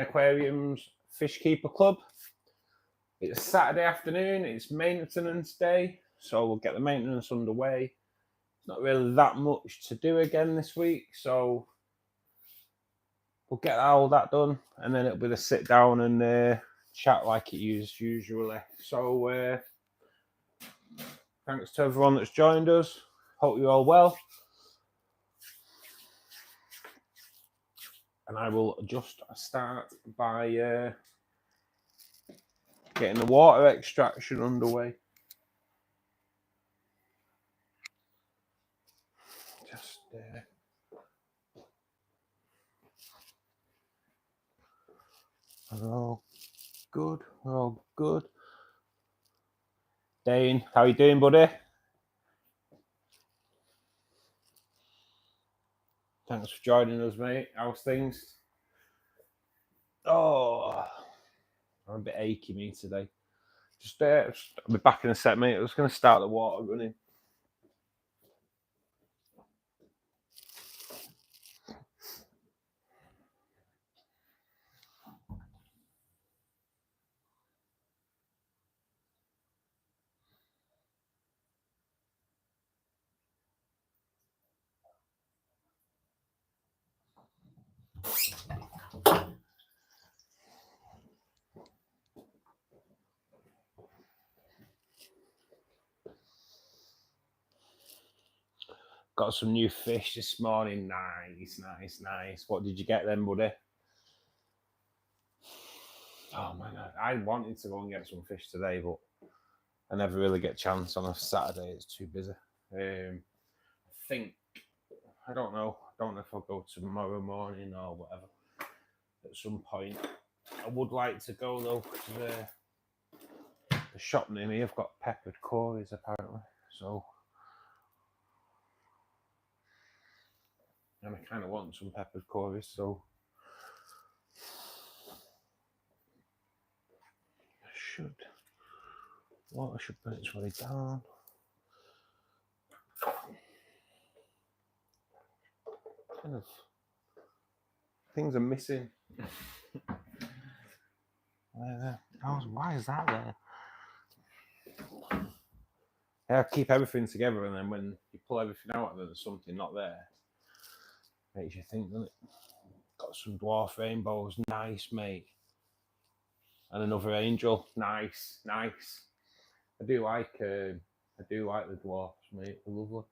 Aquariums Fishkeeper Club. It's Saturday afternoon, it's maintenance day, so we'll get the maintenance underway. It's not really that much to do again this week, so we'll get all that done, and then it'll be the sit down and chat like it is usually. So thanks to everyone that's joined us. Hope you're all well. And I will just start by getting the water extraction underway. Just we're all good. We're all good. Dane, how you doing, buddy? Thanks for joining us, mate. How's things? Oh, I'm a bit achy me today. Just I'll be back in a sec, mate. I was going to start the water running. Got some new fish this morning. Nice. What did you get then, buddy? Oh my God, I wanted to go and get some fish today, but I never really get a chance on a Saturday. It's too busy. I don't know if I'll go tomorrow morning or whatever. At some point, I would like to go though, because the shop near me have got peppered cories apparently. So, and I kind of want some peppered cories, so I should put it way down. Kind of things are missing. Why is that there? Yeah, keep everything together, and then when you pull everything out and there's something not there, makes you think, doesn't it? Got some dwarf rainbows, nice, mate. And another angel, nice. I do like the dwarfs, mate. They're lovely.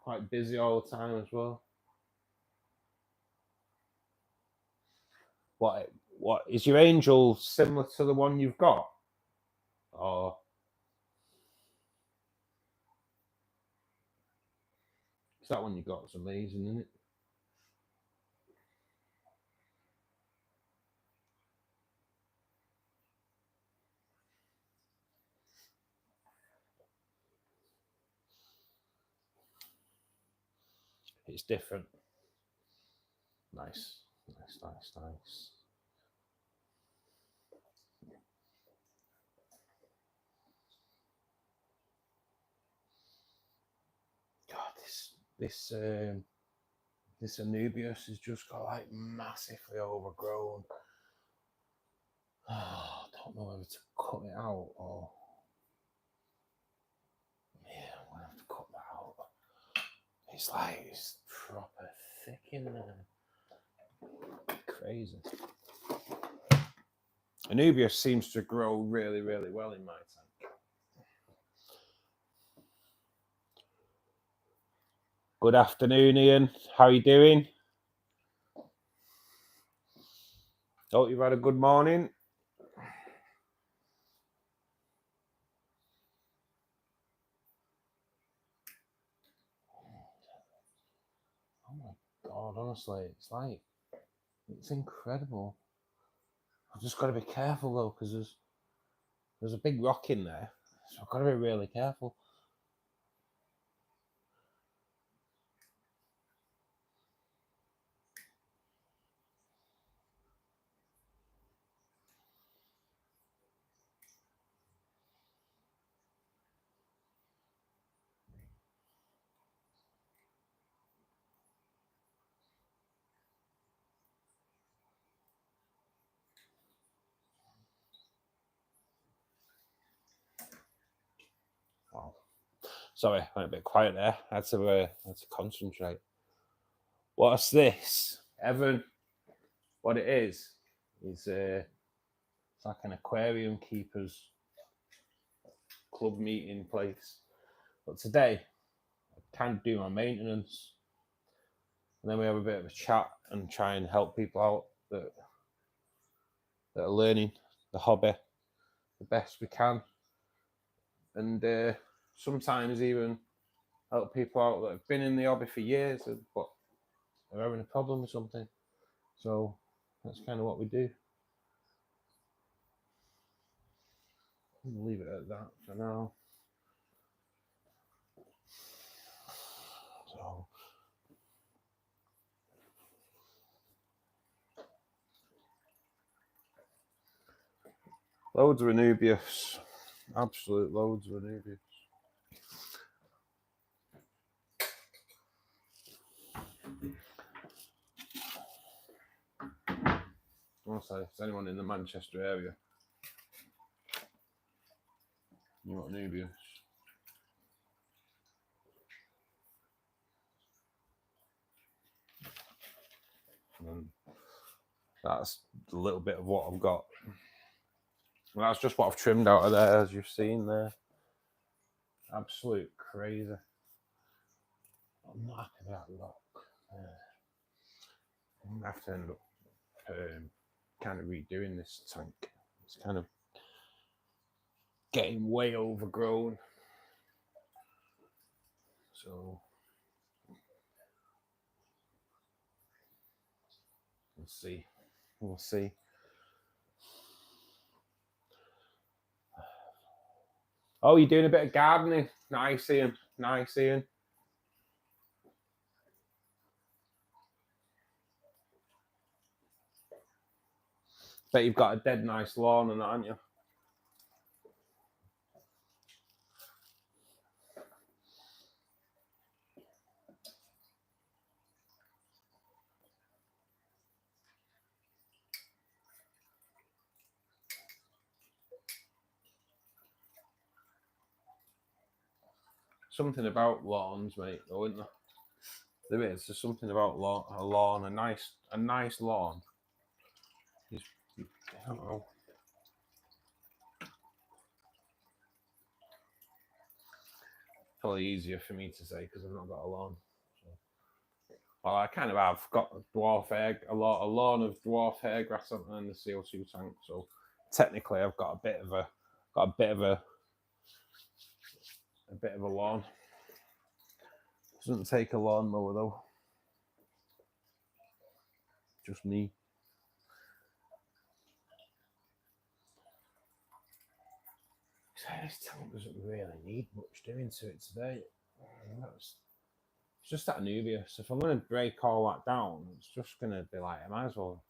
Quite busy all the time as well. What is your angel similar to the one you've got? Or that one you got is amazing, isn't it? It's different. Nice. God, this Anubius has just got like massively overgrown. I don't know whether to cut it out or I'm gonna have to cut that out. It's proper thick in there. Crazy. Anubius seems to grow really, really well in my tank. Good afternoon, Ian. How are you doing? Hope you've had a good morning. Oh my God, honestly, it's incredible. I've just got to be careful though, because there's a big rock in there, so I've got to be really careful. Sorry, I went a bit quiet there. I had to concentrate. What's this? Evan, what it is it's like an aquarium keepers club meeting place. But today, I kind of do my maintenance. And then we have a bit of a chat and try and help people out that are learning the hobby the best we can. And sometimes even help people out that have been in the hobby for years but are having a problem with something. So that's kind of what we do. I'll leave it at that for now. So loads of Anubius, absolute loads of Anubius. Also, if there's anyone in the Manchester area, you want Anubius. And that's a little bit of what I've got. And that's just what I've trimmed out of there, as you've seen there. Absolute crazy. I'm not happy with that look. I'm going to have to end up kind of redoing this tank. It's kind of getting way overgrown. So we'll see. We'll see. Oh, you're doing a bit of gardening. Nice, Ian. Nice, Ian. Bet you've got a dead nice lawn and that, haven't you? Something about lawns, mate, though, isn't there? There is. There's something about a lawn, a nice lawn. I don't know. Probably easier for me to say because I've not got a lawn. So. Well, I kind of have got a lawn of dwarf hair grass and the CO2 tank. So technically, I've got a bit of a lawn. Doesn't take a lawnmower though. Just me. This tank doesn't really need much doing to it today. It's just that Anubius. If I'm going to break all that down, it's just going to be like, I might as well.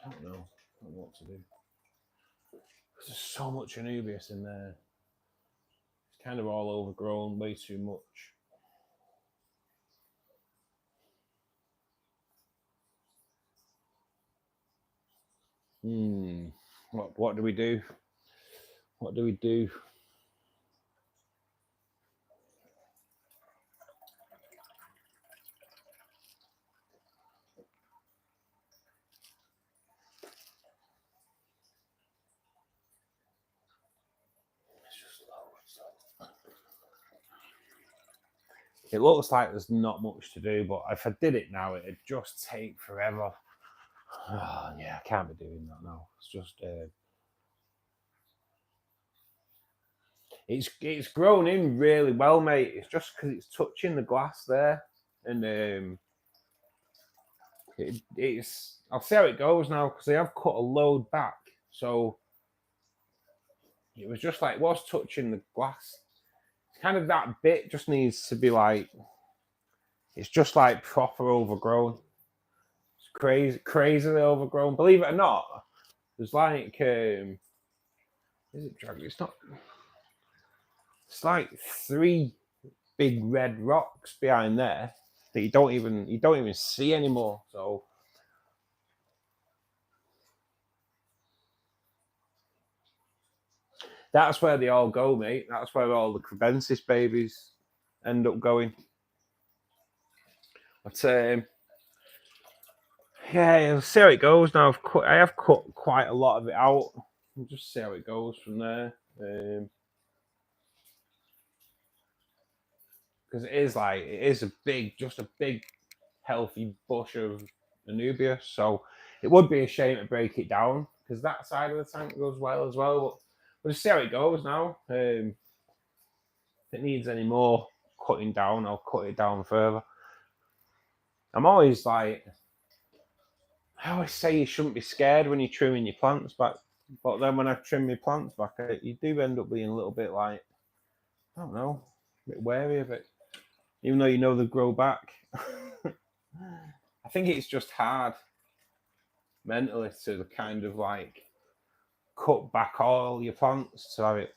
I don't know what to do. There's so much Anubius in there. It's kind of all overgrown, way too much. What do we do? What do we do? It looks like there's not much to do, but if I did it now, it'd just take forever. Oh, yeah, I can't be doing that now. It's just it's grown in really well, mate. It's just because it's touching the glass there, and it's. I'll see how it goes now because they have cut a load back, so it was just like was touching the glass. It's kind of that bit just needs to be like. It's just like proper overgrown. It's crazily overgrown. Believe it or not, there's like is it dragon? It's not. It's like 3 big red rocks behind there that you don't even see anymore. So That's where they all go, mate. That's where all the Conspiracies babies end up going. But yeah, we'll see how it goes now. I have cut quite a lot of it out. We'll just see how it goes from there. Because it is a big, healthy bush of Anubias. So it would be a shame to break it down because that side of the tank goes well as well. But we'll just see how it goes now. If it needs any more cutting down, I'll cut it down further. I'm always like, I always say you shouldn't be scared when you're trimming your plants back. But then when I trim my plants back, you do end up being a little bit like, I don't know, a bit wary of it. Even though you know they grow back. I think it's just hard mentally to kind of like cut back all your plants to have it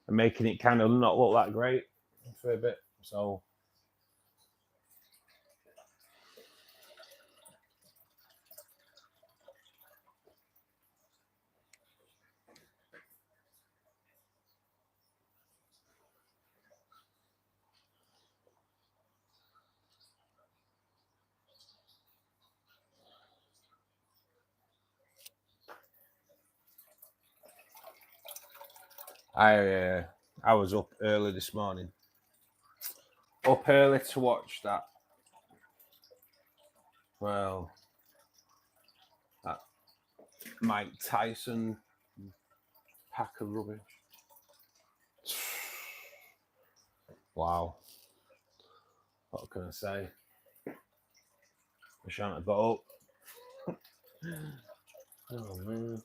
and making it kind of not look that great for a bit. So I was up early this morning. Up early to watch that. Well, that Mike Tyson pack of rubbish. Wow. What can I say? I shan't have got up. Oh man.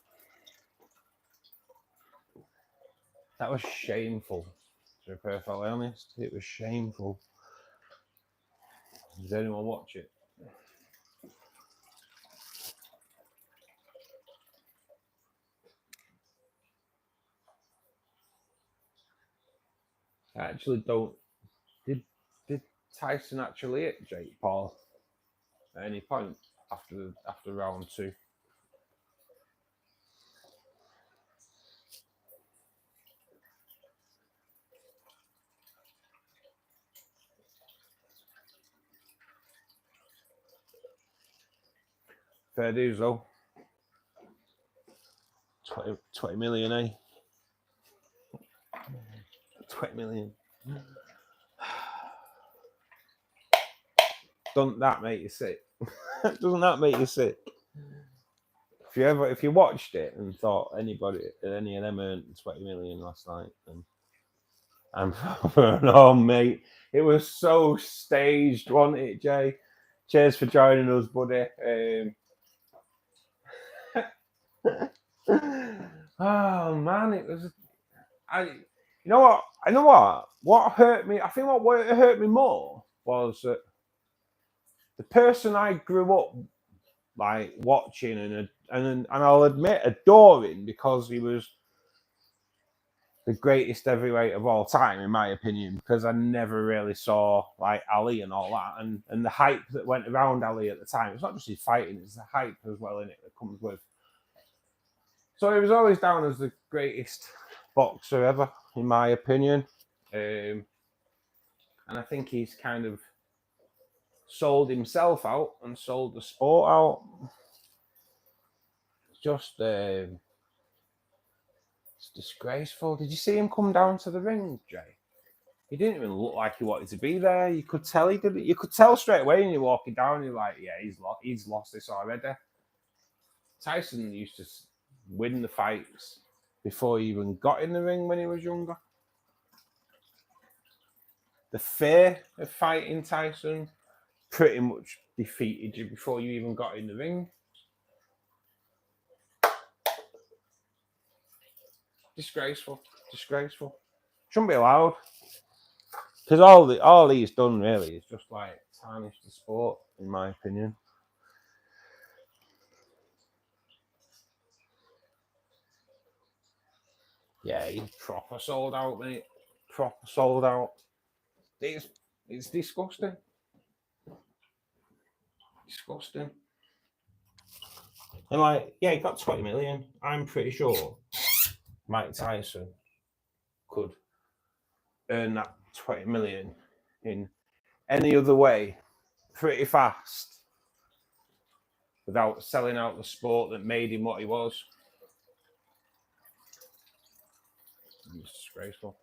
That was shameful. To be perfectly honest, it was shameful. Does anyone watch it? I actually don't. Did Tyson actually hit Jake Paul at any point after round 2? Fair dues though. 20 million, eh? 20 million. Doesn't that make you sick? Doesn't that make you sick? If you watched it and thought any of them earned 20 million last night, then I'm no, mate. It was so staged, wasn't it, Jay? Cheers for joining us, buddy. Oh man, it was. You know what? What hurt me? I think what hurt me more was that the person I grew up like watching and I'll admit adoring because he was the greatest heavyweight of all time, in my opinion, because I never really saw like Ali and all that and the hype that went around Ali at the time. It's not just his fighting, it's the hype as well in it that comes with. So he was always down as the greatest boxer ever, in my opinion. And I think he's kind of sold himself out and sold the sport out. It's just it's disgraceful. Did you see him come down to the ring, Jay? He didn't even look like he wanted to be there. You could tell he didn't. You could tell straight away when you're walking down. You're like, yeah, he's lost this already. Tyson used to win the fights before he even got in the ring when he was younger. The fear of fighting Tyson pretty much defeated you before you even got in the ring. Disgraceful. Shouldn't be allowed. Because all he's done really is just like tarnish the sport, in my opinion. Yeah, he's proper sold out, mate. Proper sold out. It's disgusting. Disgusting. And like, yeah, he got 20 million. I'm pretty sure Mike Tyson could earn that 20 million in any other way pretty fast without selling out the sport that made him what he was. It's disgraceful.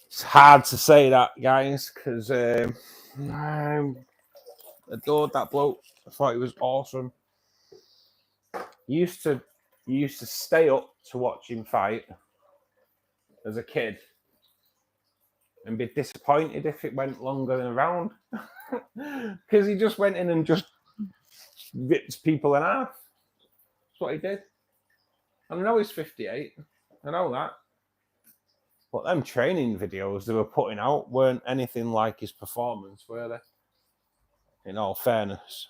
It's hard to say that, guys, because I adored that bloke. I thought he was awesome. Used to stay up to watch him fight as a kid and be disappointed if it went longer than a round because he just went in and just ripped people in half. That's what he did. I know he's 58. I know that. But them training videos they were putting out weren't anything like his performance, were they? In all fairness.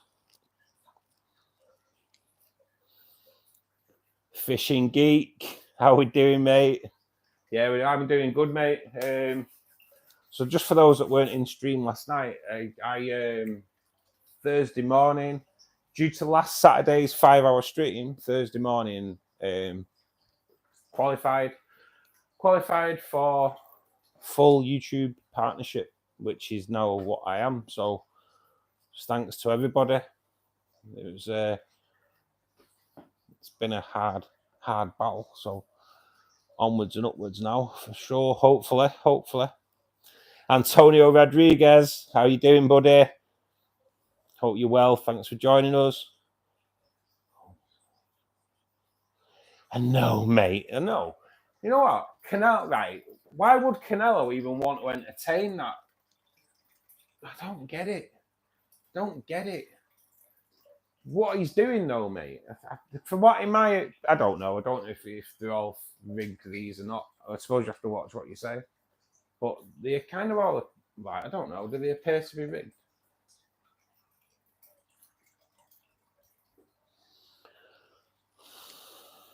Fishing Geek, how we doing, mate? Yeah, I'm doing good, mate. So just for those that weren't in stream last night, I Thursday morning, due to last Saturday's 5-hour stream, Thursday morning, qualified for full YouTube partnership, which is now what I am. So thanks to everybody. It was it's been a hard battle. So onwards and upwards now for sure. Hopefully. Antonio Rodriguez, how you doing, buddy? Hope you're well. Thanks for joining us. I know, mate. I know. You know what? Canelo, right? Why would Canelo even want to entertain that? I don't get it. What he's doing, though, mate. From what in my, I don't know. I don't know if they're all rigged these or not. I suppose you have to watch what you say. But they're kind of all, like, I don't know. Do they appear to be rigged?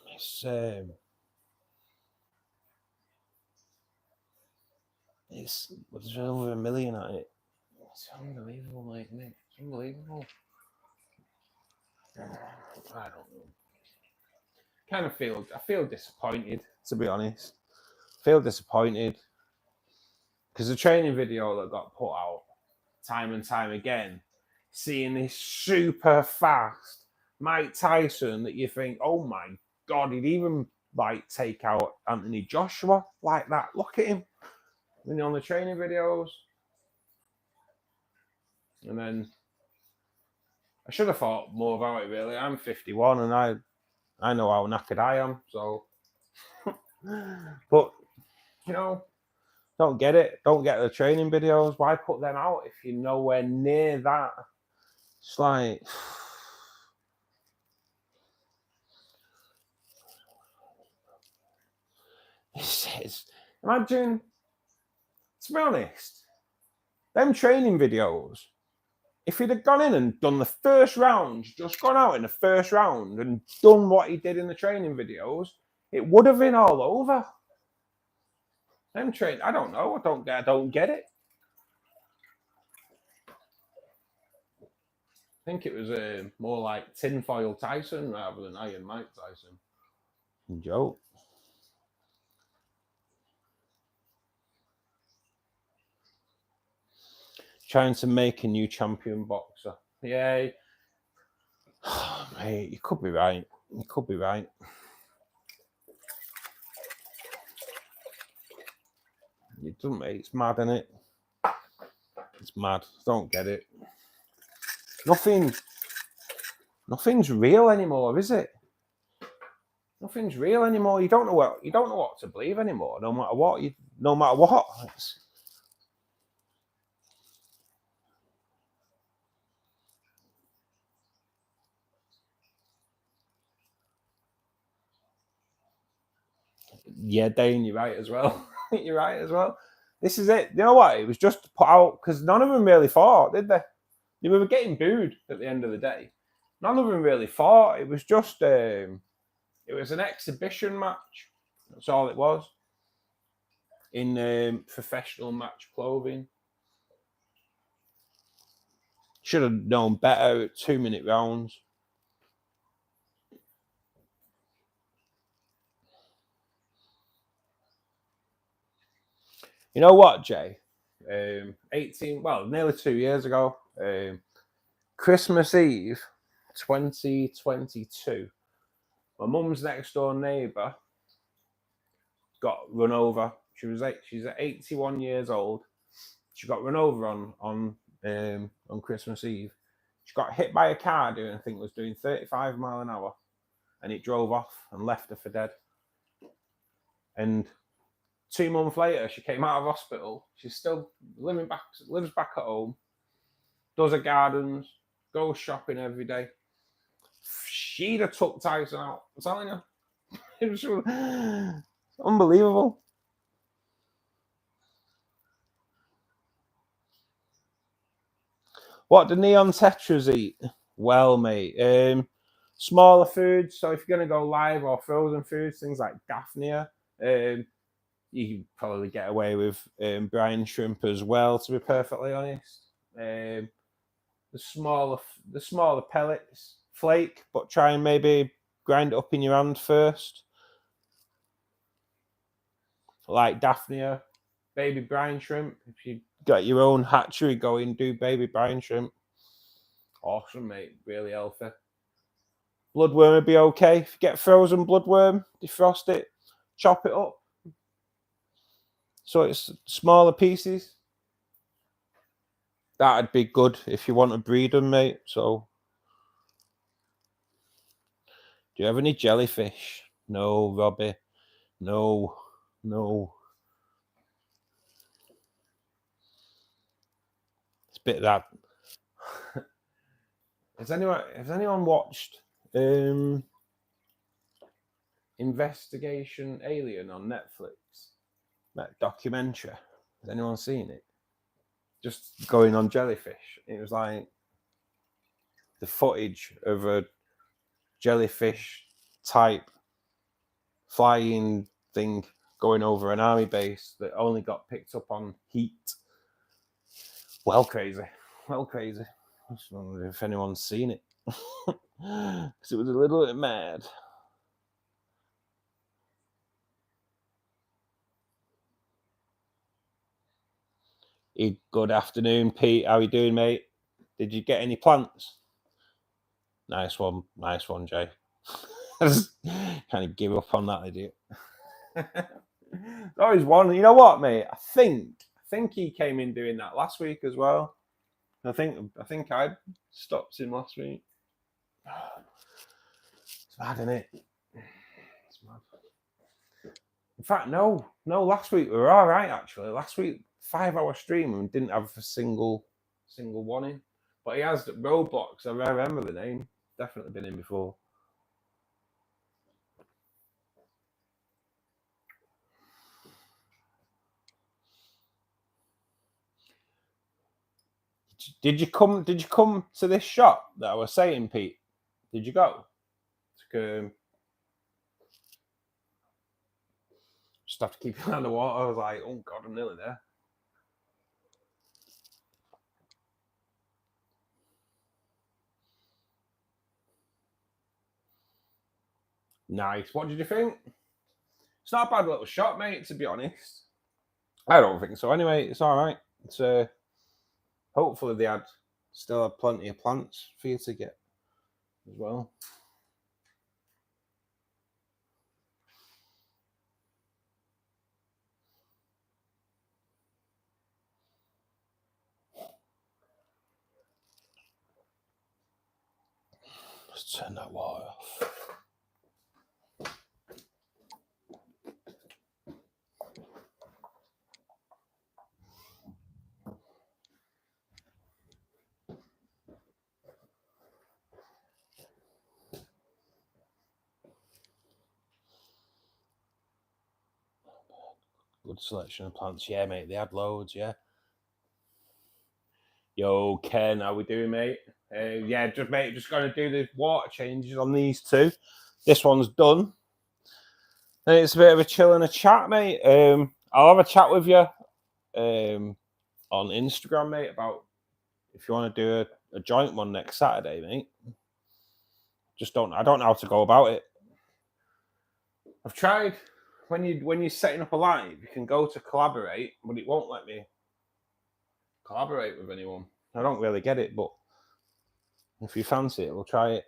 There's over 1 million at it. It's unbelievable, mate. It's unbelievable. I don't know. I feel disappointed, to be honest. Because the training video that got put out time and time again, seeing this super fast Mike Tyson that you think, oh my God, he'd even like take out Anthony Joshua like that. Look at him when you're on the training videos. And then I should have thought more about it, really. I'm 51 and I know how knackered I am. So, but, you know, don't get it. Don't get the training videos. Why put them out if you're nowhere near that? It's like... Imagine, to be honest, them training videos, if he'd have gone in and done the first round, just gone out in the first round and done what he did in the training videos, it would have been all over. Them train, I don't know. I don't get it. I think it was more like tinfoil Tyson rather than Iron Mike Tyson. Joke. Trying to make a new champion boxer. Yeah. Oh, mate, you could be right. It doesn't, mate. It's mad, isn't it? It's mad. Don't get it. Nothing's real anymore, is it? Nothing's real anymore. You don't know what to believe anymore. No matter what. Yeah, Dane, you're right as well. This is it. You know what? It was just put out because none of them really fought, did they? They were getting booed at the end of the day. None of them really fought. It was just it was an exhibition match. That's all it was. In professional match clothing. Should have known better at 2-minute rounds. You know what, Jay? 18, nearly 2 years ago, Christmas Eve, 2022, my mum's next door neighbour got run over. She's 81 years old. She got run over on Christmas Eve. She got hit by a car I think was doing 35 mile an hour, and it drove off and left her for dead. And 2 months later, she came out of hospital. She's still lives back at home, does her gardens, goes shopping every day. She'd have took Tyson out. I'm telling you. It was unbelievable. What do neon tetras eat? Well, mate, smaller foods. So if you're going to go live or frozen foods, things like daphnia, you can probably get away with brine shrimp as well, to be perfectly honest. The smaller pellets, flake, but try and maybe grind it up in your hand first. Like daphnia, baby brine shrimp. If you got your own hatchery going, do baby brine shrimp. Awesome, mate. Really healthy. Bloodworm would be okay. If you get frozen bloodworm, defrost it, chop it up. So it's smaller pieces. That'd be good if you want to breed them, mate. So, do you have any jellyfish? No, Robbie. No. It's a bit of that. Has anyone watched Investigation Alien on Netflix? That documentary. Has anyone seen it? Just going on jellyfish. It was like the footage of a jellyfish type flying thing going over an army base that only got picked up on heat. Well, crazy. I just wonder if anyone's seen it. Because it was a little bit mad. Good afternoon, Pete. How are you doing, mate? Did you get any plants? Nice one, Jay. I just kind of give up on that idiot. There's always one. You know what, mate? I think he came in doing that last week as well. I think I stopped him last week. It's mad, isn't it? It's mad. In fact, no. Last week we were all right, actually. Last week, 5-hour stream and didn't have a single one in. But he has Roblox. I remember the name. Definitely been in before. Did you come to this shop that I was saying, Pete? Did you go? Just have to keep it on the water. I was like, oh God, I'm nearly there. Nice. What did you think? It's not a bad little shop, mate, to be honest. I don't think so. Anyway, it's all right. It's hopefully they still have plenty of plants for you to get as well. Let's turn that water off. Good selection of plants. Yeah, mate, they had loads, yeah. Yo, Ken, how we doing, mate? Yeah, just going to do the water changes on these two. This one's done. And it's a bit of a chill and a chat, mate. I'll have a chat with you on Instagram, mate, about if you want to do a joint one next Saturday, mate. I don't know how to go about it. I've tried when you're setting up a live, you can go to collaborate, but it won't let me collaborate with anyone. I don't really get it, but if you fancy it, we'll try it.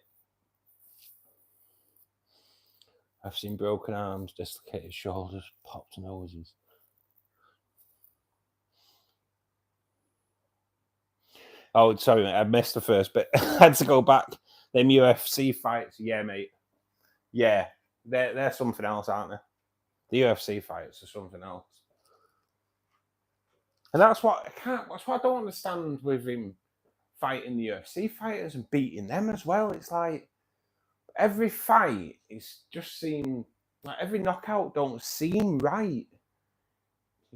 I've seen broken arms, dislocated shoulders, popped noses. Oh, sorry, mate, I missed the first bit. I had to go back. Them UFC fights, yeah, mate. Yeah, they're something else, aren't they? The UFC fights are something else. And that's what I don't understand with him fighting the UFC fighters and beating them as well. It's like every fight is just seem like every knockout don't seem right.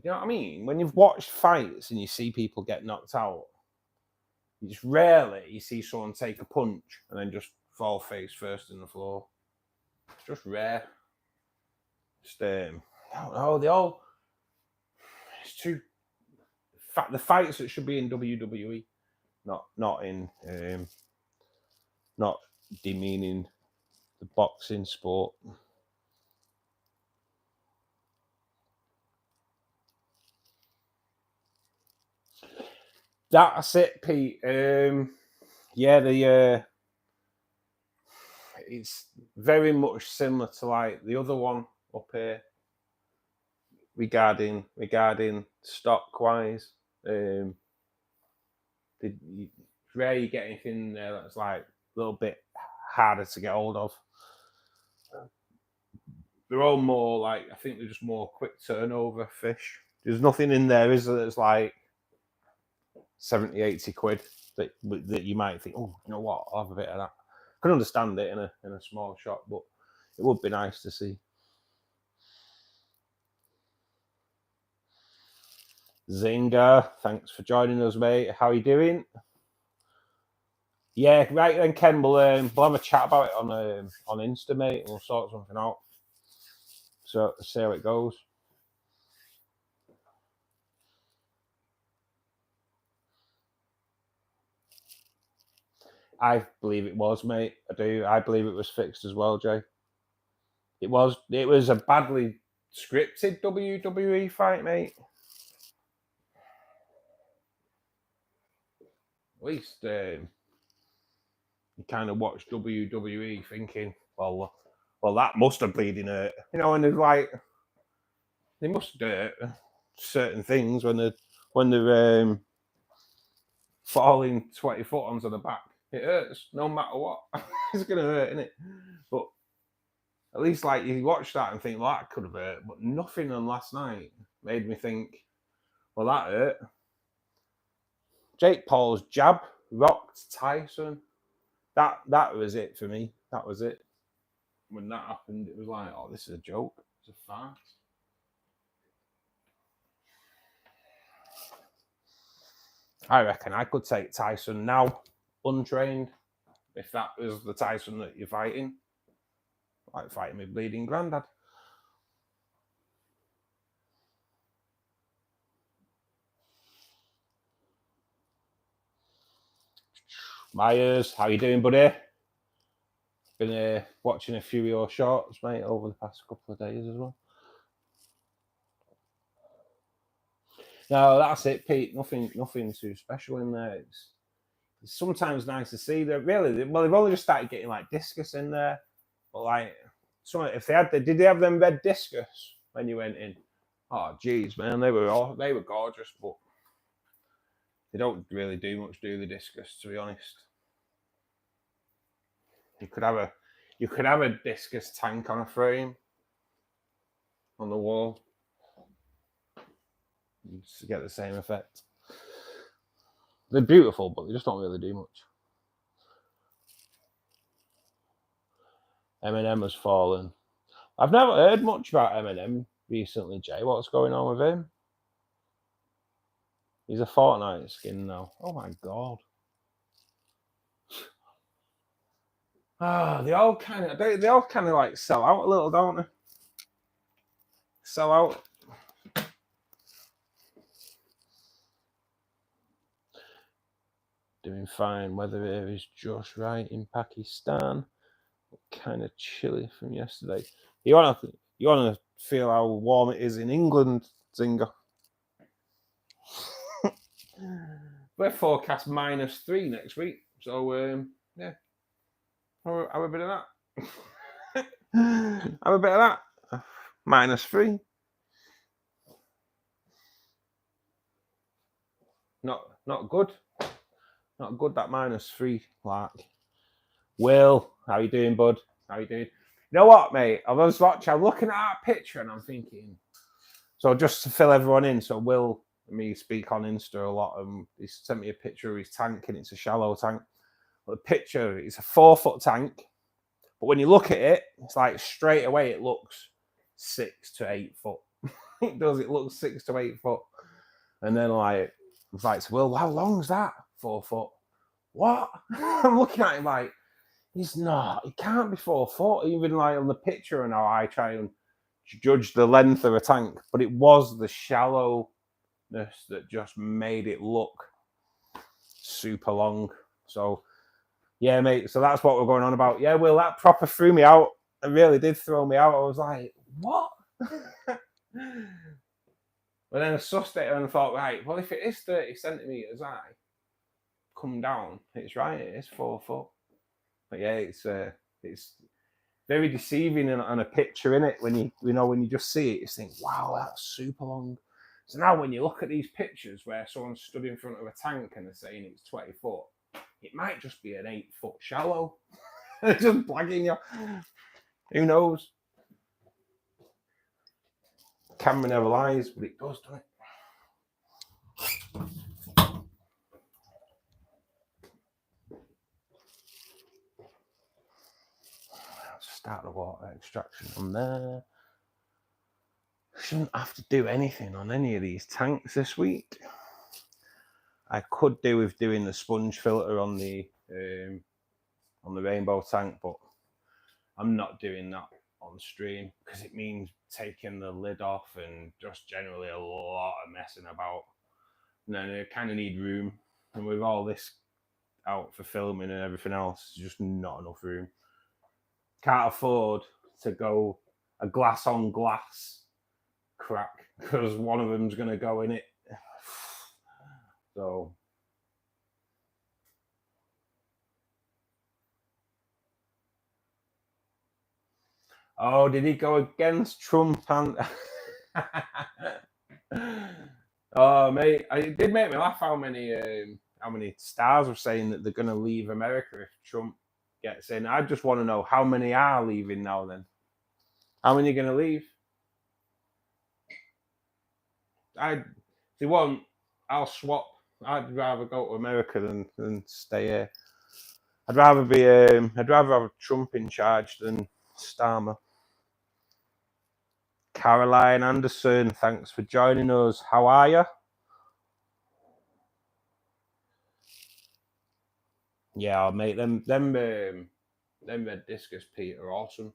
You know what I mean? When you've watched fights and you see people get knocked out, you just rarely you see someone take a punch and then just fall face first in the floor. It's just rare. Just I don't know. They all it's too. The fights that should be in WWE, not in not demeaning the boxing sport. That's it, Pete. Yeah, it's very much similar to like the other one up here regarding stock wise. It's rare you get anything there that's like a little bit harder to get hold of. They're all more like I think they're just more quick turnover fish. There's nothing in there, is there, that's like 70, 80 quid that you might think, oh, you know what, I'll have a bit of that. I can understand it in a small shop, but it would be nice to see. Zinga, thanks for joining us, mate. How are you doing? Yeah, right then, Ken. We'll have a chat about it on Insta, mate. We'll sort something out. So see how it goes. I believe it was, mate. I do. I believe it was fixed as well, Jay. It was a badly scripted WWE fight, mate. At least you kind of watch WWE thinking, well, that must have bleeding hurt. You know, and they're like, they must do certain things when they're falling 20 foot onto the back. It hurts no matter what. It's gonna hurt, innit? But at least like you watch that and think, well, that could have hurt, but nothing on last night made me think, well, that hurt. Jake Paul's jab rocked Tyson. That was it for me. That was it. When that happened, it was like, oh, this is a joke. It's a farce. I reckon I could take Tyson now, untrained, if that was the Tyson that you're fighting. Like fighting my bleeding granddad. Myers, how you doing, buddy? Been watching a few of your shorts, mate, over the past couple of days as well. No, that's it, Pete. Nothing too special in there. It's sometimes nice to see that. Really, well, they've only just started getting like discus in there, but like, if did they have them red discus when you went in? Oh, geez, man, they were gorgeous, but they don't really do much, do the discus, to be honest. You could have a discus tank on a frame on the wall to get the same effect. They're beautiful, but they just don't really do much. Eminem has fallen. I've never heard much about Eminem recently, Jay. What's going on with him? He's a Fortnite skin now. Oh my god. Ah, they all kind of like sell out a little, don't they? Sell out. Doing fine. Weather here is just right in Pakistan. Kind of chilly from yesterday. You want to You want to feel how warm it is in England, Zinger. We're forecast -3 next week. So, yeah. Have a bit of that. Have a bit of that. -3. Not good. Not good, that -3, like. Will, how you doing, bud? How you doing? You know what, mate? I was watching, I'm looking at that picture and I'm thinking, so just to fill everyone in, so Will and me speak on Insta a lot, and he sent me a picture of his tank, and it's a shallow tank. But the picture, it's a 4-foot tank, but when you look at it, it's like straight away it looks 6 to 8 foot. It does, it looks 6 to 8 foot. And then like, it's like, Will, how long's that? 4 foot. What? I'm looking at him like, he's not. He can't be 4 foot, even like on the picture and how I try and judge the length of a tank. But it was the shallowness that just made it look super long. So, yeah, mate. So that's what we're going on about. Yeah, Will, that proper threw me out. It really did throw me out. I was like, what? But then I sussed it and thought, right, well, if it is 30 centimetres high, come down, it's right, it is 4 foot. But yeah, it's very deceiving on a picture, innit? When you just see it, you think, wow, that's super long. So now when you look at these pictures where someone's stood in front of a tank and they're saying it's 20 foot, it might just be an 8 foot shallow. It's just blagging you. Who knows? Camera never lies, but it does, doesn't it? Let's start the water extraction on there. Shouldn't have to do anything on any of these tanks this week. I could do with doing the sponge filter on the rainbow tank, but I'm not doing that on stream because it means taking the lid off and just generally a lot of messing about. And then I kind of need room, and with all this out for filming and everything else, there's just not enough room. Can't afford to go a glass on glass crack because one of them's going to go in it. So oh, did he go against Trump? And oh, mate, it did make me laugh how many stars were saying that they're going to leave America if Trump gets in. I just want to know how many are leaving now. Then, how many are going to leave? If they won't, I'll swap. I'd rather go to America than stay here. I'd rather have Trump in charge than Starmer. Caroline Anderson, thanks for joining us. How are you? Yeah, mate, them red discus Pete are awesome.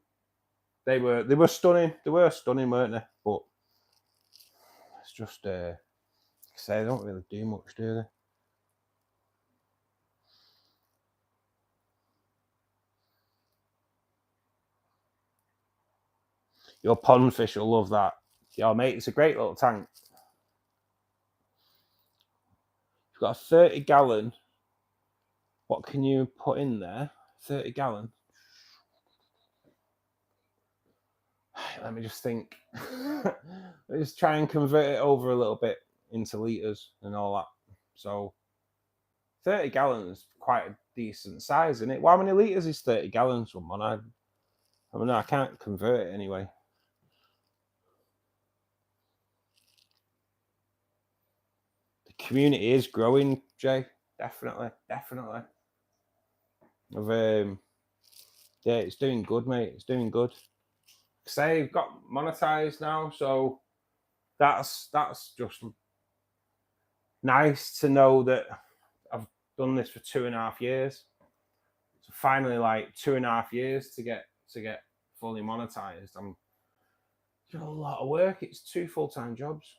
They were stunning. They were stunning, weren't they? But it's just say they don't really do much, do they? Your pond fish will love that. Yeah, mate, it's a great little tank. You've got a 30-gallon. What can you put in there? 30-gallon. Let me just think. Let's try and convert it over a little bit into litres and all that. So 30 gallons, quite a decent size, isn't it? Well, how many litres is 30 gallons, someone? I mean, I can't convert it anyway. The community is growing, Jay. Definitely. Yeah, it's doing good, mate. It's doing good. Say, you've got monetized now, so that's just nice to know that I've done this for 2.5 years. So finally, like 2.5 years to get fully monetized. I'm doing a lot of work. It's 2 full-time jobs.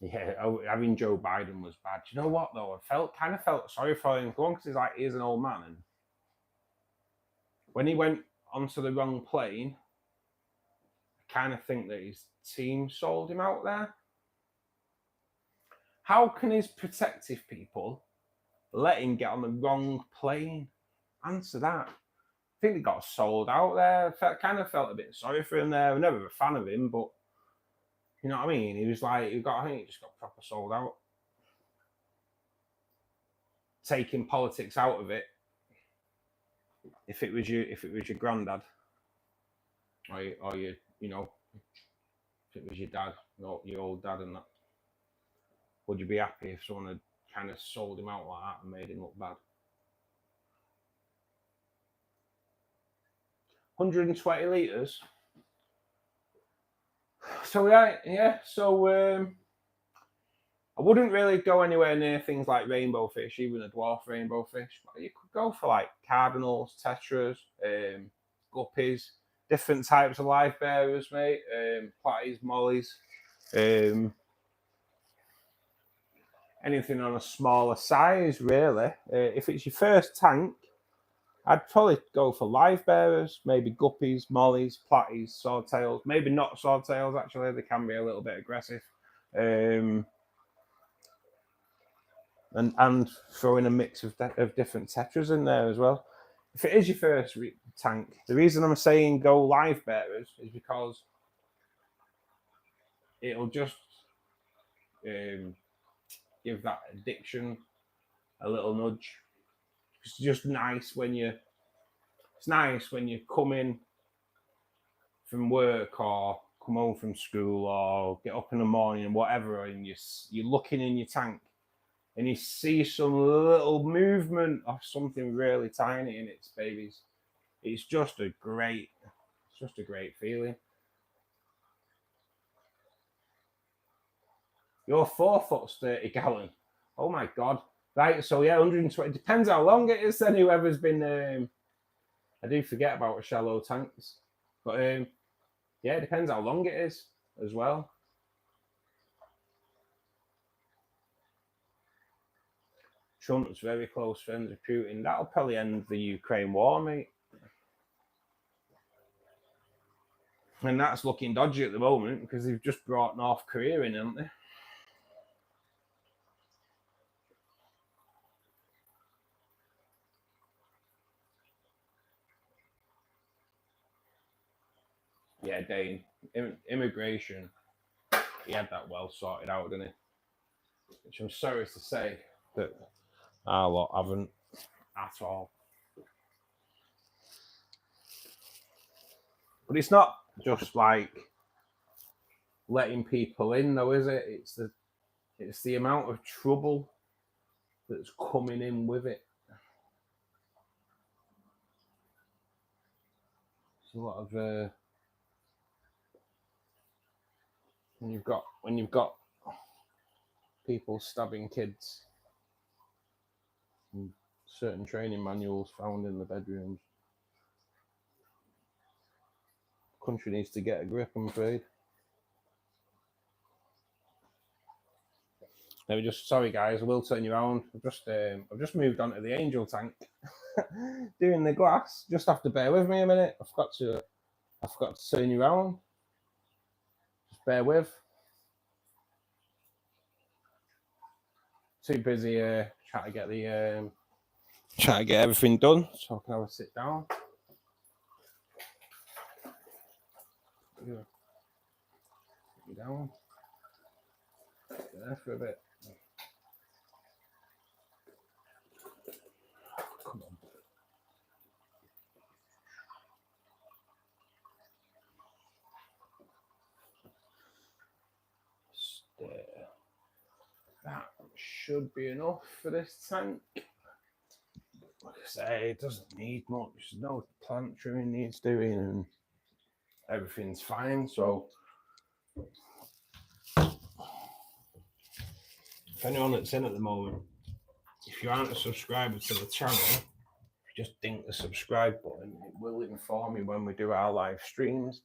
Yeah, having Joe Biden was bad. Do you know what though? I kind of felt sorry for him. One, because he's an old man, and when he went onto the wrong plane, I kind of think that his team sold him out there. How can his protective people let him get on the wrong plane? Answer that. I think he got sold out there. Kind of felt a bit sorry for him there. I'm never a fan of him, but you know what I mean? He was like, I think he just got proper sold out. Taking politics out of it. If it was your granddad, or your, you know, if it was your dad, your old dad, and that, would you be happy if someone had kind of sold him out like that and made him look bad? 120 litres. So yeah. So I wouldn't really go anywhere near things like rainbow fish, even a dwarf rainbow fish. But you could go for like cardinals, tetras, guppies, different types of life bearers, mate. Platties, mollies. Anything on a smaller size, really. If it's your first tank, I'd probably go for live bearers, maybe guppies, mollies, platties, swordtails. Maybe not swordtails, actually. They can be a little bit aggressive. And throw in a mix of different tetras in there as well. If it is your first tank, the reason I'm saying go live bearers is because it'll just give that addiction a little nudge. It's just nice when you come in from work or come home from school or get up in the morning and whatever, and you're looking in your tank and you see some little movement of something really tiny in its babies. It's just a great feeling. Your 4 foot 30 gallon. Oh my God. Right, so yeah, 120. Depends how long it is then, whoever's been I do forget about shallow tanks. But yeah, it depends how long it is as well. Trump's very close friends with Putin. That'll probably end the Ukraine war, mate. And that's looking dodgy at the moment because they've just brought North Korea in, haven't they? Yeah, Dane. Immigration. He had that well sorted out, didn't he? Which I'm sorry to say that our lot haven't at all. But it's not just like letting people in, though, is it? It's the amount of trouble that's coming in with it. It's a lot of when you've got people stabbing kids, and certain training manuals found in the bedrooms. The country needs to get a grip, I'm afraid. Sorry guys, I will turn you around. I've just moved on to the angel tank, doing the glass. Just have to bear with me a minute. I forgot to turn you around. Just bear with. Too busy trying to get everything done, so I can have a sit down. Yeah. Sit down. Sit there for a bit. Come on. There. That should be enough for this tank. Like I say, it doesn't need much. No plant trimming needs doing, and everything's fine. So, if anyone that's in at the moment, if you aren't a subscriber to the channel, just dink the subscribe button. It will inform you when we do our live streams.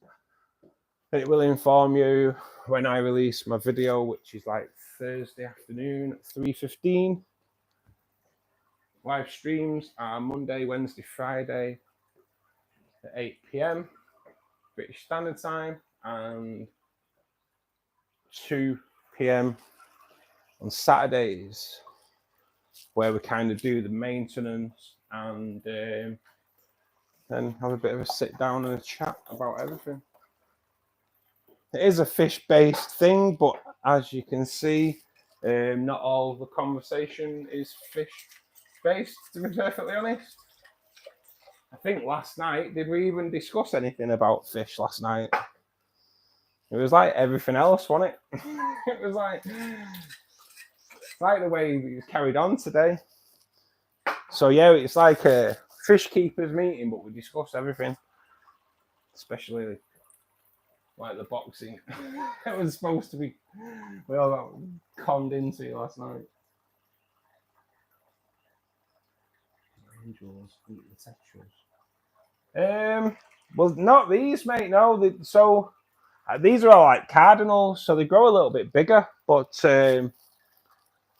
And it will inform you when I release my video, which is like Thursday afternoon at 3:15. Live streams are Monday, Wednesday, Friday at 8 p.m. British Standard Time and 2 p.m. on Saturdays, where we kind of do the maintenance and then have a bit of a sit down and a chat about everything. It is a fish-based thing, but as you can see, not all the conversation is fish-based, to be perfectly honest. I think last night, did we even discuss anything about fish last night? It was like everything else, wasn't it? It was like the way it was carried on today. So yeah, it's like a fish keepers meeting, but we discuss everything, especially like the boxing. It was supposed to be, we all got conned into last night. Angels, well, not these, mate. No, these are all like cardinals, so they grow a little bit bigger. But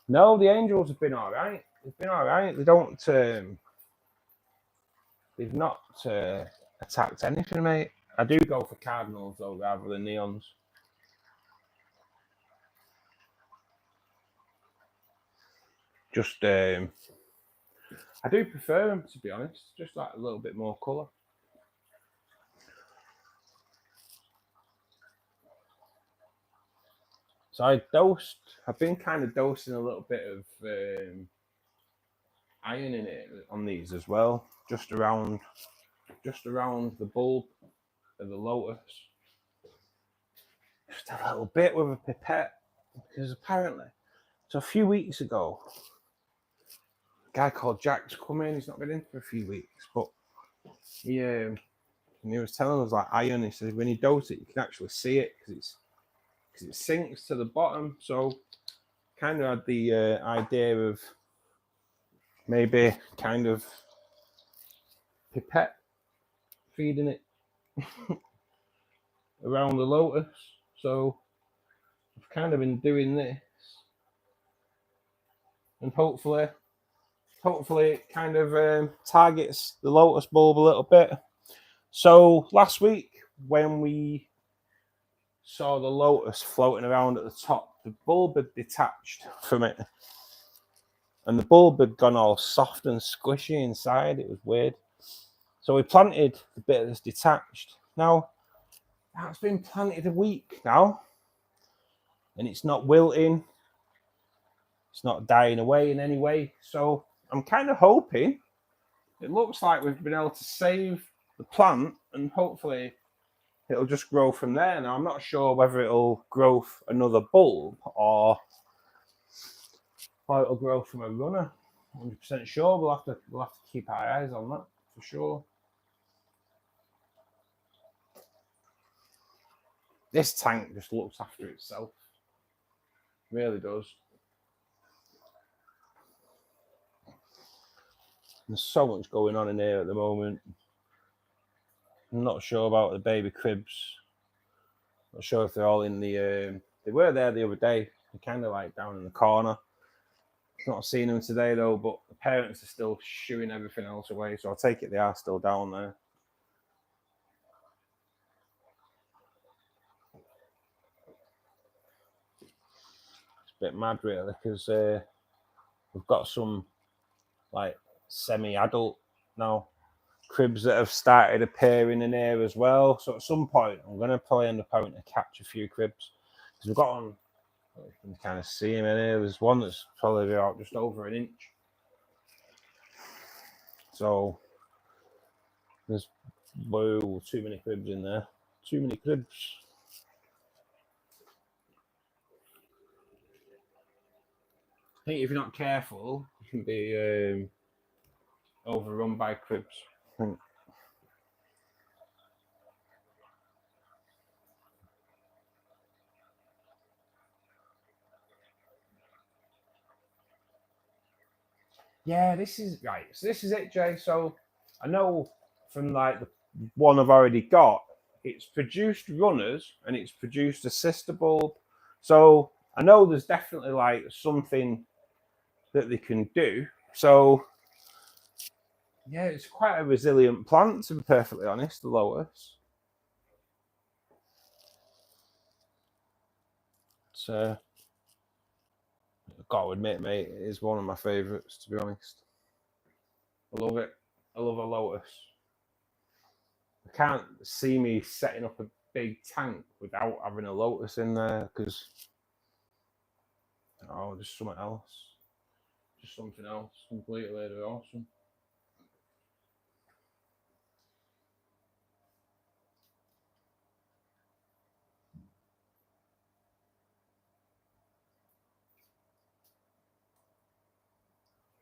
no, the angels have been all right. They've been all right. They don't. They've not attacked anything, mate. I do go for cardinals though, rather than neons. Just, I do prefer them, to be honest. Just like a little bit more colour. So I've been kind of dosing a little bit of iron in it on these as well, just around the bulb of the lotus. Just a little bit with a pipette, because apparently, so a few weeks ago, a guy called Jack's come in. He's not been in for a few weeks, but he was telling us like iron. He said when you dose it, you can actually see it because it sinks to the bottom. So kind of had the idea of maybe kind of pipette feeding it around the lotus. So I've kind of been doing this, and hopefully it kind of targets the lotus bulb a little bit. So last week when we saw the lotus floating around at the top, the bulb had detached from it, and the bulb had gone all soft and squishy inside. It was weird. So we planted the bit that's detached. Now that's been planted a week now, and it's not wilting. It's not dying away in any way. So I'm kind of hoping, it looks like we've been able to save the plant, and hopefully it'll just grow from there. Now I'm not sure whether it'll grow another bulb or it'll grow from a runner. 100% sure. We'll have to keep our eyes on that for sure. This tank just looks after itself. It really does. There's so much going on in here at the moment. I'm not sure about the baby cribs. Not sure if they're all in the... they were there the other day. They're kind of like down in the corner. Not seen them today though, but the parents are still shooing everything else away, so I'll take it they are still down there. It's a bit mad really, because we've got some like semi-adult now cribs that have started appearing in here as well. So at some point I'm going to probably end up having to catch a few cribs, because we've got on, you can kind of see them in here. There's one that's probably about just over an inch. So there's too many cribs in there. Too many cribs. I think if you're not careful, you can be overrun by cribs. I think. Yeah, this is right. So this is it, Jay. So I know from like the one I've already got, it's produced runners and it's produced a sister bulb. So I know there's definitely like something that they can do. So yeah, it's quite a resilient plant, to be perfectly honest, the lotus. So I've got to admit, mate, it is one of my favourites, to be honest. I love it. I love a lotus. I can't see me setting up a big tank without having a lotus in there, because just something else. Just something else completely awesome.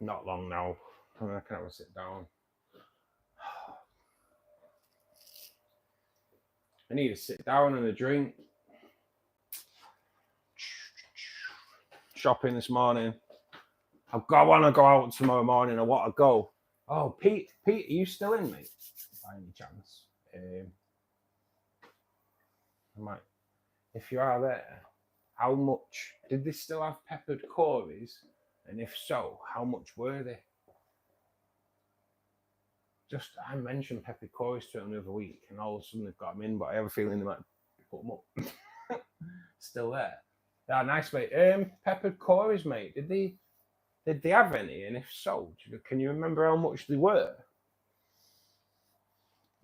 Not long now. I can have a sit down. I need to sit down and a drink. Shopping this morning. I want to go out tomorrow morning. I want to go. Oh, Pete, are you still in, mate? By any chance? I might. If you are there, how much did they still have peppered cories? And if so, how much were they? I mentioned peppered cories to them the other week, and all of a sudden they've got them in, but I have a feeling they might put them up. Still there. Yeah, nice, mate. Peppered cories, mate. Did they have any? And if so, can you remember how much they were?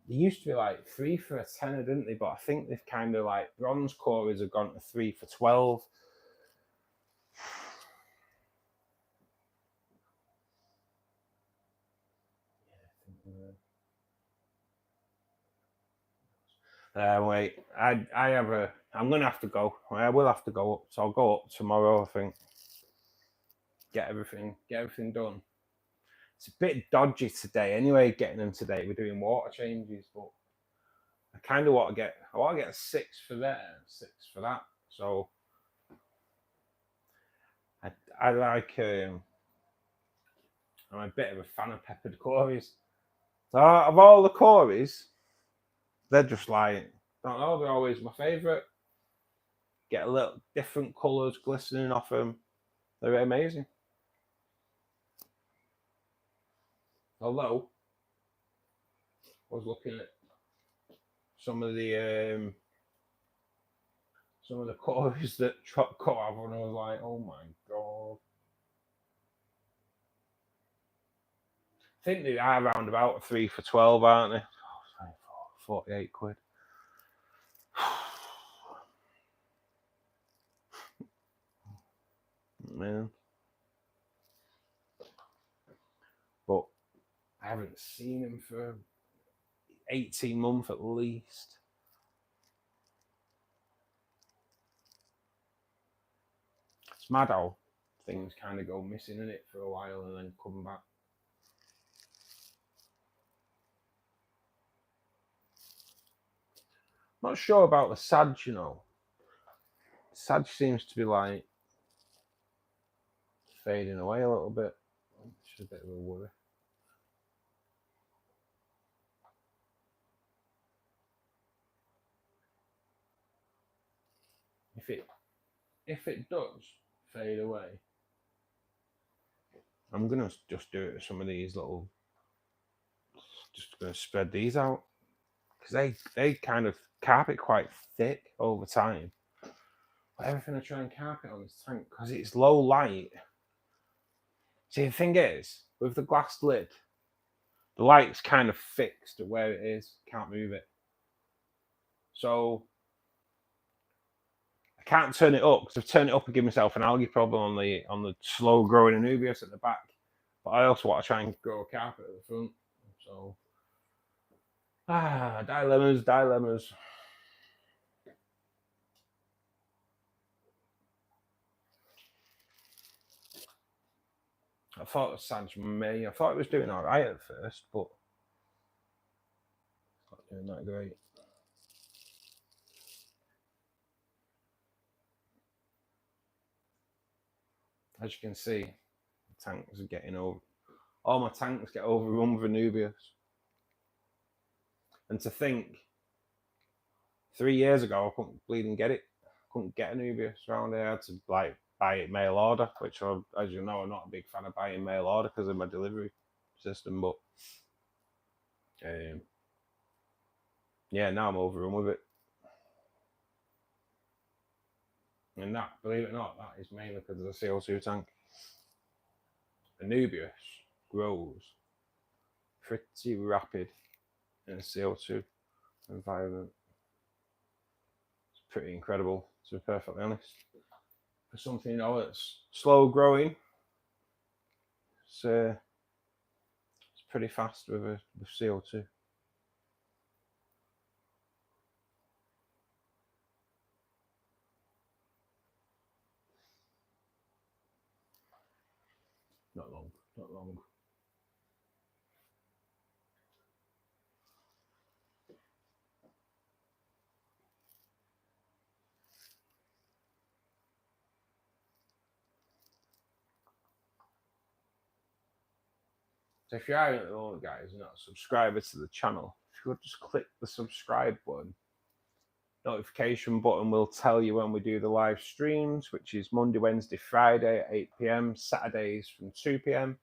They used to be like 3 for a tenner, didn't they? But I think they've kind of like bronze cories have gone to 3 for 12. Wait, I'm gonna have to go. I will have to go up, so I'll go up tomorrow. I think get everything done. It's a bit dodgy today, anyway. Getting them today, we're doing water changes, but I kind of want to get a 6 for there, 6 for that. So I like. I'm a bit of a fan of peppered cories. So of all the cories, they're just like, don't know, they're always my favourite. Get a little different colours glistening off them. They're amazing. Although I was looking at some of the cories that Trot cut off, and I was like, oh my god. I think they are around about 3 for 12, aren't they? 48 quid. Man. But I haven't seen him for 18 months at least. It's mad how things kind of go missing in it for a while and then come back. Not sure about the Sag, you know. Sag seems to be like fading away a little bit. It's a bit of a worry. If it does fade away, I'm gonna just do it with some of these little. Just gonna spread these out because they kind of carpet quite thick over time. But everything I try and carpet on this tank because it's low light. See, the thing is, with the glass lid, the light's kind of fixed to where it is. Can't move it. So I can't turn it up because I've turned it up and give myself an algae problem on the slow growing anubias at the back. But I also want to try and grow a carpet at the front. So dilemmas. I thought the Sag May. I thought it was doing all right at first, but it's not doing that great. As you can see, the tanks are getting over. All my tanks get overrun with anubias. And to think 3 years ago, I couldn't bleeding get it. Couldn't get a Nubius around here. I had to like buy it mail order, which, as you know, I'm not a big fan of buying mail order because of my delivery system. But yeah, now I'm overrun with it. And that, believe it or not, that is mainly because of the CO2 tank. The Nubius grows pretty rapid in a CO2 environment. It's pretty incredible, to be perfectly honest. For something, you know, that's slow growing, it's pretty fast with CO2. Not long, not long. So if you are at the moment, guys, and not a subscriber to the channel, if you could just click the subscribe button. Notification button will tell you when we do the live streams, which is Monday, Wednesday, Friday at 8 PM, Saturdays from 2 PM.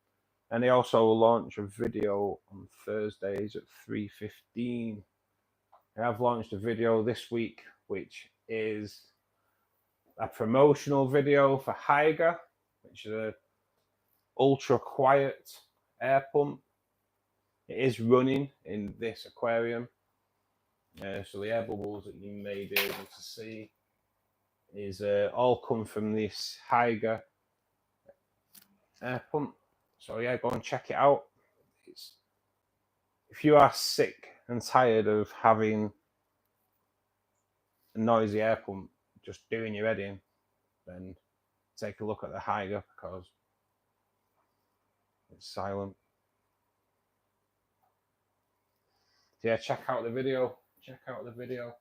And they also launch a video on Thursdays at 3:15. I have launched a video this week, which is a promotional video for Haiga, which is a ultra quiet air pump. It is running in this aquarium. So the air bubbles that you may be able to see is all come from this Haiga air pump. So yeah, go and check it out. If you are sick and tired of having a noisy air pump just doing your head in, then take a look at the Haiga because it's silent. So yeah, check out the video. Check out the video.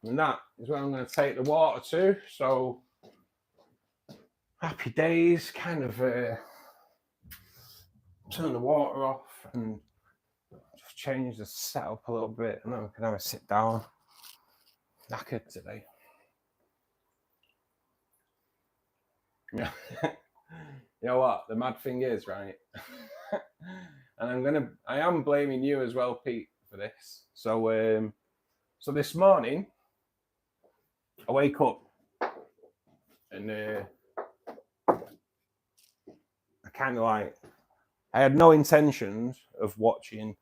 And that is where I'm going to take the water to. So happy days, kind of turn the water off and just change the setup a little bit, and then we can have a sit down. Knackered today. Yeah. You know what? The mad thing is, right? And I am blaming you as well, Pete, for this. So so this morning I wake up and I kind of like, I had no intentions of watching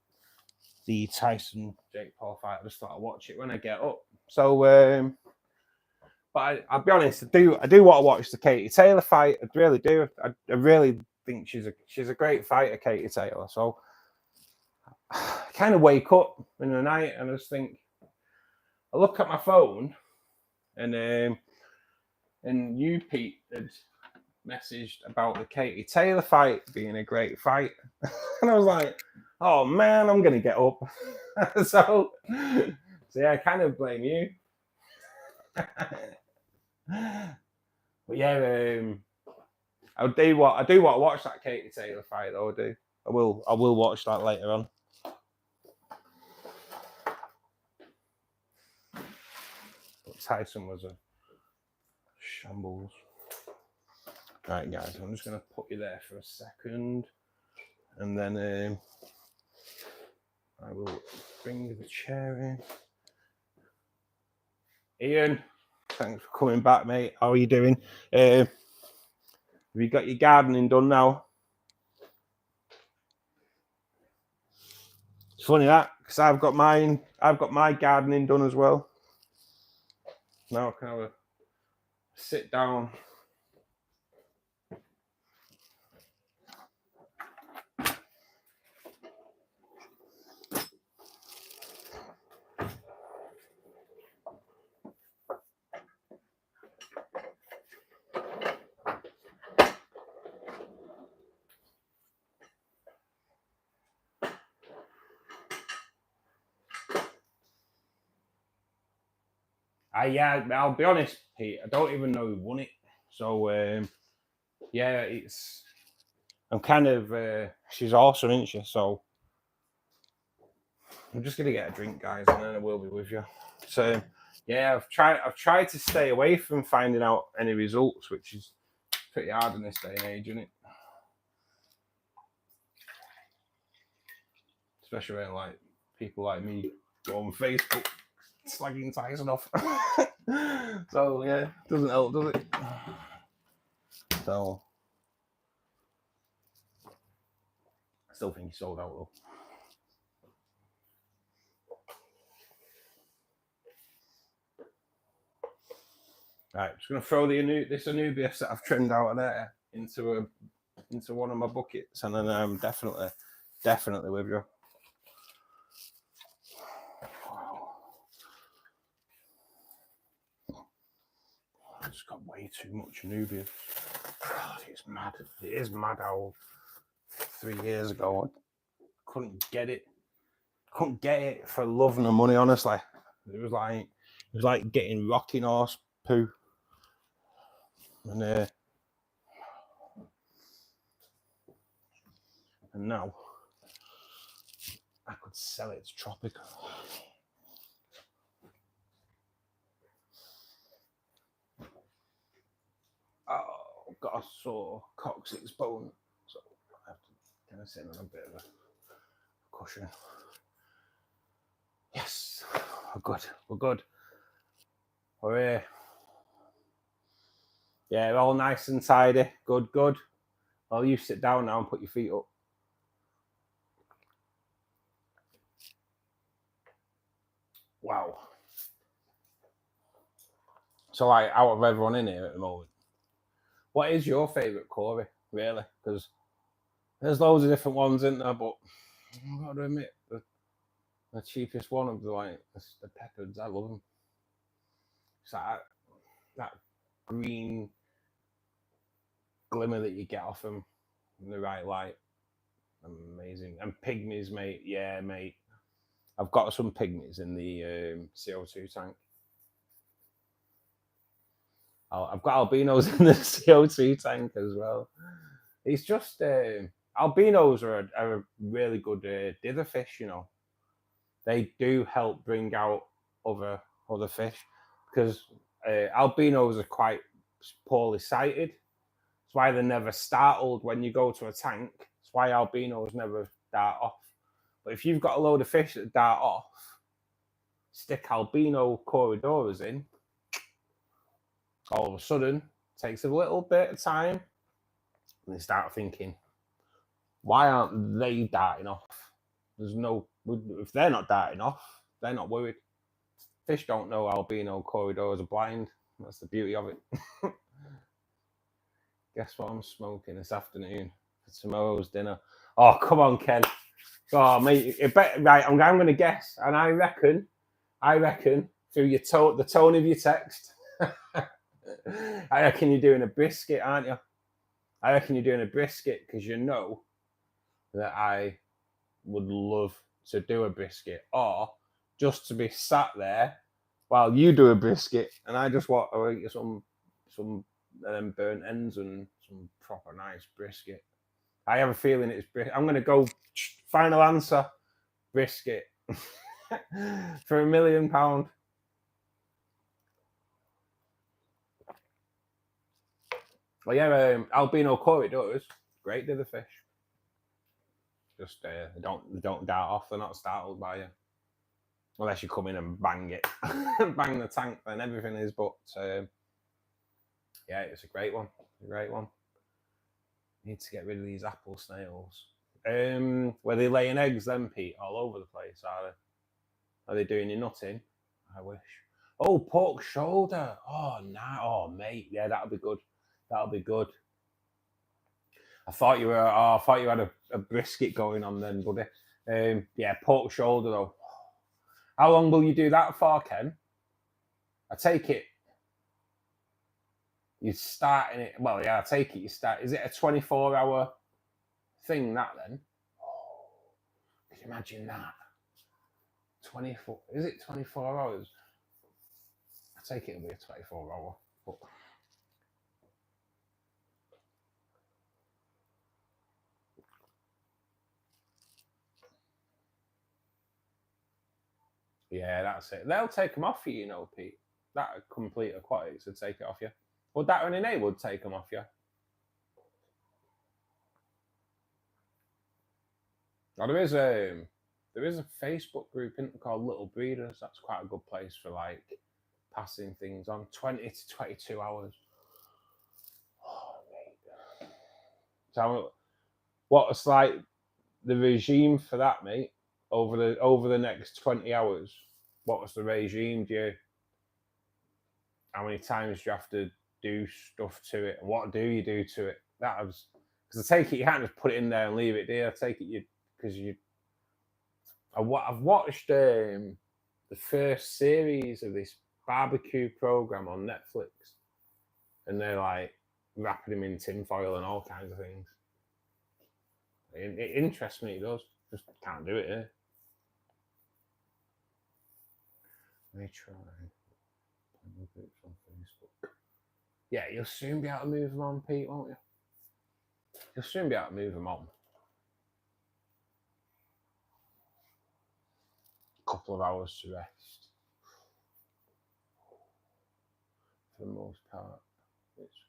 the Tyson Jake Paul fight. I just thought I'd watch it when I get up. So but I'll be honest, I do want to watch the Katie Taylor fight. I really do. I really think she's a great fighter, Katie Taylor. So I kind of wake up in the night and I just think, I look at my phone and you, Pete, had messaged about the Katie Taylor fight being a great fight. And I was like, oh man, I'm gonna get up. so yeah, I kind of blame you. But yeah, I do want to watch that Katie Taylor fight though. I will watch that later on. But Tyson was a shambles. Right, guys, I'm just gonna put you there for a second, and then I will bring the chair in. Ian, thanks for coming back, mate. How are you doing? Have you got your gardening done now? It's funny that, because I've got my gardening done as well. Now I can have a sit down. Yeah, I'll be honest, Pete, I don't even know who won it. So yeah, I'm kind of she's awesome, isn't she? So I'm just gonna get a drink, guys, and then I will be with you. So yeah, I've tried to stay away from finding out any results, which is pretty hard in this day and age, isn't it? Especially when like people like me go on Facebook slagging Tyson off. So yeah, doesn't help, does it? So I still think he sold out though. Right, I'm just gonna throw this Anubius that I've trimmed out of there into one of my buckets, and then I'm definitely with you. Wow. I've just got way too much Anubius. God, it's mad. It is mad how 3 years ago I couldn't get it. Couldn't get it for love nor money, honestly. It was like getting rocking horse poo. And now I could sell it to Tropical. Oh, I've got a sore coccyx bone, so I have to kind of sit on a bit of a cushion. Yes, we're good. We're good. We're here. Yeah, all nice and tidy. Good, good. Well, you sit down now and put your feet up. Wow. So, like, out of everyone in here at the moment, what is your favourite Corey, really? Because there's loads of different ones in there, but I've got to admit, the cheapest one of the Peckards, I love them. It's like that green glimmer that you get off them in the right light. Amazing. And pygmies, mate. Yeah, mate. I've got some pygmies in the CO2 tank. I've got albinos in the CO2 tank as well. It's just albinos are a really good dither fish, you know. They do help bring out other fish because albinos are quite poorly sighted. That's why they're never startled when you go to a tank. That's why albinos never dart off. But if you've got a load of fish that dart off, stick albino corridoras in, all of a sudden, it takes a little bit of time, and they start thinking, why aren't they darting off? There's no, if they're not darting off, they're not worried. Fish don't know albino corridors are blind. That's the beauty of it. Guess what I'm smoking this afternoon for tomorrow's dinner? Oh, come on, Ken. Oh, mate, right, I'm going to guess, and I reckon through your the tone of your text, I reckon you're doing a brisket, aren't you? I reckon you're doing a brisket because you know that I would love to do a brisket, or just to be sat there while you do a brisket, and I just want to eat some burnt ends and some proper nice brisket. I have a feeling it's brisket. I'm going to go final answer, brisket for £1 million. Well, yeah, albino corridors, great dither fish. Just they don't dart off. They're not startled by you, unless you come in and bang it, bang the tank. Then everything is. But yeah, it's a great one. A great one. Need to get rid of these apple snails. Were they laying eggs then, Pete, all over the place? Are they doing your nutting? I wish. Oh, pork shoulder. Oh, nah. Oh, mate. Yeah, that'll be good. That'll be good. I thought you had a brisket going on then, buddy. Yeah, pork shoulder though. How long will you do that for, Ken? I take it you're starting it. Well, yeah, I take it you start. Is it a 24-hour thing that then? Oh, can you imagine that? 24. Is it 24 hours? I take it it'll be a 24-hour. But Yeah, that's it. They'll take them off you, you know, Pete. That complete aquatics would take it off you. Well, that and they would take them off you. Now, there is a Facebook group called Little Breeders. That's quite a good place for like passing things on. 20 to 22 hours. Oh, mate. So, what's like the regime for that, mate? Over the next 20 hours, what's the regime? How many times do you have to do stuff to it? And what do you do to it? That was because I take it you can't just put it in there and leave it, do you? I take it I've watched the first series of this barbecue program on Netflix, and they're like wrapping them in tinfoil and all kinds of things. It interests me, it does. Just can't do it here. Let me try. On Facebook. Yeah, you'll soon be able to move them on, Pete, won't you? You'll soon be able to move them on. A couple of hours to rest. For the most part, it's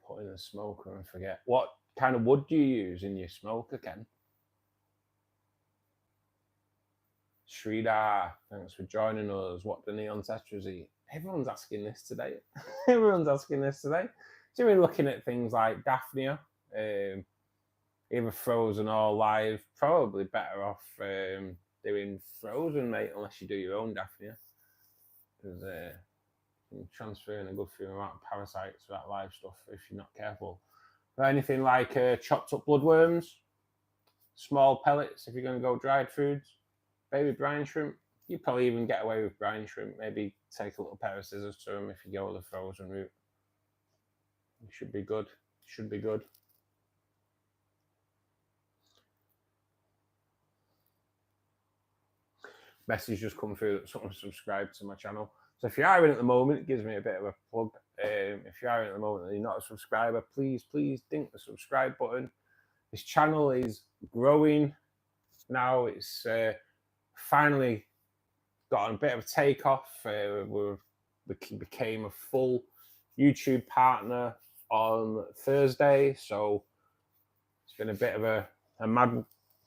put in the smoker and forget. What kind of wood do you use in your smoker, Ken? Sridhar, thanks for joining us. What do neon tetras eat? Everyone's asking this today. Everyone's asking this today. So we're looking at things like daphnia, either frozen or live. Probably better off doing frozen, mate, unless you do your own daphnia. Because you transferring a good few amount of parasites to that live stuff if you're not careful. But anything like chopped up bloodworms, small pellets if you're going to go dried foods, baby brine shrimp. You probably even get away with brine shrimp. Maybe take a little pair of scissors to them if you go the frozen route. It should be good. Should be good. Message just come through that someone subscribed to my channel. So if you're hiring at the moment, it gives me a bit of a plug. If you're hiring at the moment and you're not a subscriber, please dink the subscribe button. This channel is growing now. It's finally got a bit of a takeoff. We became a full YouTube partner on Thursday, so it's been a bit of a mad,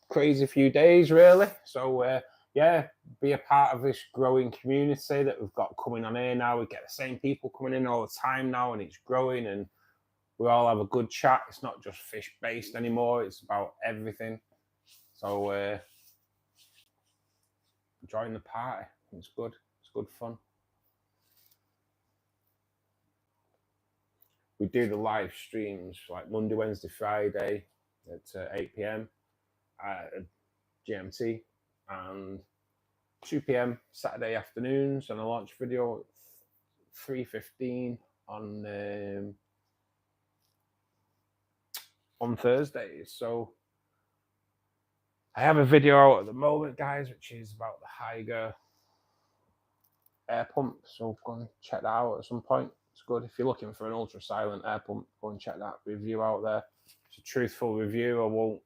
crazy few days, really. So yeah, be a part of this growing community that we've got coming on here now. We get the same people coming in all the time now, and it's growing, and we all have a good chat. It's not just fish based anymore, it's about everything. So join the party. It's good. It's good fun. We do the live streams like Monday, Wednesday, Friday at 8 p.m. GMT, and 2 p.m. Saturday afternoons, and I launch video at 3:15 on Thursdays. So I have a video out at the moment, guys, which is about the Hyger air pump. So go and check that out at some point. It's good if you're looking for an ultra silent air pump. Go and check that review out there. It's a truthful review. I won't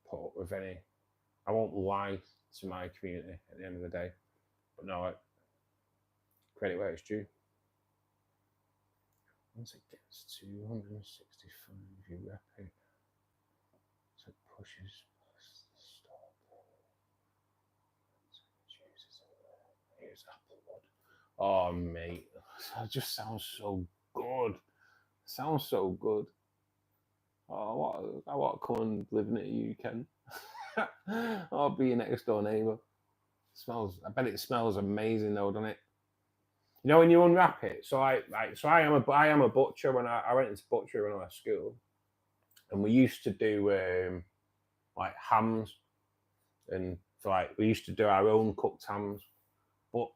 put up with any. I won't lie to my community at the end of the day. But no, credit where it's due. Once it gets to 165, you wrap it so it pushes past the stop. Here's applewood. Oh, mate, that just sounds so good. Sounds so good. Oh, I want to come and live near you, Ken. I'll be your next door neighbour. I bet it smells amazing though, doesn't it? You know when you unwrap it. So I am a butcher. When I went into butchery when I was at school, and we used to do like hams, and we used to do our own cooked hams. But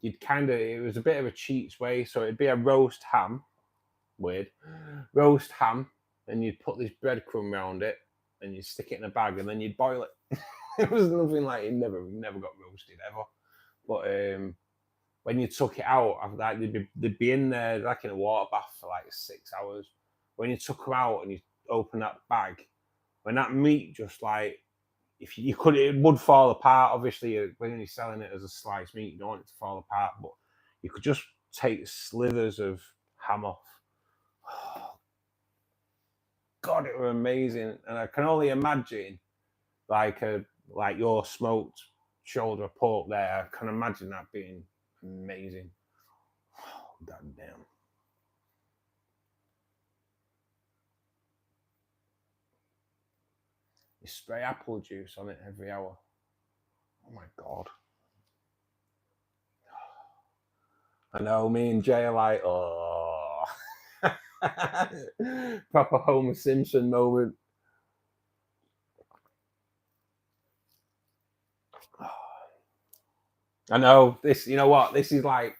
it was a bit of a cheats way. So it'd be a roast ham, roast ham, and you'd put this breadcrumb around it, and you'd stick it in a bag, and then you'd boil it. It was nothing like it. Never got roasted ever. But when you took it out, after that, they'd be in there like in a water bath for like 6 hours. When you took them out and you open that bag, when that meat just like if you could, it would fall apart. Obviously, when you're selling it as a sliced meat, you don't want it to fall apart, but you could just take slithers of ham off. Oh, God, it were amazing, and I can only imagine like your smoked shoulder of pork there. I can imagine that being amazing. Oh, God damn. You spray apple juice on it every hour. Oh my God. I know, me and Jay are like, oh. Proper Homer Simpson moment. I know this, you know what? This is like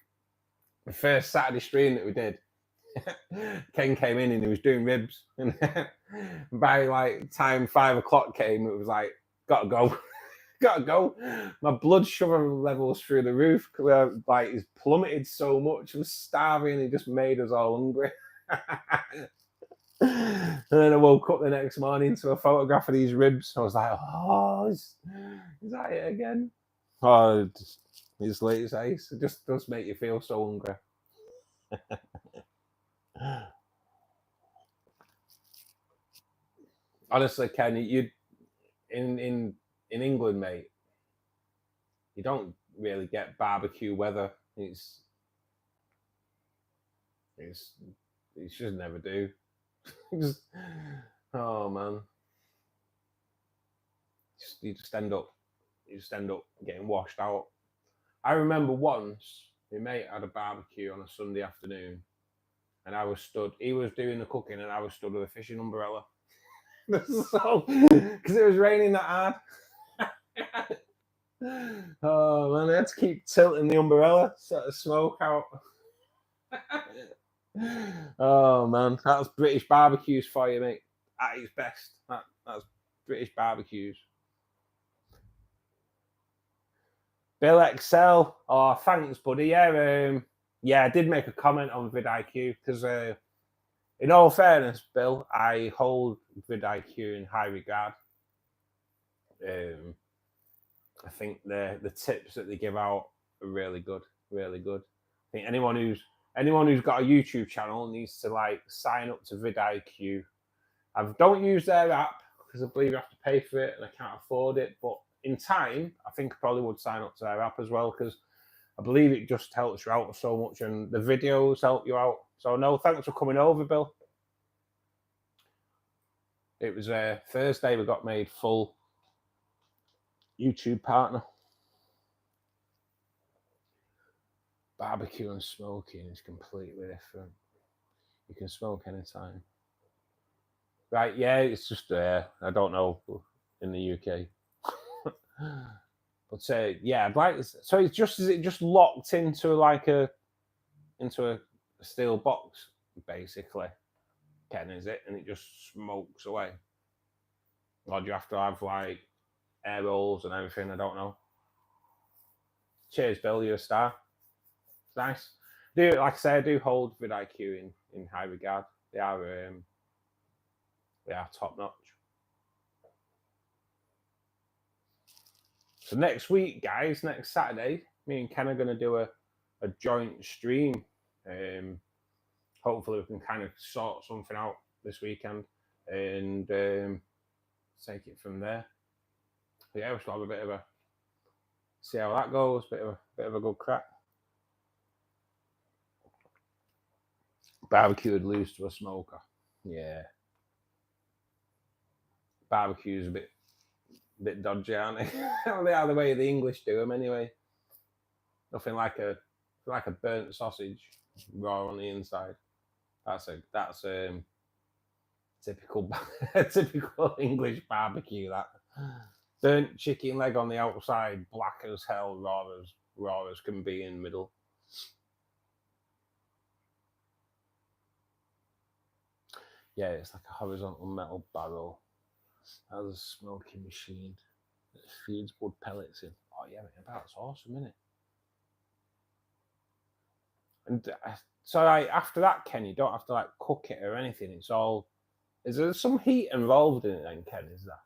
the first Saturday stream that we did. Ken came in and he was doing ribs. And by like time 5 o'clock came, it was like, gotta go. Gotta go. My blood sugar levels through the roof. Like he's plummeted so much. I was starving. He just made us all hungry. And then I woke up the next morning to a photograph of these ribs. I was like, oh, is that it again? Oh, it's late as ice. It just does make you feel so hungry. Honestly, Ken, you in England, mate, you don't really get barbecue weather. It's just never do. Oh man, you just end up getting washed out. I remember once my mate had a barbecue on a Sunday afternoon, and I was stood. He was doing the cooking, and I was stood with a fishing umbrella. So, because it was raining that hard. Oh man, I had to keep tilting the umbrella so the smoke out. Oh man, that's British barbecues for you, mate. At its best. That's British barbecues. Bill XL. Oh, thanks, buddy. Yeah, I did make a comment on vidIQ because, in all fairness, Bill, I hold vidIQ in high regard. I think the tips that they give out are really good, really good. I think anyone who's got a YouTube channel needs to like sign up to vidIQ. I don't use their app because I believe you have to pay for it and I can't afford it. But in time, I think I probably would sign up to their app as well because I believe it just helps you out so much and the videos help you out. So no, thanks for coming over, Bill. It was Thursday we got made full YouTube partner. Barbecue and smoking is completely different. You can smoke anytime. Right, yeah, it's just I don't know in the UK. But yeah, I'd like so it's just is it just locked into like a steel box basically, Ken, is it? And it just smokes away. Or do you have to have like air rolls and everything? I don't know. Cheers, Bill, you're a star. It's nice. Like I say, I do hold vidIQ in high regard. They are top notch. So next week, guys, next Saturday, me and Ken are going to do a joint stream. Hopefully we can kind of sort something out this weekend and take it from there. But yeah, we should have a bit of a see how that goes. Bit of a good crack. Barbecue would lose to a smoker. Yeah. Barbecue's a bit dodgy, aren't they? They are the way the English do them anyway. Nothing like a burnt sausage raw on the inside. That's typical typical English barbecue. That burnt chicken leg on the outside, black as hell, raw as can be in the middle. Yeah, it's like a horizontal metal barrel. Has a smoking machine that feeds wood pellets in. Oh yeah, that's awesome, isn't it? And so after that, Ken, you don't have to like cook it or anything. It's all. Is there some heat involved in it then, Ken? Is that?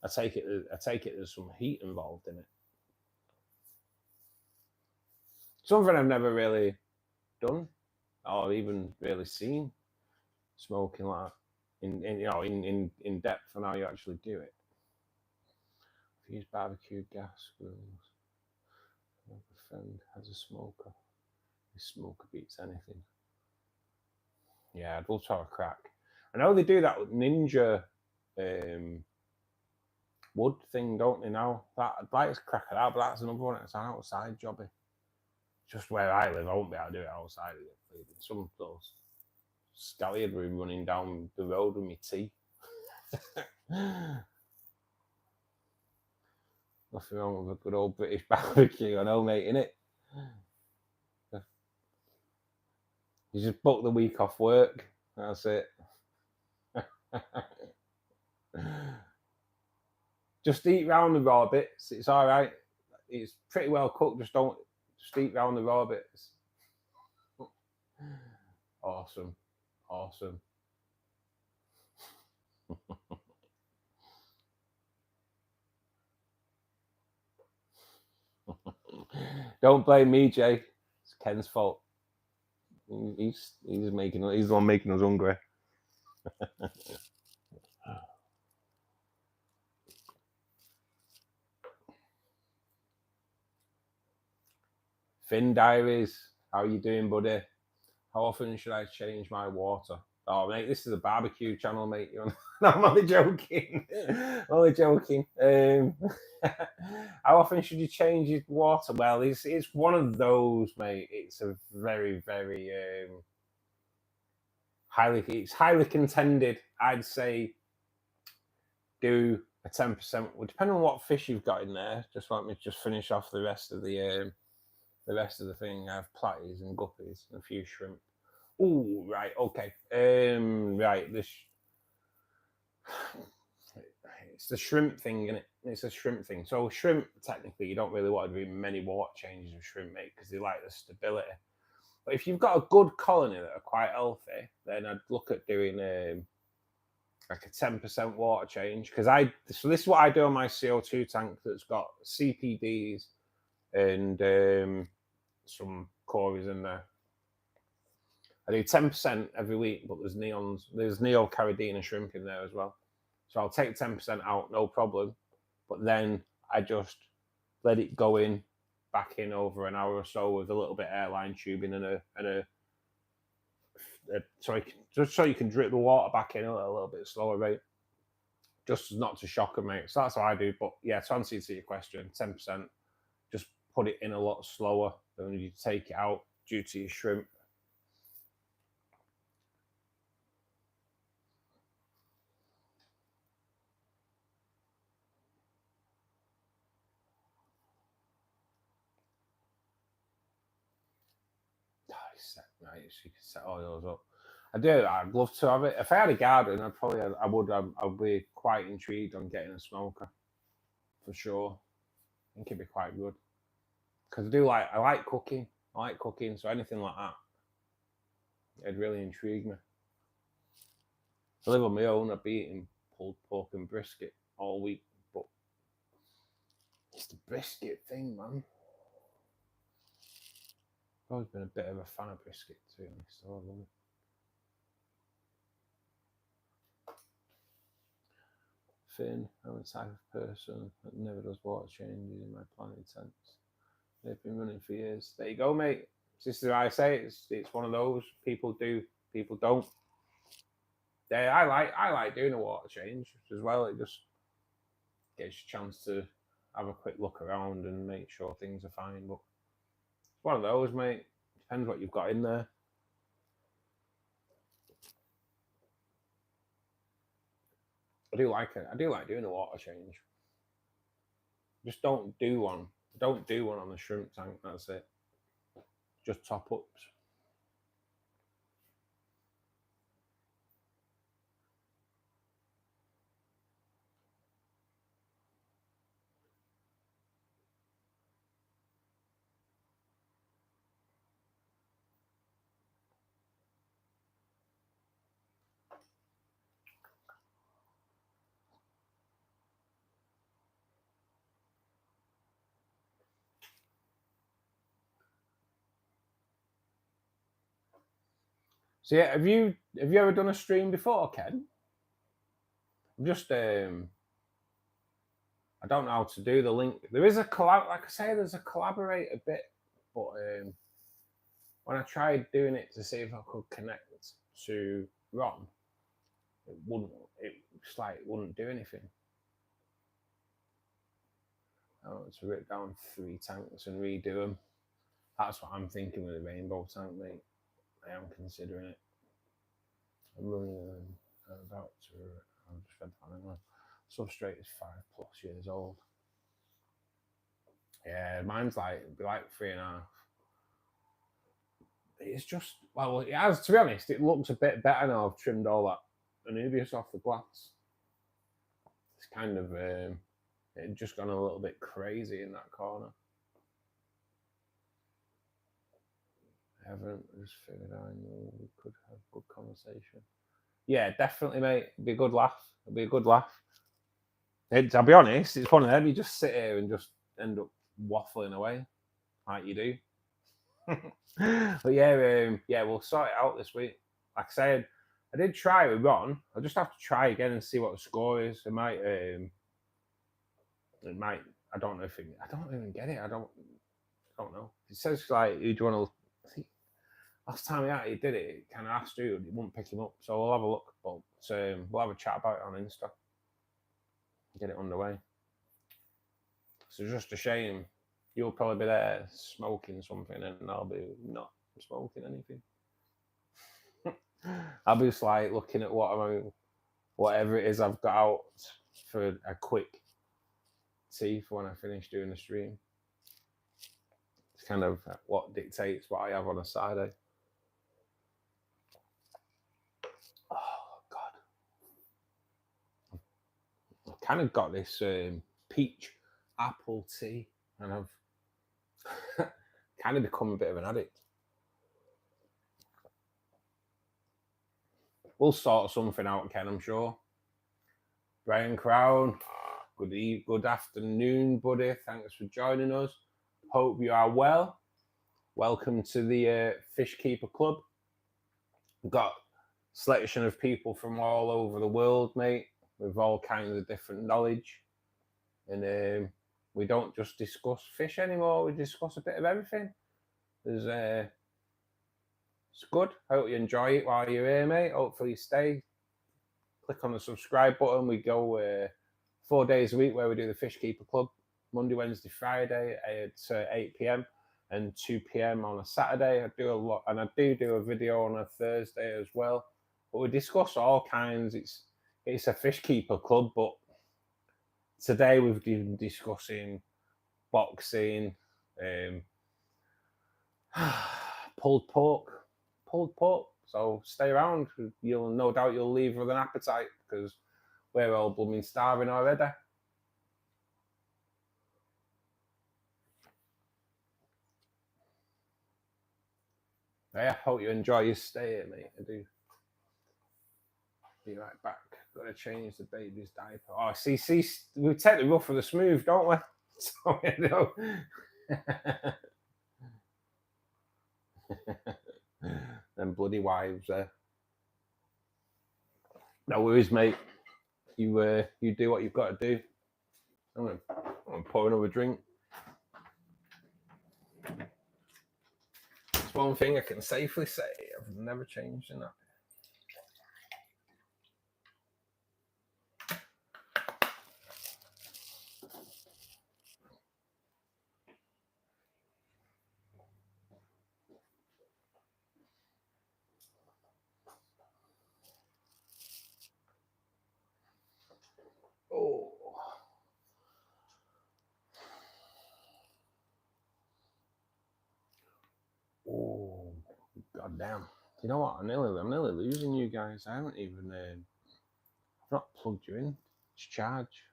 I take it there's some heat involved in it. Something I've never really done or even really seen smoking like that in depth on how you actually do it. If you use barbecue gas grills, my friend has a smoker. His smoker beats anything. Yeah, I'd love to have a crack. I know they do that with Ninja wood thing, don't they now? That I'd like to crack it out, but that's another one. It's an outside jobby. Just where I live, I won't be able to do it outside of it. Some of those scallion will be running down the road with me tea. Nothing wrong with a good old British barbecue, I know, mate, innit? You just book the week off work. That's it. Just eat round the raw bits. It's all right. It's pretty well cooked. Just eat round the raw bits. Awesome. Don't blame me, Jay. It's Ken's fault. He's the one making us hungry. Finn Diaries, how are you doing, buddy? How often should I change my water? Oh, mate, this is a barbecue channel, mate. No, I'm only joking. How often should you change your water? Well, it's one of those, mate. It's a very, very highly contended. I'd say do a 10%. Well, depending on what fish you've got in there. Just let me just finish off the rest of the thing. I have platies and guppies and a few shrimp. Oh, right, okay. Right, it's the shrimp thing, isn't it? It's a shrimp thing. So shrimp, technically, you don't really want to do many water changes of shrimp, mate, because they like the stability. But if you've got a good colony that are quite healthy, then I'd look at doing like a 10% water change. So this is what I do on my CO2 tank that's got CPDs and some cories in there. I do 10% every week, but there's neocaridina shrimp in there as well. So I'll take 10% out, no problem. But then I just let it go back in over an hour or so with a little bit of airline tubing so you can drip the water back in at a little bit slower rate, just not to shock them, mate. So that's what I do. But yeah, to answer your question, 10%, just put it in a lot slower than you take it out due to your shrimp. Right, so you can set all yours up. I'd love to have it. If I had a garden, I'd be quite intrigued on getting a smoker for sure. I think it'd be quite good because I like cooking. So anything like that, it'd really intrigue me. I live on my own. I'd be eating pulled pork and brisket all week, but it's the brisket thing, man. I've always been a bit of a fan of brisket, to be honest. I love it. Finn, I'm a type of person that never does water changes in my planting tents. They've been running for years. There you go, mate. This is what I say. It's one of those. People do, people don't. Yeah, I like doing a water change as well. It just gets you a chance to have a quick look around and make sure things are fine. But it's one of those, mate. Depends what you've got in there. I do like it. I do like doing a water change. Just don't do one. Don't do one on the shrimp tank. That's it. Just top ups. So yeah, have you ever done a stream before, Ken? Just I don't know how to do the link. There is a collab, like I say, there's a collaborator bit, but when I tried doing it to see if I could connect to Ron, it wouldn't. It's like it wouldn't do anything. I want to rip down 3 tanks and redo them. That's what I'm thinking with the rainbow tank, mate. I am considering it. I'm running about to. I've just read that anyway. Substrate is 5+ years old. Yeah, mine's like it'd be like 3.5. It's just, well, it has, to be honest, it looks a bit better now. I've trimmed all that Anubias off the glass. It's kind of it just gone a little bit crazy in that corner. I haven't just figured out. We could have a good conversation. Yeah, definitely, mate. It'd be a good laugh. It'd be a good laugh. I'll be honest, it's one of them. You just sit here and just end up waffling away like you do. But yeah, we'll sort it out this week. Like I said, I did try with Ron. I'll just have to try again and see what the score is. It might. I don't know if it, I don't even get it. I don't know. It says like, who do you want to? Last time he did it, it kind of asked you. It wouldn't pick him up. So we'll have a look. But we'll have a chat about it on Insta. Get it underway. So it's just a shame. You'll probably be there smoking something, and I'll be not smoking anything. I'll be just like looking at whatever it is I've got out for a quick tea for when I finish doing the stream. It's kind of what dictates what I have on a Saturday. Oh God, I've kind of got this peach apple tea, and I've kind of become a bit of an addict. We'll sort something out, Ken, I'm sure. Brian Crown, good afternoon, buddy. Thanks for joining us. Hope you are well. Welcome to the Fishkeeper Club. We've got a selection of people from all over the world, mate, with all kinds of different knowledge. And we don't just discuss fish anymore. We discuss a bit of everything. It's good. I hope you enjoy it while you're here, mate. Hopefully you stay. Click on the subscribe button. We go 4 days a week where we do the Fishkeeper Club. Monday, Wednesday, Friday at 8 p.m. and 2 p.m. on a Saturday. I do a lot, and I do a video on a Thursday as well. But we discuss all kinds. It's a Fishkeeper Club, but today we've been discussing boxing, pulled pork. So stay around. You'll no doubt you'll leave with an appetite because we're all blooming starving already. Yeah, I hope you enjoy your stay here, mate. I do. Be right back. Got to change the baby's diaper. Oh, see, we take the rough for the smooth, don't we? So you know. Them bloody wives there. No worries, mate. You do what you've got to do. I'm gonna pour another drink. It's one thing I can safely say I've never changed in that. Oh, god damn. You know what? I'm nearly losing you guys. I haven't even I've not plugged you in. It's charge.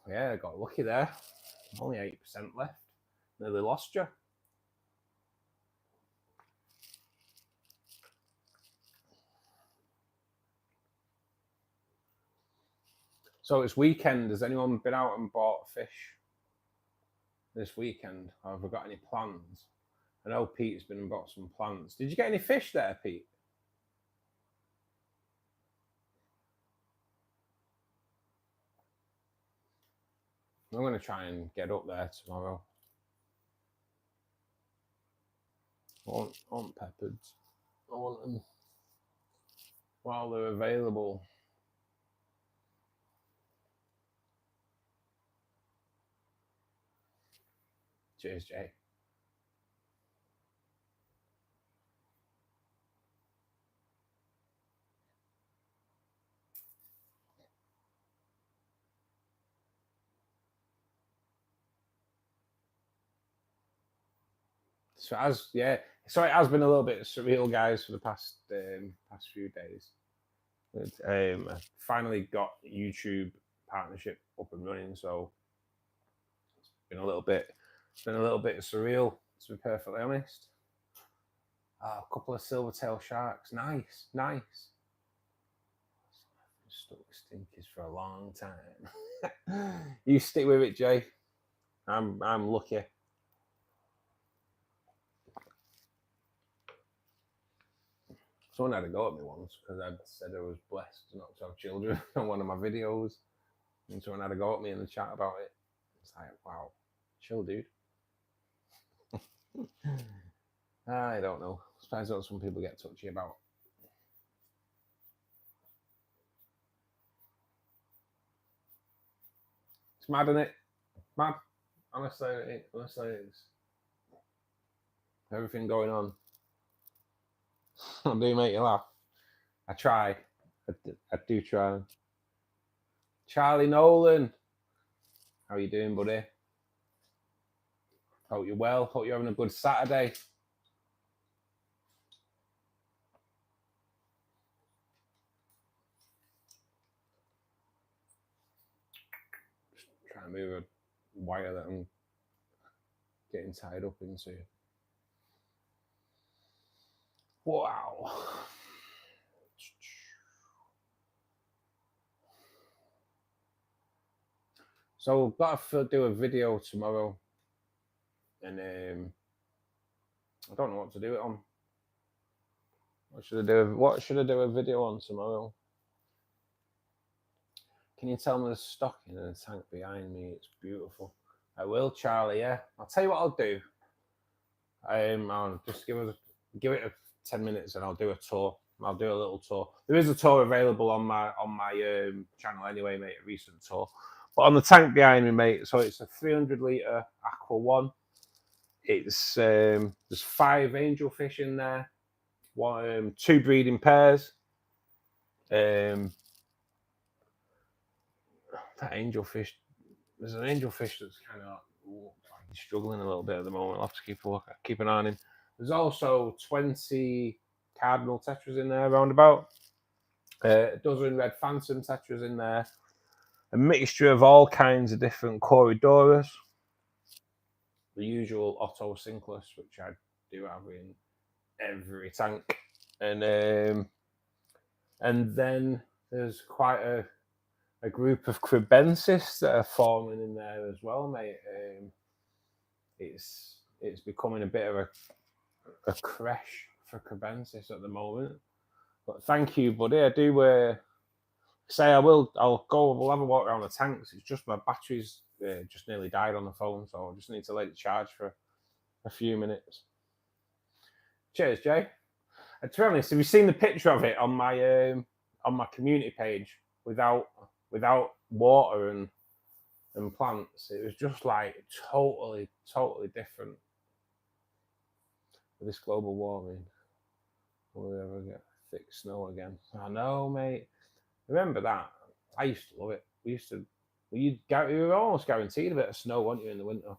Yeah, I got lucky there. Only 8% left. Nearly lost you. So it's weekend. Has anyone been out and bought fish? this weekend? Or have I got any plans? I know Pete's been and bought some plants. Did you get any fish there, Pete? I'm going to try and get up there tomorrow. I want peppards. I want them while they're available. Cheers, Jay. So it has been a little bit surreal, guys, for the past few days. I finally got YouTube partnership up and running, so it's been a little bit surreal, to be perfectly honest. A couple of silvertail sharks, nice. Stuck with stinkers for a long time. You stick with it, Jay. I'm lucky. Someone had a go at me once because I said I was blessed not to have children on one of my videos, and someone had a go at me in the chat about it. It's like, wow, chill, dude. I don't know. I suppose what some people get touchy about. It's mad, isn't it? Mad. Honestly, it's everything going on. I do make you laugh. I try. I do try. Charlie Nolan, how are you doing, buddy? Hope you're well. Hope you're having a good Saturday. Just trying to move a wire that I'm getting tied up into. Wow. So I've got to do a video tomorrow, and I don't know what to do it on. What should I do a video on tomorrow? Can you tell me the stocking in the tank behind me? It's beautiful. I will, Charlie. Yeah, I'll tell you what I'll do. I'll just give it 10 minutes, and I'll do a tour. I'll do a little tour. There is a tour available on my channel anyway, mate. A recent tour. But on the tank behind me, mate. So it's a 300-litre Aqua One. It's there's 5 angelfish in there. 2 breeding pairs. That angelfish. There's an angelfish that's kind of struggling a little bit at the moment. I'll have to keep an eye on him. There's also 20 cardinal tetras in there, roundabout. A dozen red phantom tetras in there. A mixture of all kinds of different Corydoras. The usual Otto Cinclus, which I do have in every tank. And then there's quite a group of Cribensis that are forming in there as well, mate. It's becoming a bit of a crash for Cribensis at the moment. But thank you, buddy. I do say we'll have a walk around the tanks. It's just my battery's just nearly died on the phone, so I just need to let it charge for a few minutes. Cheers, Jay. And to be honest, have you seen the picture of it on my community page without water and plants? It was just like totally different. With this global warming, will we ever get thick snow again? I know, mate. Remember that? I used to love it. You were almost guaranteed a bit of snow, weren't you, in the winter?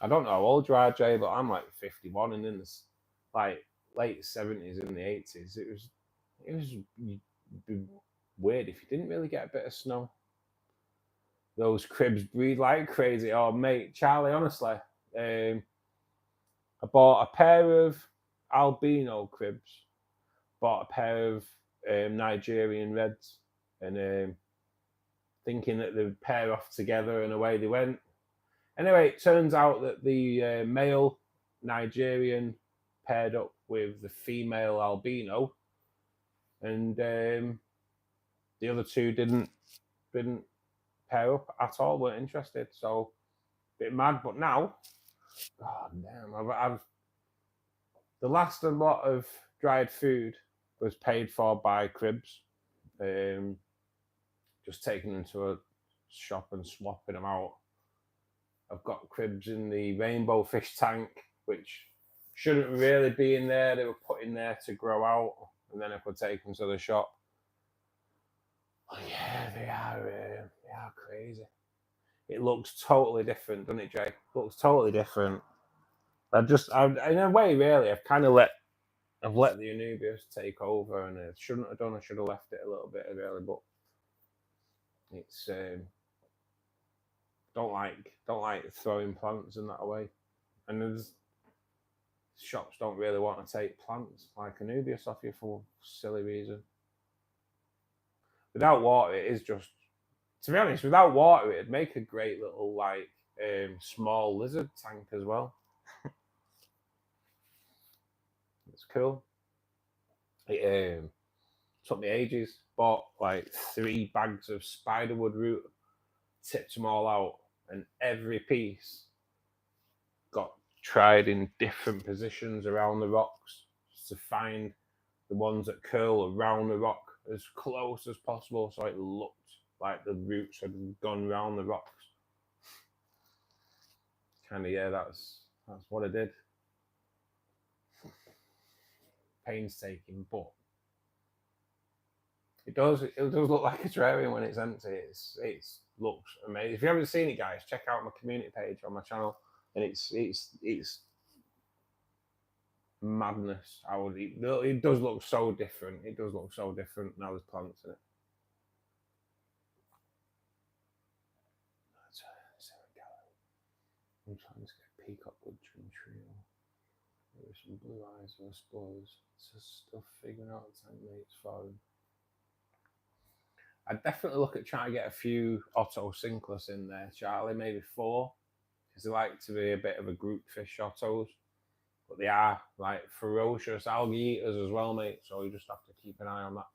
I don't know how old you are, Jay, but I'm like 51, and in the like late 70s and the 80s, it was weird if you didn't really get a bit of snow. Those cribs breed like crazy. Oh, mate, Charlie, honestly, I bought a pair of albino cribs, bought a pair of Nigerian reds, and thinking that they would pair off together, and away they went. Anyway, it turns out that the male Nigerian paired up with the female albino, and the other two didn't pair up at all, weren't interested. So a bit mad. But now, god damn, I've the last lot of dried food was paid for by cribs. Just taking them to a shop and swapping them out. I've got cribs in the rainbow fish tank, which shouldn't really be in there. They were put in there to grow out, and then I could take them to the shop. Oh, yeah, they are crazy. It looks totally different, doesn't it, Jay? It looks totally different. In a way, really, I've let the Anubias take over, and I shouldn't have done. I should have left it a little bit early, but it's don't like throwing plants in that away, and there's shops don't really want to take plants like Anubias off you for silly reason. Without water, it is just, to be honest, without water, it'd make a great little like small lizard tank as well. It's cool. It took me ages. Bought like 3 bags of spiderwood root, tipped them all out, and every piece got tried in different positions around the rocks to find the ones that curl around the rock as close as possible, so it looked like the roots had gone around the rocks. Kind of, yeah, that's what I did. Painstaking, but it does look like a terrarium when it's empty. It looks amazing. If you haven't seen it, guys, check out my community page on my channel, and it's madness. It does look so different. It does look so different now. There's plants in it. I'm trying to get peacock woodchuck trio. There's some blue eyes or spores. It's just stuff figuring out the tank mates for him. I'd definitely look at trying to get a few Otto Cinclus in there, Charlie, maybe 4, because they like to be a bit of a group fish, Ottos. But they are like ferocious algae eaters as well, mate. So you just have to keep an eye on that.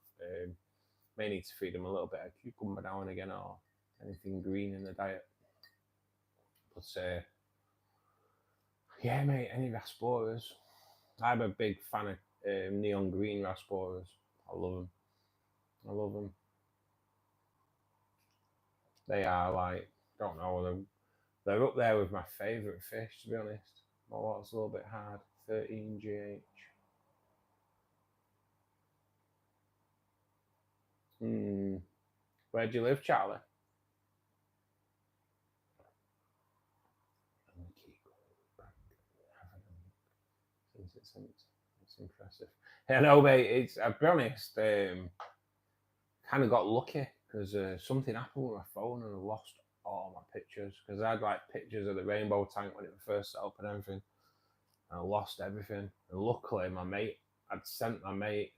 May need to feed them a little bit of cucumber now and again, or anything green in the diet. But yeah, mate, any Rasboras. I'm a big fan of neon green Rasboras. I love them. They are like, don't know, they're up there with my favourite fish, to be honest. My water's a little bit hard. 13 GH. Where do you live, Charlie? It's impressive. Yeah, no, mate. I'll be honest. Kind of got lucky because something happened with my phone and I lost all my pictures, because I had like pictures of the rainbow tank when it was first set up and everything. And I lost everything. And luckily, I'd sent my mate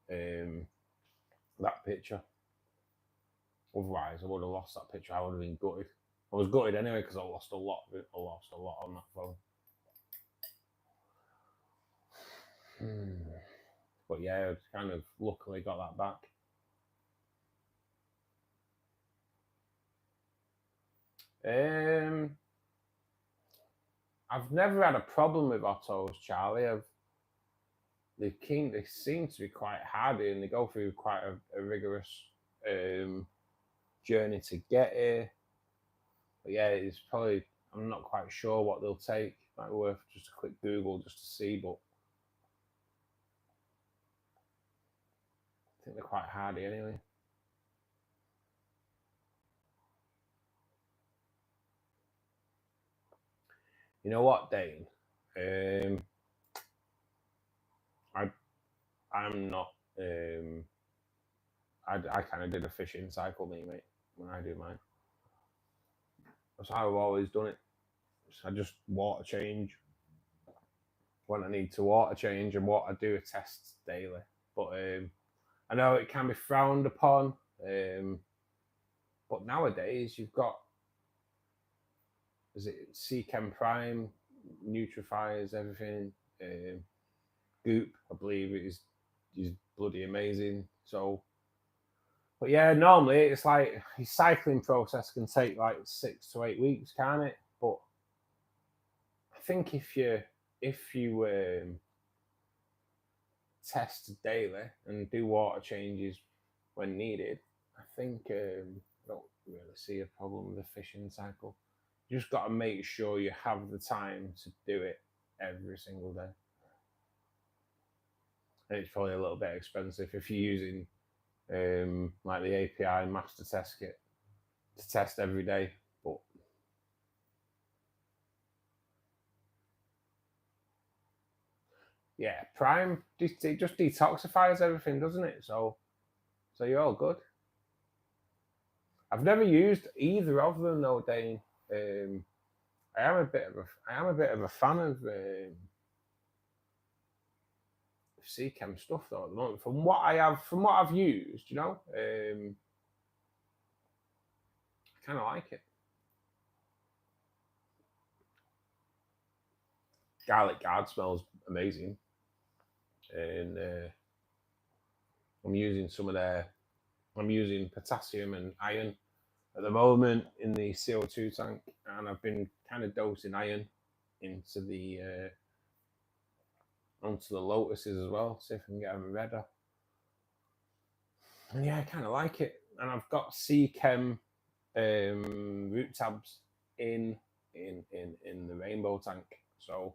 that picture. Otherwise, I would have lost that picture. I would have been gutted. I was gutted anyway because I lost a lot of it. I lost a lot on that phone. But yeah, I kind of luckily got that back. I've never had a problem with Ottos, Charlie. They seem to be quite hardy, and they go through quite a rigorous journey to get here. But yeah, it's probably, I'm not quite sure what they'll take. Might be worth just a quick Google just to see, but I think they're quite hardy anyway. You know what, Dane? I'm not. I kind of did a fishing cycle, mate, when I do mine. That's how I've always done it. So I just water change when I need to water change, and what I do a test daily. But I know it can be frowned upon. But nowadays you've got is it Seachem Prime, nutrifiers, everything. Goop, I believe it is bloody amazing. So, but yeah, normally it's like his cycling process can take like 6 to 8 weeks, can't it? But I think if you test daily and do water changes when needed, I think I don't really see a problem with the fishing cycle. You just got to make sure you have the time to do it every single day. And it's probably a little bit expensive if you're using like the API master test kit to test every day. But yeah, Prime, it just detoxifies everything, doesn't it? So you're all good. I've never used either of them though, Dane. I am a bit of a fan of Seachem stuff though at the moment. From what I've used, you know, I kind of like it. Garlic guard smells amazing, and I'm using potassium and iron at the moment in the CO2 tank, and I've been kind of dosing iron into the onto the lotuses as well, see if I can get them redder. And yeah, I kind of like it. And I've got Seachem root tabs in the rainbow tank, so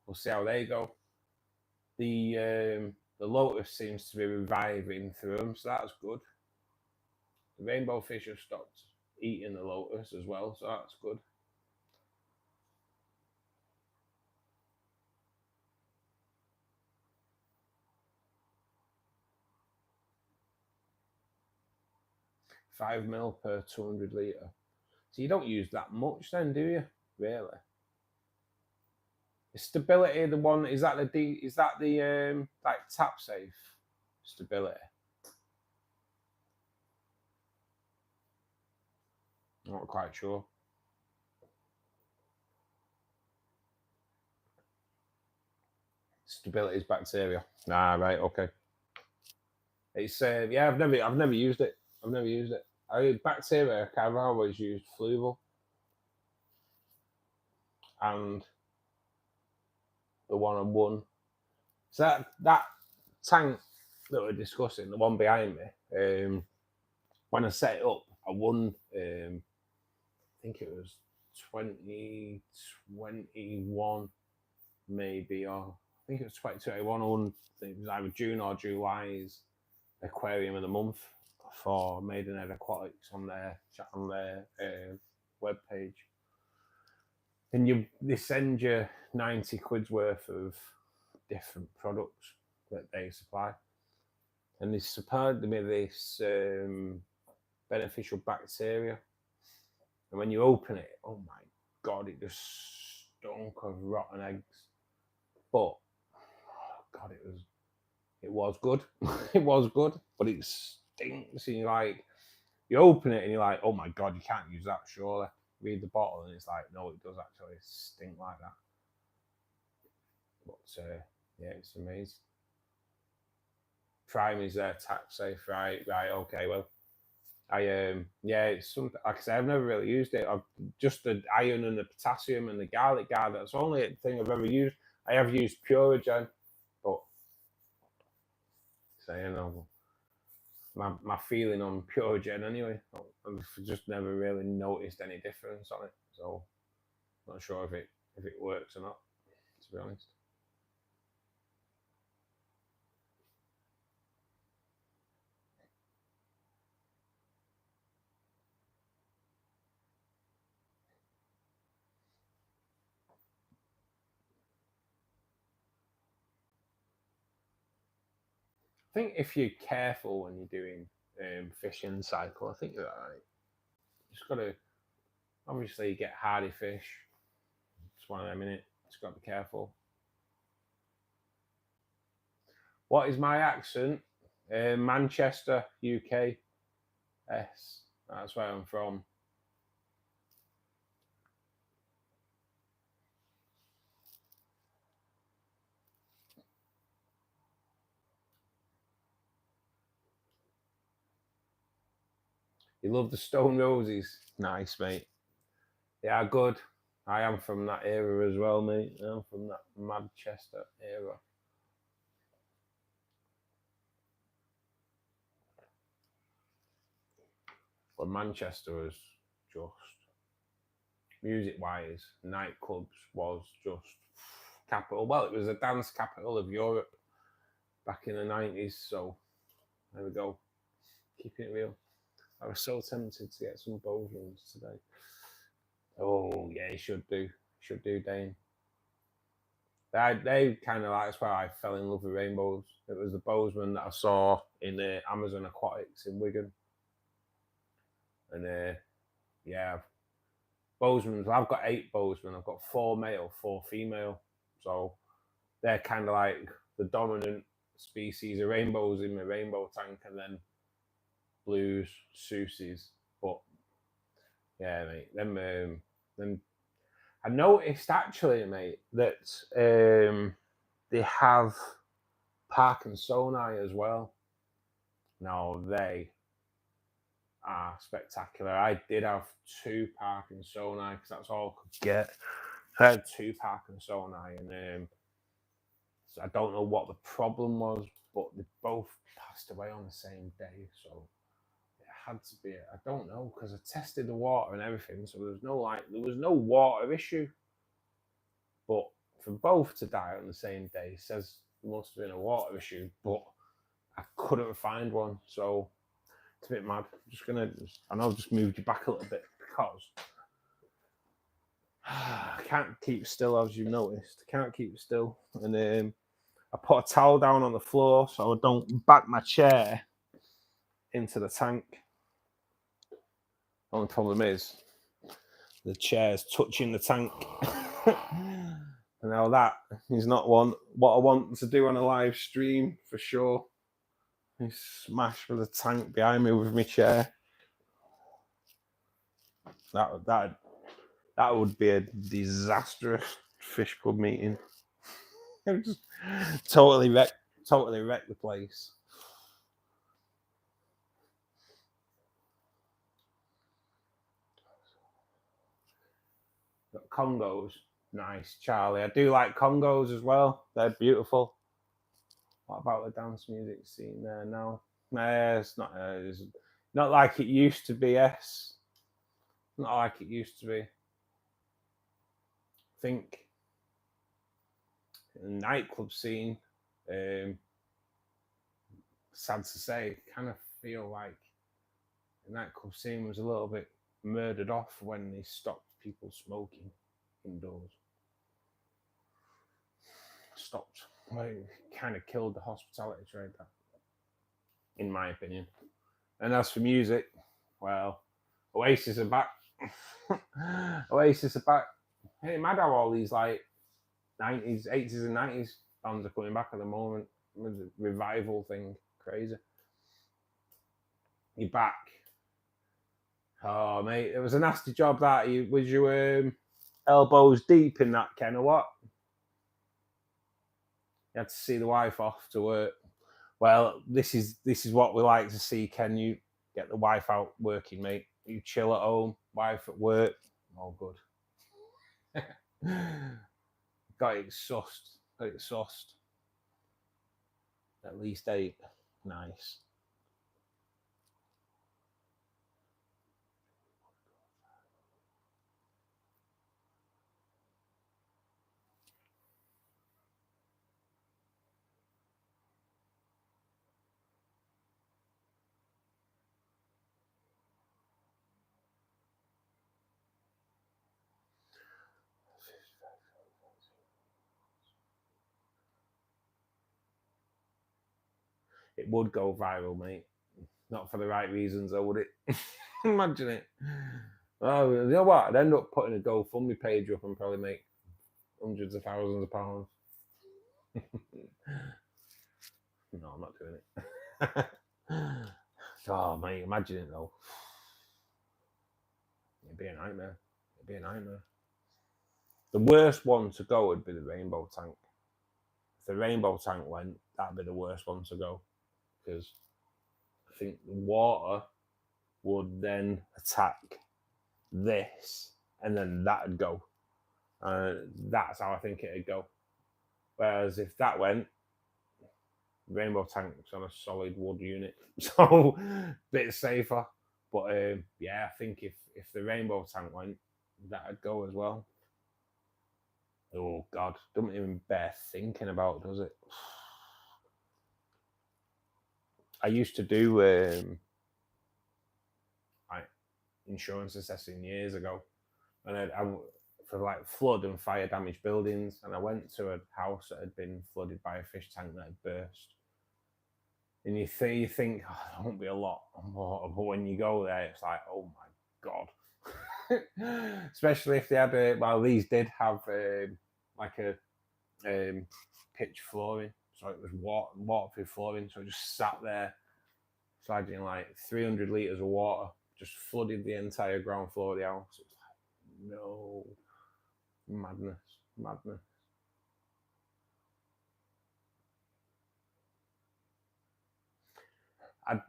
we'll see how they go. The lotus seems to be reviving through them, so that's good. The rainbow fish have stopped eating the lotus as well, so that's good. $5 ml per 200 litre. So you don't use that much then, do you? Really? Is stability the one? Is that the like tap safe stability? I'm not quite sure. Stability is bacteria. Ah, right, okay. It's yeah, I've never used it. Bacteria. I've always used Fluval, and the 1-on-1. So that tank that we're discussing, the one behind me, when I set it up, I won. I think it was 2021, maybe, or I think it was 2021. I won. It was either June or July's Aquarium of the Month for Maidenhead Aquatics on their webpage. And they send you 90 quid's worth of different products that they supply. And they supplied me this beneficial bacteria. And when you open it, oh my God, it just stunk of rotten eggs. But, oh God, it was good. It was good, but it stinks. And you open it and you're like, oh my God, you can't use that, surely. Read the bottle and it's like, no, it does actually stink like that. But yeah, it's amazing. Prime is their tax safe, right, okay, well, yeah, it's something, like I say, I've never really used it. I've just the iron and the potassium and the garlic guard, that's the only thing I've ever used. I have used Purigen, but saying my feeling on Purigen anyway, I've just never really noticed any difference on it, so I'm not sure if it works or not, to be honest. I think if you're careful when you're doing fishing cycle, I think you're all right. You just got to obviously get hardy fish. It's one of them, innit? Just got to be careful. What is my accent? Manchester, UK. Yes, that's where I'm from. You love the stone roses. Nice, mate. They are good. I am from that era as well, mate. I'm from that Manchester era. But Manchester was just, music-wise, nightclubs was just capital. Well, it was the dance capital of Europe back in the 90s. So there we go. Keeping it real. I was so tempted to get some Bosemans today. Oh yeah, you should do. Should do, Dane. They kind of like, that's why I fell in love with rainbows. It was the Bozeman that I saw in the Amazon Aquatics in Wigan. And yeah, Bosemans. I've got 8 Bozeman. I've got 4 male, 4 female. So they're kind of like the dominant species of rainbows in my rainbow tank, and then blues, Susies. But yeah, mate, them I noticed actually, mate, that they have park and sonai as well. Now they are spectacular. I did have 2 park and sonai because that's all I could get. I had 2 park and sonai, and so I don't know what the problem was, but they both passed away on the same day. So it had to be. I don't know, because I tested the water and everything, so there was no water issue. But for both to die on the same day says there must have been a water issue, but I couldn't find one, so it's a bit mad. I know I've just moved you back a little bit because I can't keep still, as you noticed. I can't keep still, and I put a towel down on the floor so I don't back my chair into the tank. Only problem is the chair's touching the tank. And now that is not what I want to do on a live stream for sure. I smash with the tank behind me with my chair. That would be a disastrous fish club meeting. Just totally wreck the place. Got Congos. Nice, Charlie. I do like Congos as well. They're beautiful. What about the dance music scene there now? It's not like it used to be. Not like it used to be. I think the nightclub scene, sad to say, kind of feel like the nightclub scene was a little bit murdered off when they stopped people smoking indoors. Stopped. Well, it kind of killed the hospitality trade, that, in my opinion. And as for music, well, Oasis are back. Oasis are back. Hey, mad how all these like 90s, 80s and 90s bands are coming back at the moment. It's a revival thing. Crazy. You're back. Oh, mate, it was a nasty job that. Was you elbows deep in that, Ken, or what? You had to see the wife off to work. Well, this is what we like to see, Ken. You get the wife out working, mate. You chill at home, wife at work. All good. Got it sussed. At least 8. Nice. It would go viral, mate. Not for the right reasons, though, would it? Imagine it. Oh, you know what? I'd end up putting a GoFundMe page up and probably make hundreds of thousands of pounds. No, I'm not doing it. Oh, mate, imagine it, though. It'd be a nightmare. The worst one to go would be the rainbow tank. If the rainbow tank went, that'd be the worst one to go. Because I think the water would then attack this, and then that'd go. That's how I think it'd go. Whereas if that went, rainbow tank's on a solid wood unit, so a bit safer. But yeah, I think if the rainbow tank went, that'd go as well. Oh God, doesn't even bear thinking about, does it? I used to do like insurance assessing years ago, and I for like flood and fire damaged buildings, and I went to a house that had been flooded by a fish tank that had burst. And you think oh, there won't be a lot of water, but when you go there, it's like, oh my God. Especially if they had these did have like a pitch flooring, so it was waterproof flooring, so I just sat there sliding like 300 litres of water, just flooded the entire ground floor of the house. It's like, no, madness. I had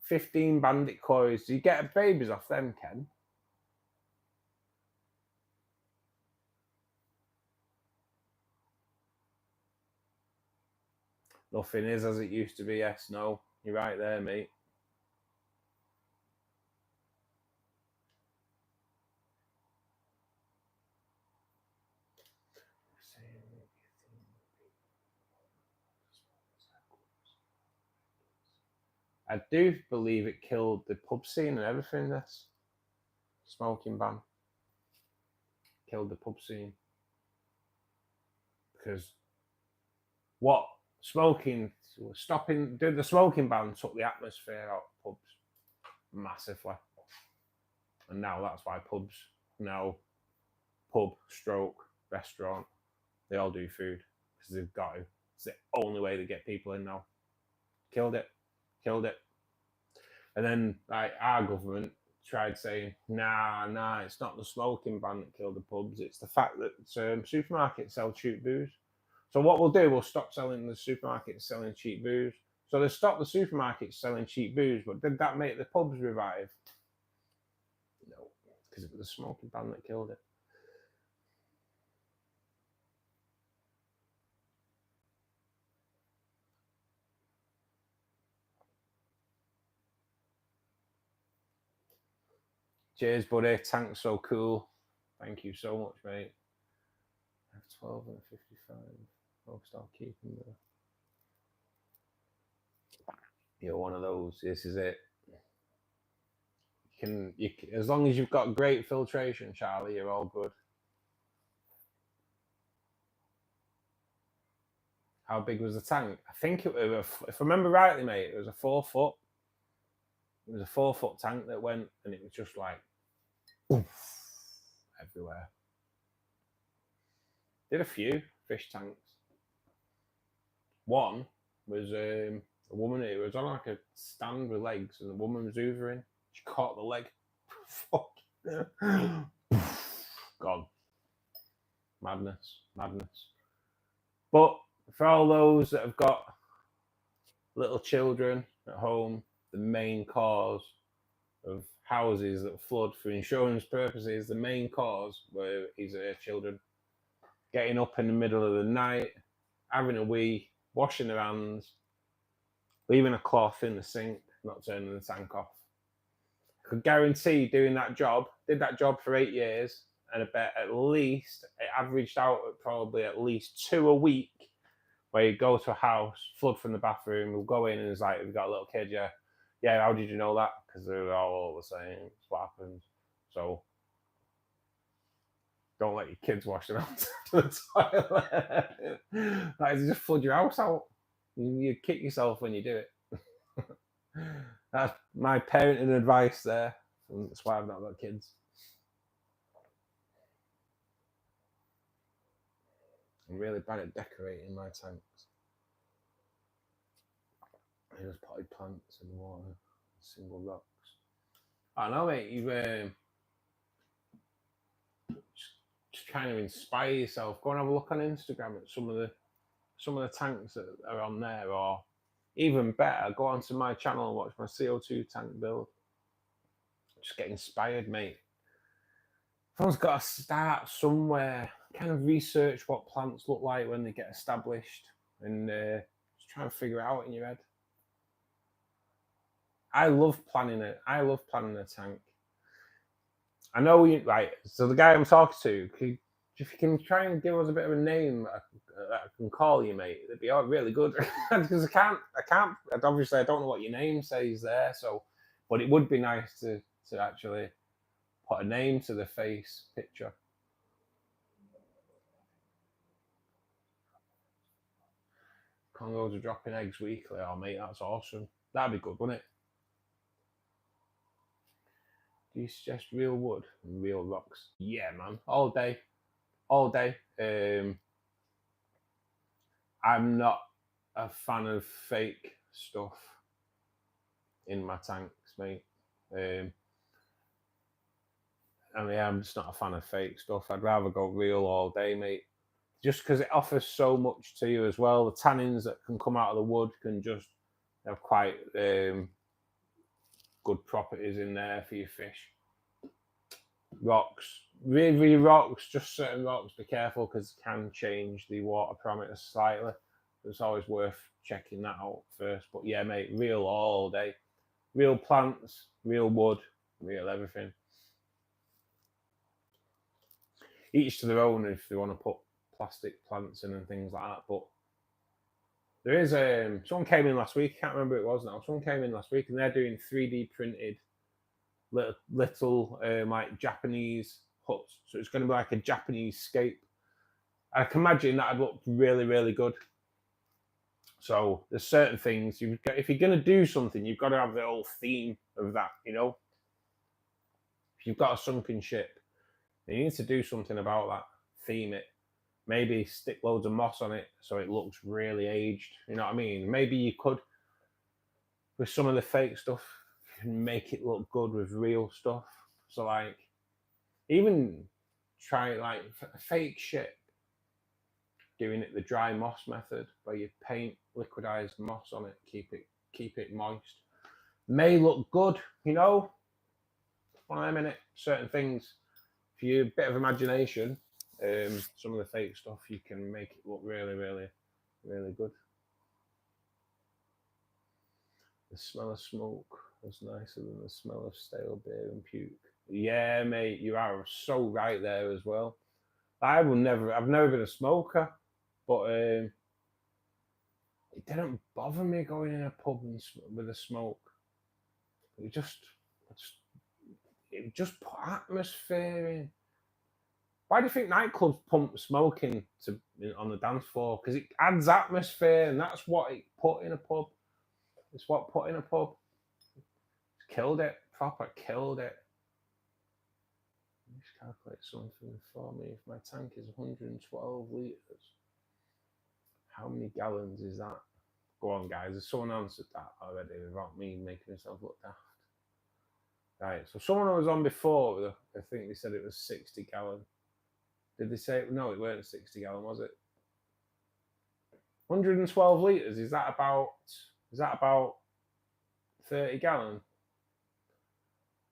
15 bandit coys. Do you get babies off them, Ken? Nothing is as it used to be. Yes, no, you're right there, mate. I do believe it killed the pub scene and everything. This smoking ban killed the pub scene because what smoking stopping the smoking ban took the atmosphere out of pubs massively, and now that's why pubs now pub stroke restaurant they all do food because they've got to. It's the only way to get people in now. Killed it. And then like our government tried saying, nah, it's not the smoking ban that killed the pubs. It's the fact that supermarkets sell cheap booze. So what we'll do, we'll stop selling the supermarkets selling cheap booze. So they stopped the supermarkets selling cheap booze, but did that make the pubs revive? No, because it was the smoking ban that killed it. Cheers, buddy. Tank's so cool. Thank you so much, mate. I have 12 and 55. I'll start keeping the. You're one of those. This is it. You can, as long as you've got great filtration, Charlie, you're all good. How big was the tank? I think it was, if I remember rightly, mate, it was a 4 foot. It was a 4 foot tank that went, and it was just like oof, everywhere. Did a few fish tanks. One was a woman. It was on like a stand with legs, and the woman was hoovering. She caught the leg. Fuck. God. Madness. But for all those that have got little children at home, the main cause of houses that flood for insurance purposes, the main cause is children getting up in the middle of the night, having a wee, washing their hands, leaving a cloth in the sink, not turning the tank off. I could guarantee doing that job, did that job for 8 years, and I bet at least it averaged out at probably at least 2 a week, where you go to a house, flood from the bathroom, we'll go in and it's like, we've got a little kid, yeah, how did you know that? Because they're all the same, it's what happens. So don't let your kids wash their hands to the toilet. That is just flood your house out. You kick yourself when you do it. That's my parenting advice there. And that's why I've not got kids. I'm really bad at decorating my tanks. I just potted plants in water, single rocks. I know, mate. You just kind of inspire yourself. Go and have a look on Instagram at some of the tanks that are on there, or even better, go onto my channel and watch my CO2 tank build. just get inspired, mate. Everyone's got to start somewhere. Kind of research what plants look like when they get established, and just try and figure it out in your head. I love planning it. I love planning a tank. I know you right. So the guy I'm talking to, if you can try and give us a bit of a name that I can call you, mate, it'd be really good. Because I can't. Obviously, I don't know what your name says there. So, but it would be nice to actually put a name to the face picture. Congos are dropping eggs weekly. Oh, mate, that's awesome. That'd be good, wouldn't it? Do you suggest real wood and real rocks? Yeah, man, all day, all day. I'm not a fan of fake stuff in my tanks, mate. I mean, I'm just not a fan of fake stuff. I'd rather go real all day, mate. Just because it offers so much to you as well. The tannins that can come out of the wood can just have quite good properties in there for your fish. Rocks, really rocks, just certain rocks, be careful because it can change the water parameters slightly. It's always worth checking that out first. But yeah, mate, real all day. Real plants, real wood, real everything. Each to their own if they want to put plastic plants in and things like that. But there is someone came in last week, I can't remember who it was now. Someone came in last week and they're doing 3D printed little like Japanese huts. So it's going to be like a Japanese scape. I can imagine that'd look really, really good. So there's certain things you've got, if you're going to do something, you've got to have the whole theme of that, you know. If you've got a sunken ship, you need to do something about that. Theme it. Maybe stick loads of moss on it so it looks really aged. You know what I mean? Maybe you could, with some of the fake stuff, make it look good with real stuff. So like, even try like a fake ship, doing it the dry moss method, where you paint liquidized moss on it, keep it moist. May look good, you know. One of them in it. Certain things, if you a bit of imagination, some of the fake stuff you can make it look really, really, really good. The smell of smoke was nicer than the smell of stale beer and puke. Yeah, mate, you are so right there as well. I've never been a smoker, but it didn't bother me going in a pub with a smoke. It just put atmosphere in. Why do you think nightclubs pump smoke on the dance floor? Because it adds atmosphere, and that's what it put in a pub. It's what put in a pub. It's killed it. Proper killed it. Let's calculate something for me. If my tank is 112 litres, how many gallons is that? Go on, guys. Has someone answered that already without me making myself look daft? Right, so someone who was on before, I think they said it was 60 gallon. Did they say, no, it weren't 60 gallon, was it? 112 litres, is that about 30 gallon?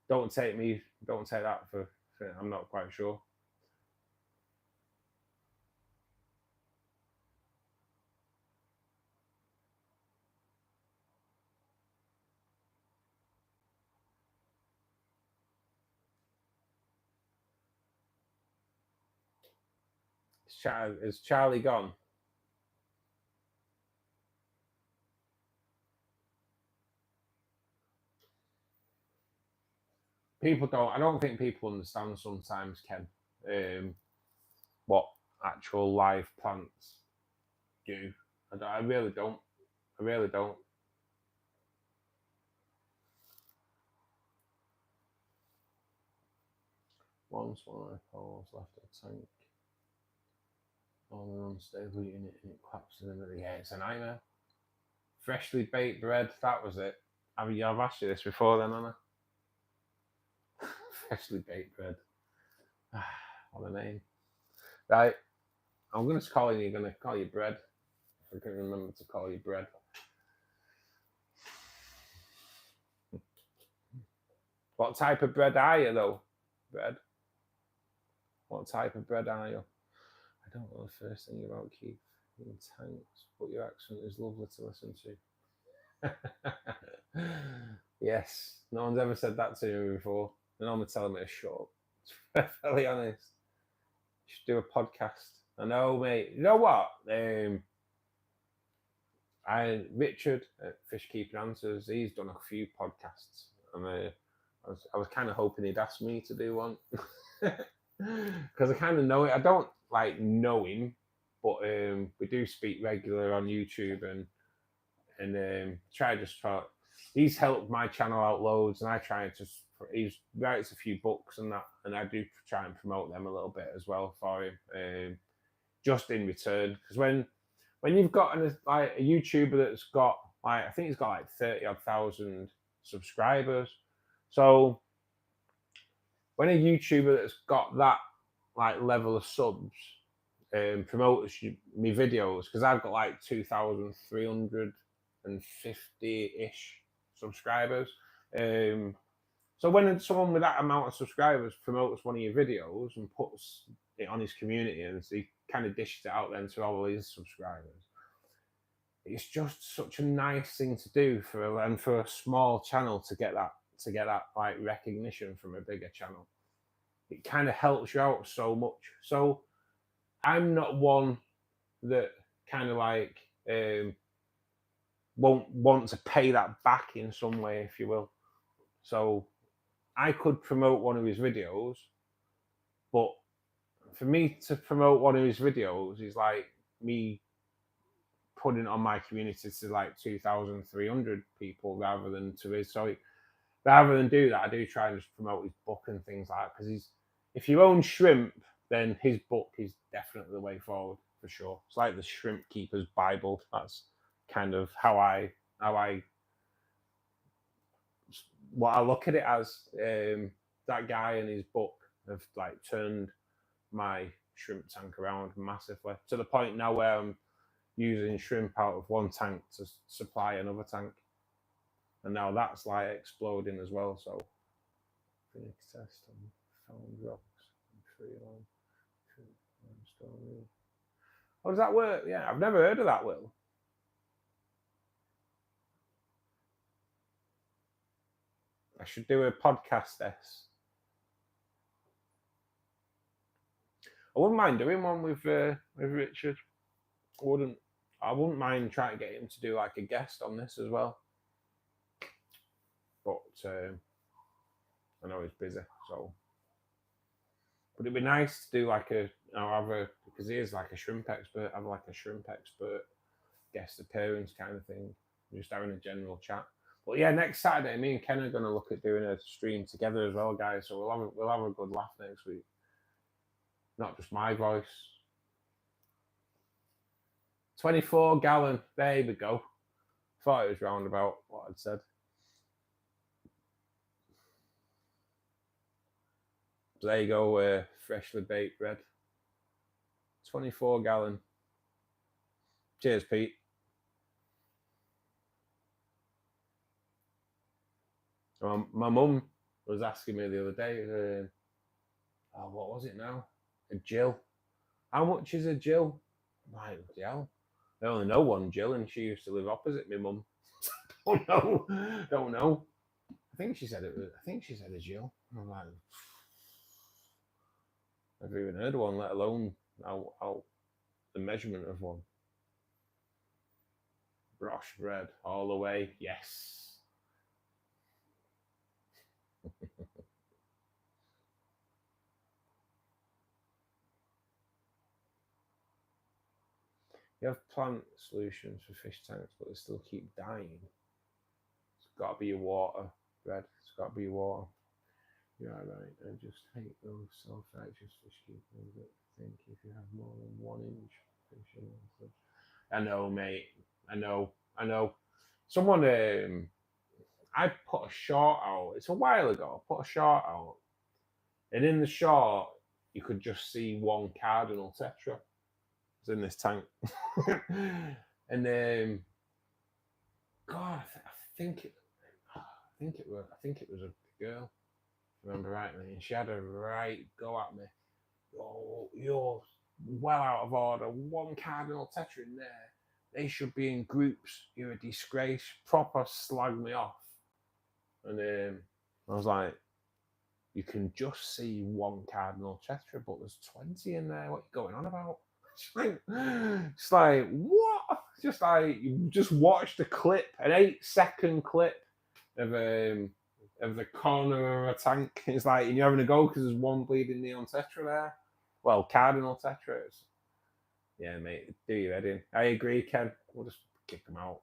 Don't take that for I'm not quite sure. Is Charlie gone? I don't think people understand sometimes, Ken, what actual live plants do. I really don't. I really don't. Once one of my poles left a tank on an unstable unit and it collapses in the air. It's a nightmare. Freshly baked bread, that was it. I've asked you this before then, Anna. Freshly baked bread. What a name. Right. I'm going to call you bread. If I can remember to call you bread. What type of bread are you, though? Bread? What type of bread are you? I don't know the first thing about Keith in tanks, but your accent is lovely to listen to. Yes, no one's ever said that to me before. And I'm telling me to shut up. To be perfectly honest. You should do a podcast. I know, mate. You know what? Richard at Fishkeeping Answers, he's done a few podcasts. And I was kind of hoping he'd ask me to do one. Because I kind of know it. I don't like know him, but we do speak regular on YouTube and he's helped my channel out loads, and I try to he writes a few books and that, and I do try and promote them a little bit as well for him, just in return. Because when you've got a YouTuber that's got I think he's got like 30,000 subscribers, so when a YouTuber that's got that like level of subs promotes me videos, because I've got like 2,350-ish subscribers. So when someone with that amount of subscribers promotes one of your videos and puts it on his community, and he kind of dishes it out then to all his subscribers, it's just such a nice thing to do for a small channel to get that like recognition from a bigger channel. It kind of helps you out so much. So I'm not one that kind of like won't want to pay that back in some way, if you will. So I could promote one of his videos, but for me to promote one of his videos is like me putting it on my community to like 2,300 people rather than to his. So rather than do that, I do try and just promote his book and things like that, because if you own shrimp, then his book is definitely the way forward for sure. It's like the Shrimp Keeper's Bible. That's kind of what I look at it as. That guy and his book have like turned my shrimp tank around massively, to the point now where I'm using shrimp out of one tank to supply another tank, and now that's like exploding as well. So Phoenix test on found rocks and tree line. How does that work? Yeah, I've never heard of that, Will. I should do a podcast this. I wouldn't mind doing one with Richard. I wouldn't mind trying to get him to do like a guest on this as well. But I know he's busy, so. But it'd be nice to do like because he is like a shrimp expert, have like a shrimp expert guest appearance kind of thing, just having a general chat. But yeah, next Saturday, me and Ken are going to look at doing a stream together as well, guys. So we'll have a good laugh next week. Not just my voice. 24-gallon. There we go. Thought it was roundabout what I'd said. So there you go, freshly baked bread. 24-gallon. Cheers, Pete. My mum was asking me the other day, what was it now? A Jill. How much is a Jill? I'm like, hell. I only know one Jill, and she used to live opposite me mum. Don't know. I think she said a Jill. I'm like, I've never even heard of one, let alone how the measurement of one. Brosh bread all the way. Yes. You have plant solutions for fish tanks, but they still keep dying. It's got to be your water, bread. It's got to be your water. You're right. I just hate those self-righteous fish keepers that think if you have more than 1 inch fishing. I know, mate. I know. Someone, I put a short out. It's a while ago. I put a short out, and in the short, you could just see one cardinal tetra. It's in this tank, and God, I think it was a girl. remember rightly, and she had a right go at me. Oh, you're well out of order. One cardinal tetra in there. They should be in groups. You're a disgrace. Proper slag me off. And I was like, you can just see one cardinal tetra, but there's 20 in there. What are you going on about? It's like, what? Just like, you just watched a clip, an 8-second clip of the corner of a tank. It's like, and you're having a go because there's one bleeding neon tetra there. Well, cardinal tetras. Yeah, mate, do your head in. I agree, Ken. We'll just kick them out.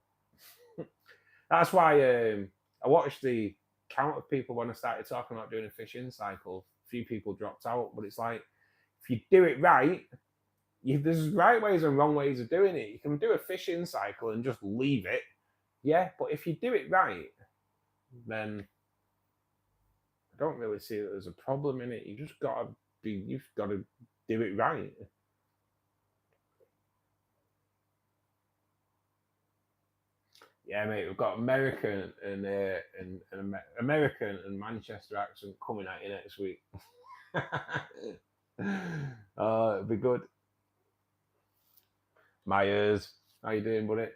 That's why I watched the count of people when I started talking about doing a fishing cycle. A few people dropped out, but it's like, if you do it right, there's right ways and wrong ways of doing it. You can do a fishing cycle and just leave it. Yeah, but if you do it right, then I don't really see that there's a problem in it. You've got to do it right. Yeah, mate, we've got American and American and Manchester accent coming at you next week. Oh, it'll be good. Myers, how you doing, buddy?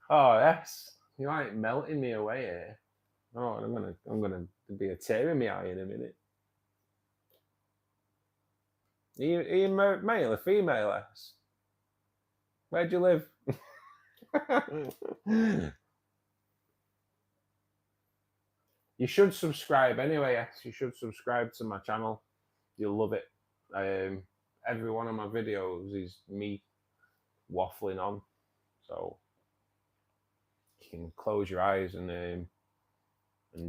Oh, yes. You ain't melting me away here. Oh, I'm gonna be a tear in my eye in a minute. Are you male or female? S? Where do you live? You should subscribe anyway. Yes, you should subscribe to my channel. You'll love it. Every one of my videos is me waffling on, so you can close your eyes and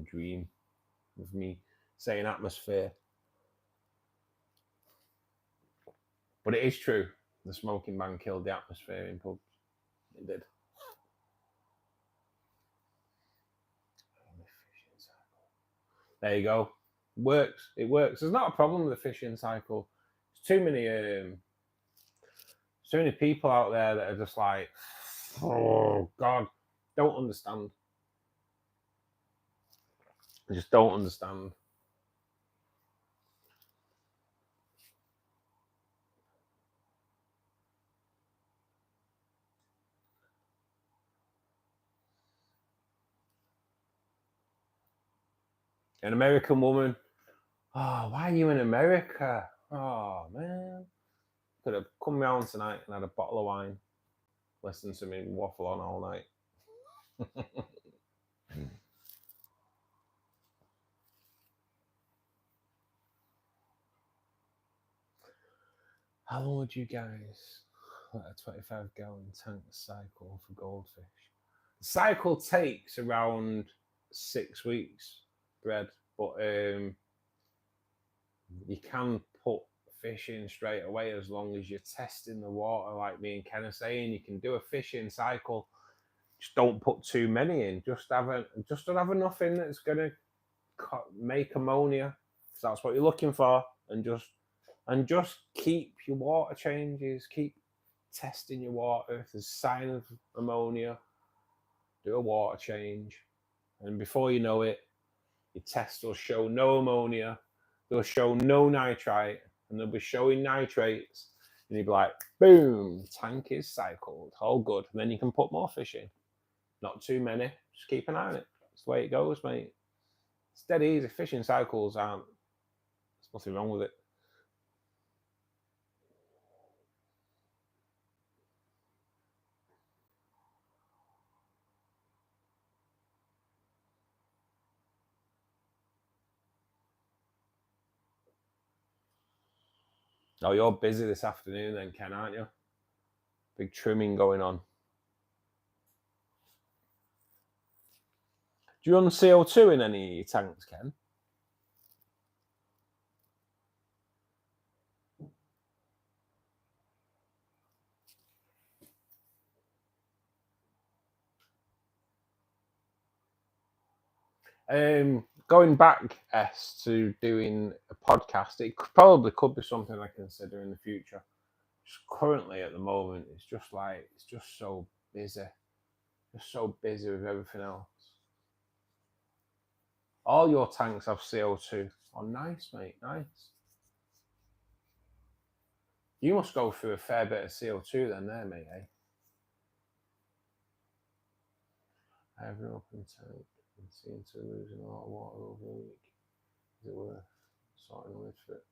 dream of me saying atmosphere. But it is true. The smoking ban killed the atmosphere in pubs. It did. There you go. Works. It works. There's not a problem with the fishing cycle. There's too many people out there that are just like, oh God, don't understand. I just don't understand. An American woman. Oh, why are you in America? Oh man. Could have come round tonight and had a bottle of wine. Listen to me waffle on all night. How long would you guys let a 25-gallon tank cycle for goldfish? The cycle takes around 6 weeks, Bread, but you can put fish in straight away as long as you're testing the water. Like me and Ken are saying, you can do a fishing cycle. Just don't put too many in. Just don't have enough in that's gonna make ammonia, because that's what you're looking for, and just keep your water changes. Keep testing your water. If there's sign of ammonia, do a water change, and before you know it, your test will show no ammonia. They'll show no nitrite, and they'll be showing nitrates, and you'll be like, boom, tank is cycled, all good. And then you can put more fish in. Not too many. Just keep an eye on it. That's the way it goes, mate. It's dead easy. Fishing cycles aren't. There's nothing wrong with it. Oh, you're busy this afternoon then, Ken, aren't you? Big trimming going on. Do you run CO2 in any tanks, Ken? Going back, to doing a podcast, it probably could be something I consider in the future. Just currently, at the moment, it's just so busy. Just so busy with everything else. All your tanks have CO2. Oh, nice, mate, nice. You must go through a fair bit of CO2 then there, mate, eh? I have an open tank and seem to losing a lot of water over a week. Is it worth sorting the lid for it?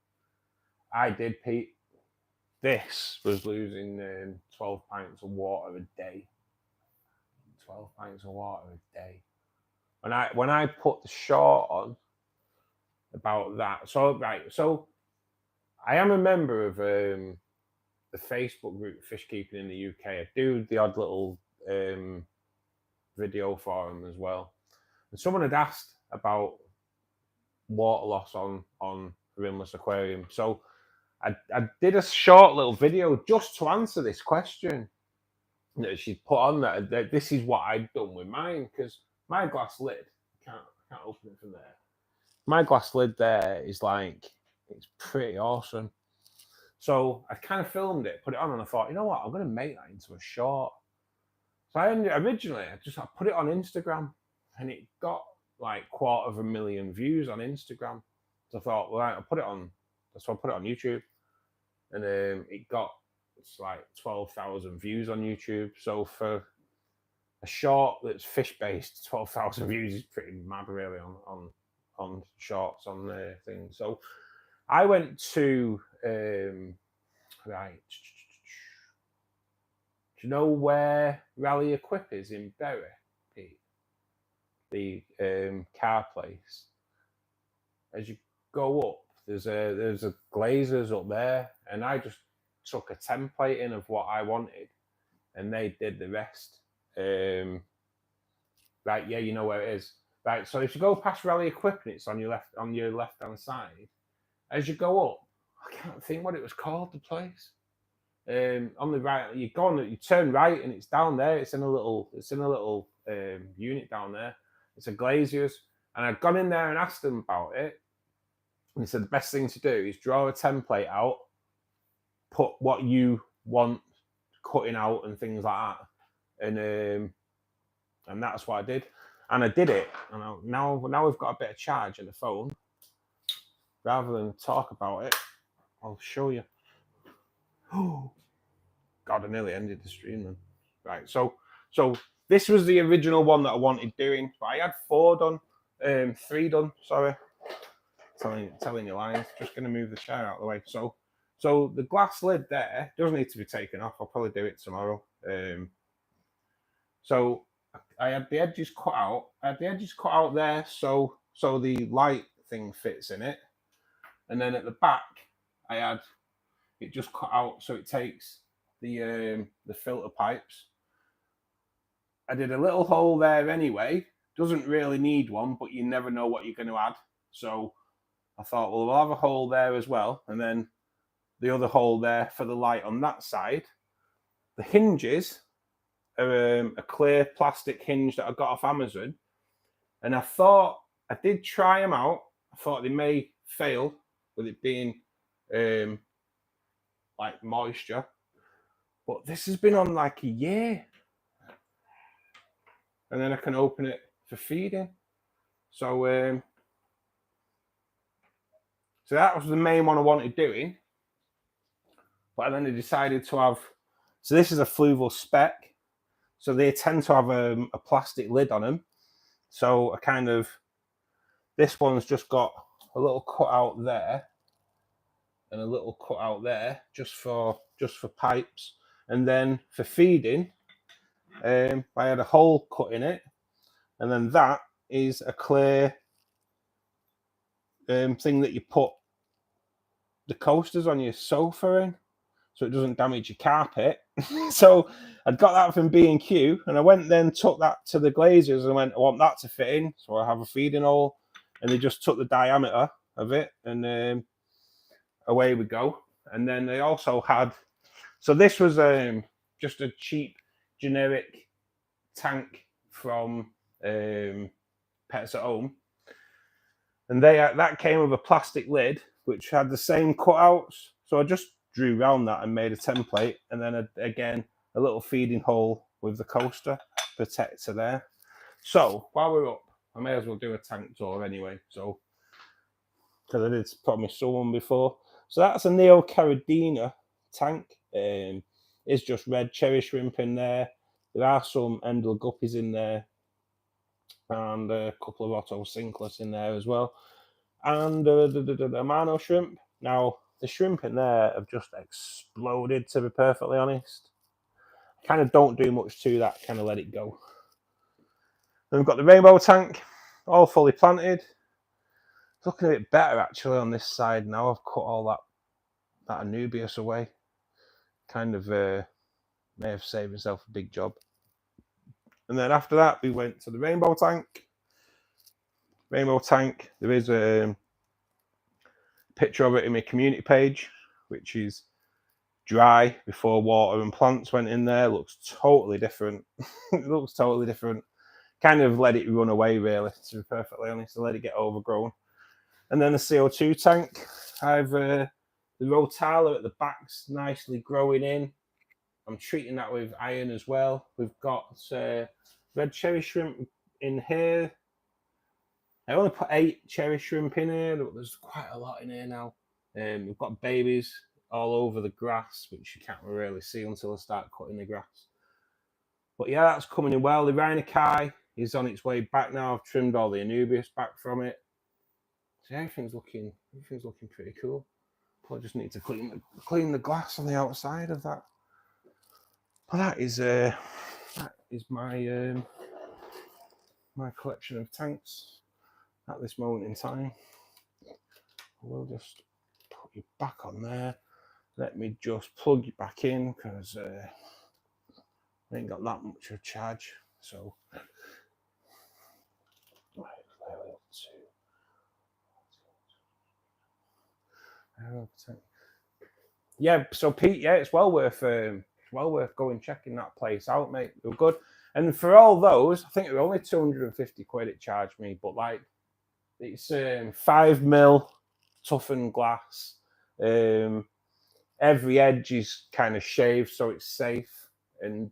I did, Pete. This was losing 12 pints of water a day. 12 pints of water a day. When I put the short on about that, so I am a member of the Facebook group Fishkeeping in the UK. I do the odd little video for them as well. And someone had asked about water loss on a rimless aquarium. So I did a short little video just to answer this question that she put on that this is what I'd done with mine, because my glass lid, I can't open it from there. My glass lid there is like, it's pretty awesome. So I kind of filmed it, put it on, and I thought, you know what, I'm going to make that into a short. So originally, I put it on Instagram, and it got like 250,000 views on Instagram. So I thought, well, I'll put it on. So I put it on YouTube, and it's like 12,000 views on YouTube. So for a short that's fish based, 12,000 views is pretty mad, really, on shorts on things. So I went to right. Do you know where Rally Equip is in Bury, Pete? The car place. As you go up, there's a Glazers up there, and I just took a template in of what I wanted, and they did the rest. Right, yeah, you know where it is. Right, so if you go past Rally Equip, and it's on your left hand side, as you go up, I can't think what it was called, the place. On the right, you turn right, and it's down there. It's in a little unit down there. It's a Glazier's, and I'd gone in there and asked them about it, and he said the best thing to do is draw a template out, put what you want cutting out and things like that, and that's what I did, and I did it, and now we've got a bit of charge in the phone. Rather than talk about it, I'll show you. Oh, God, I nearly ended the stream then. Right, so this was the original one that I wanted doing, but I had 3 done, sorry. Telling you lies. Just going to move the chair out of the way. So the glass lid there doesn't need to be taken off. I'll probably do it tomorrow. So I had the edges cut out. There so the light thing fits in it. And then at the back, I had it just cut out so it takes the filter pipes. I did a little hole there anyway. Doesn't really need one, but you never know what you're going to add. So I thought, well, we'll have a hole there as well, and then the other hole there for the light on that side. The hinges are a clear plastic hinge that I got off Amazon, and I thought, I did try them out. I thought they may fail with it being like moisture, but this has been on like a year, and then I can open it for feeding. So so that was the main one I wanted doing, but then I decided to have. So this is a fluval spec, so they tend to have a plastic lid on them. So this one's just got a little cut out there and a little cut out there just for pipes, and then for feeding, I had a hole cut in it, and then that is a clear thing that you put the coasters on your sofa in, so it doesn't damage your carpet. So I'd got that from B&Q, and I went then took that to the Glazers and went, I want that to fit in, so I have a feeding hole, and they just took the diameter of it, and away we go. And then they also had, so this was just a cheap generic tank from Pets at Home. And that came with a plastic lid, which had the same cutouts. So I just drew around that and made a template. And then again, a little feeding hole with the coaster protector there. So while we're up, I may as well do a tank tour anyway. So, because I did promise someone before. So that's a Neo Caridina tank. It's just red cherry shrimp in there. There are some Endel guppies in there, and a couple of Otto Sinclair in there as well. And the Amano shrimp. Now, the shrimp in there have just exploded, to be perfectly honest. I kind of don't do much to that, kind of let it go. Then we've got the rainbow tank, all fully planted. It's looking a bit better actually on this side now. I've cut all that Anubias away. Kind of may have saved myself a big job. And then after that, we went to the rainbow tank. Rainbow tank, there is a picture of it in my community page, which is dry before water and plants went in there. Looks totally different. It looks totally different. Kind of let it run away, really, to be perfectly honest. I let it get overgrown. And then the CO2 tank. I've the Rotala at the back's nicely growing in. I'm treating that with iron as well. We've got red cherry shrimp in here. I only put 8 cherry shrimp in here, but there's quite a lot in here now. We've got babies all over the grass, which you can't really see until I start cutting the grass. But yeah, that's coming in well. The Rhinocae is on its way back now. I've trimmed all the Anubias back from it. So everything's looking pretty cool. Probably just need to clean the glass on the outside of that. But that is my my collection of tanks at this moment in time. We'll just put you back on there. Let me just plug you back in because I ain't got that much of a charge. So yeah, so Pete, yeah, it's well worth going checking that place out, mate. They're good. And for all those, I think it was only 250 quid it charged me, but like it's 5mm toughened glass. Every edge is kind of shaved so it's safe. And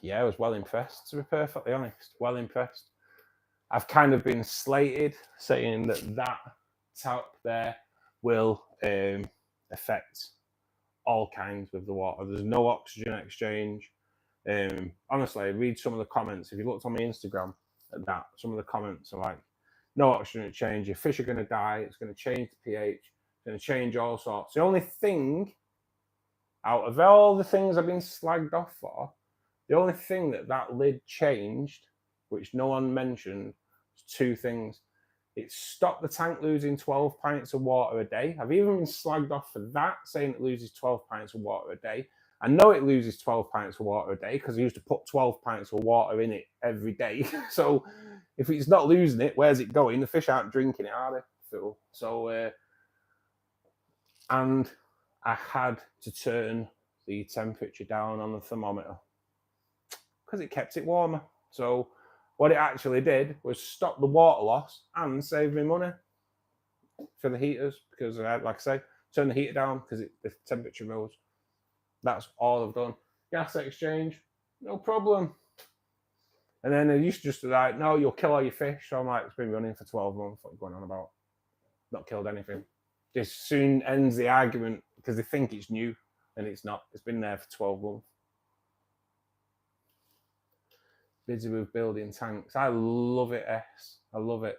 yeah, I was well impressed, to be perfectly honest. Well impressed. I've kind of been slated saying that tap there will affect all kinds with the water. There's no oxygen exchange. Honestly, read some of the comments. If you looked on my Instagram at that, some of the comments are like, no oxygen exchange, your fish are going to die, it's going to change the pH, it's going to change all sorts. The only thing, out of all the things I've been slagged off for, the only thing that lid changed, which no one mentioned, was 2 things. It stopped the tank losing 12 pints of water a day. I've even been slagged off for that, saying it loses 12 pints of water a day. I know it loses 12 pints of water a day because I used to put 12 pints of water in it every day. So if it's not losing it, where's it going? The fish aren't drinking it, are they? So and I had to turn the temperature down on the thermometer because it kept it warmer. So what it actually did was stop the water loss and save me money for the heaters because, like I say, turn the heater down because the temperature rose. That's all I've done. Gas exchange, no problem. And then they used to just be like, no, you'll kill all your fish. So I'm like, it's been running for 12 months. What are you going on about? Not killed anything. This soon ends the argument because they think it's new and it's not. It's been there for 12 months. Busy with building tanks. I love it, S. I love it.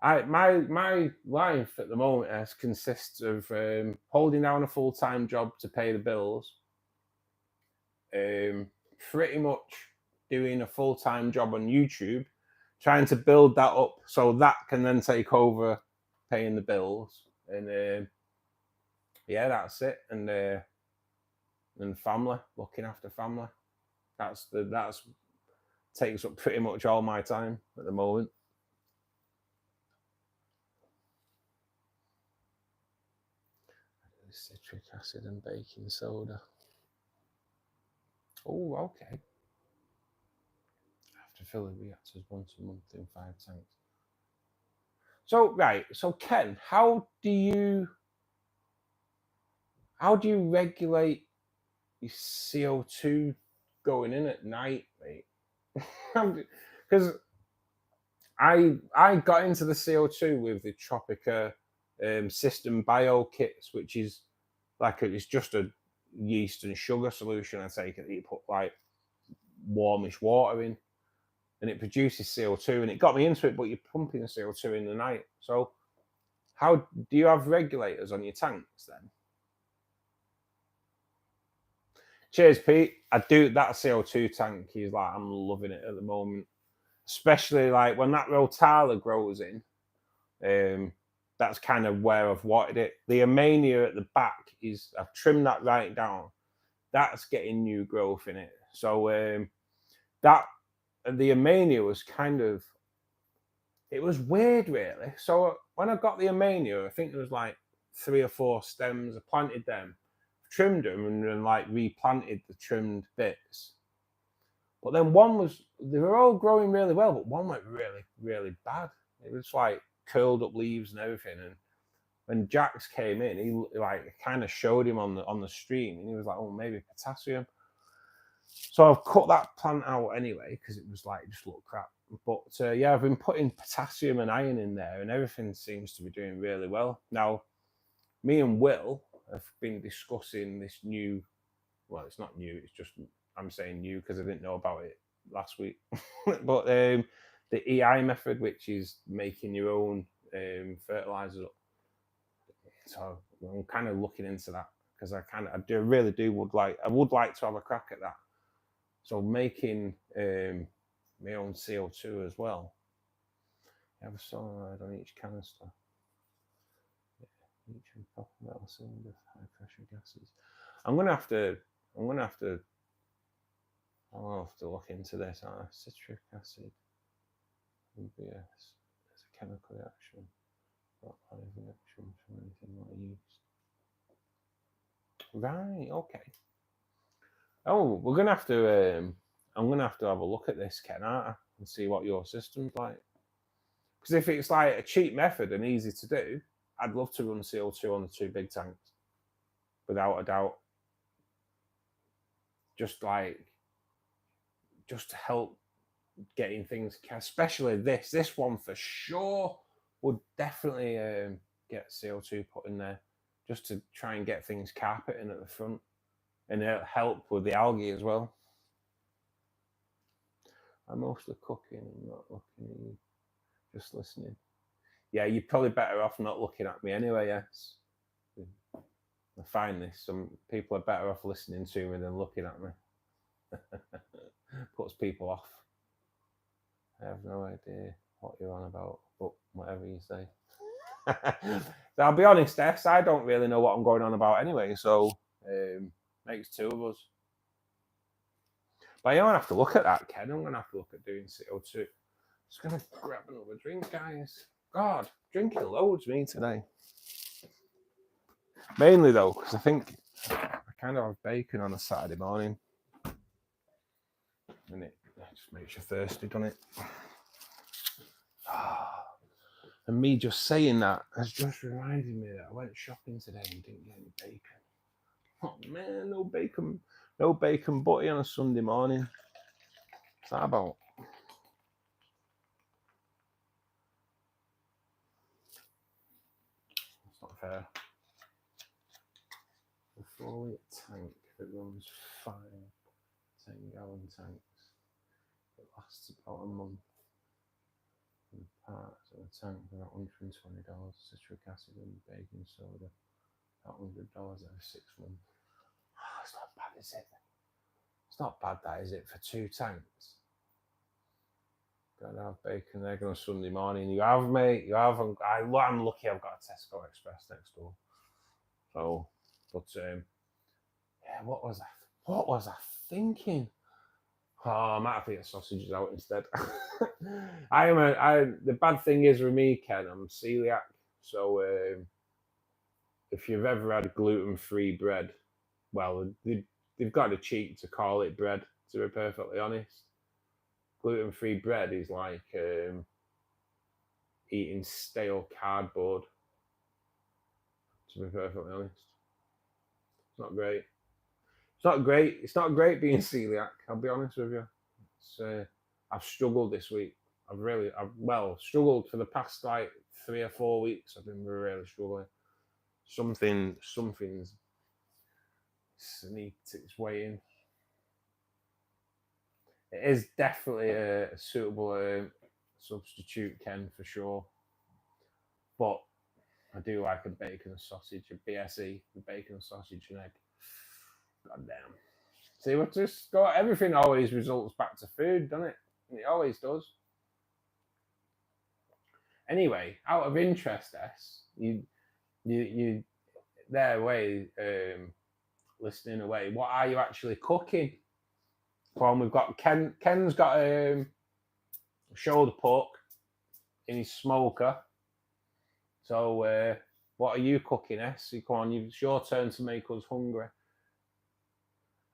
My life at the moment consists of holding down a full-time job to pay the bills, pretty much doing a full-time job on YouTube, trying to build that up so that can then take over paying the bills, and yeah, that's it. And family, looking after family. That's takes up pretty much all my time at the moment. Citric acid and baking soda. Oh, okay. to fill the reactors once a month in 5 tanks. So right, so Ken, how do you regulate your CO2 going in at night, mate? Because I got into the CO2 with the Tropica System Bio kits, which is like it's just a yeast and sugar solution. I take it that you put like warmish water in, and it produces CO2, and it got me into it. But you're pumping the CO2 in the night. So how do you have regulators on your tanks then? Cheers, Pete. I do that CO2 tank. He's like, I'm loving it at the moment, especially like when that rotala grows in. That's kind of where I've wanted it. The Amania at the back is I've trimmed that right down. That's getting new growth in it. So that the Amania was kind of, it was weird really. So when I got the Amania, I think there was like 3 or 4 stems. I planted them, trimmed them, and then like replanted the trimmed bits. But then they were all growing really well, but one went really, really bad. It was like curled up leaves and everything. And when Jax came in, he like kind of showed him on the stream, and he was like, "Oh, maybe potassium." So I've cut that plant out anyway because it was like it just looked crap. But yeah, I've been putting potassium and iron in there, and everything seems to be doing really well. Now, me and Will have been discussing this new. Well, it's not new. It's just I'm saying new because I didn't know about it last week. But the EI method, which is making your own fertilizers up. So I'm kind of looking into that because I would like to have a crack at that. So making my own CO2 as well. I have a solenoid on each canister. Yeah, each copper metal cylinder, high pressure gases. I'll have to look into this. Citric acid, UBS, as a chemical reaction, not live reaction from anything not used. Right, okay. Oh, we're gonna have to. I'm gonna have to have a look at this, Ken, aren't I? And see what your system's like. Because if it's like a cheap method and easy to do, I'd love to run CO2 on the 2 big tanks, without a doubt. Just to help getting things, especially this one for sure would definitely get CO2 put in there, just to try and get things carpeting at the front, and it'll help with the algae as well. I'm mostly cooking and not looking at you, just listening. Yeah, you're probably better off not looking at me anyway. Yes, I find this. Some people are better off listening to me than looking at me. Puts people off. I have no idea what you're on about, but whatever you say. I'll be honest, Tess, I don't really know what I'm going on about anyway, so makes 2 of us. But I'm going to have to look at that, Ken. I'm going to have to look at doing CO2. Just going to grab another drink, guys. God, drinking loads me today. Mainly, though, because I think I kind of have bacon on a Saturday morning. And it just makes you thirsty, doesn't it? And me just saying that has just reminded me that I went shopping today and didn't get any bacon. Oh man, no bacon butty on a Sunday morning. What's that about? That's not fair. A 4-litre tank that runs 5 10-gallon tanks. It lasts about a month. And parts of the tank are about $120. Citric acid and baking soda, about $100 every 6 months. It's not bad, is it? It's not bad, that, is it, for 2 tanks? Gotta have bacon and egg on a Sunday morning. You have, mate. You have. I'm lucky I've got a Tesco Express next door. So, but yeah, what was I thinking? Oh, I might have to get sausages out instead. The bad thing is with me, Ken, I'm celiac. So if you've ever had gluten-free bread, well, they've got to cheat to call it bread, to be perfectly honest. gluten-free bread is like eating stale cardboard, to be perfectly honest. It's not great. It's not great being celiac, I'll be honest with you. I've struggled this week. I've struggled for the past like 3 or 4 weeks. I've been really struggling. Something's sneaked its way in. It is definitely a suitable substitute, Ken, for sure. But I do like a bacon sausage, a BSE, a bacon sausage and egg. God damn. See, what just got everything always results back to food, doesn't it? It always does. Anyway, out of interest, you there away, listening away. What are you actually cooking? Well, we've got Ken's got shoulder pork in his smoker. So, what are you cooking, S? Come on, it's your turn to make us hungry.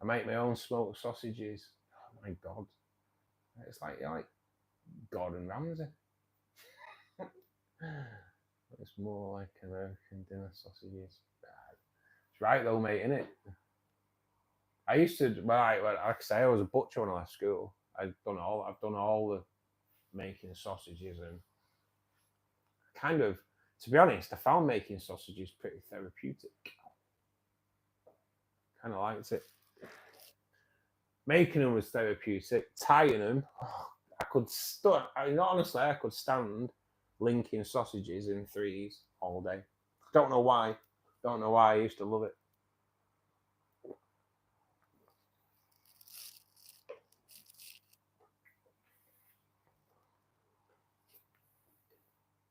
I make my own smoked sausages. Oh my God, it's like Gordon Ramsay. It's more like American dinner sausages. It's right though, mate, innit? I used to, like I say, I was a butcher when I left school. I've done all the making sausages, and kind of, to be honest, I found making sausages pretty therapeutic. Kind of liked it. Making them was therapeutic. Tying them, I could stand linking sausages in threes all day. Don't know why. I used to love it.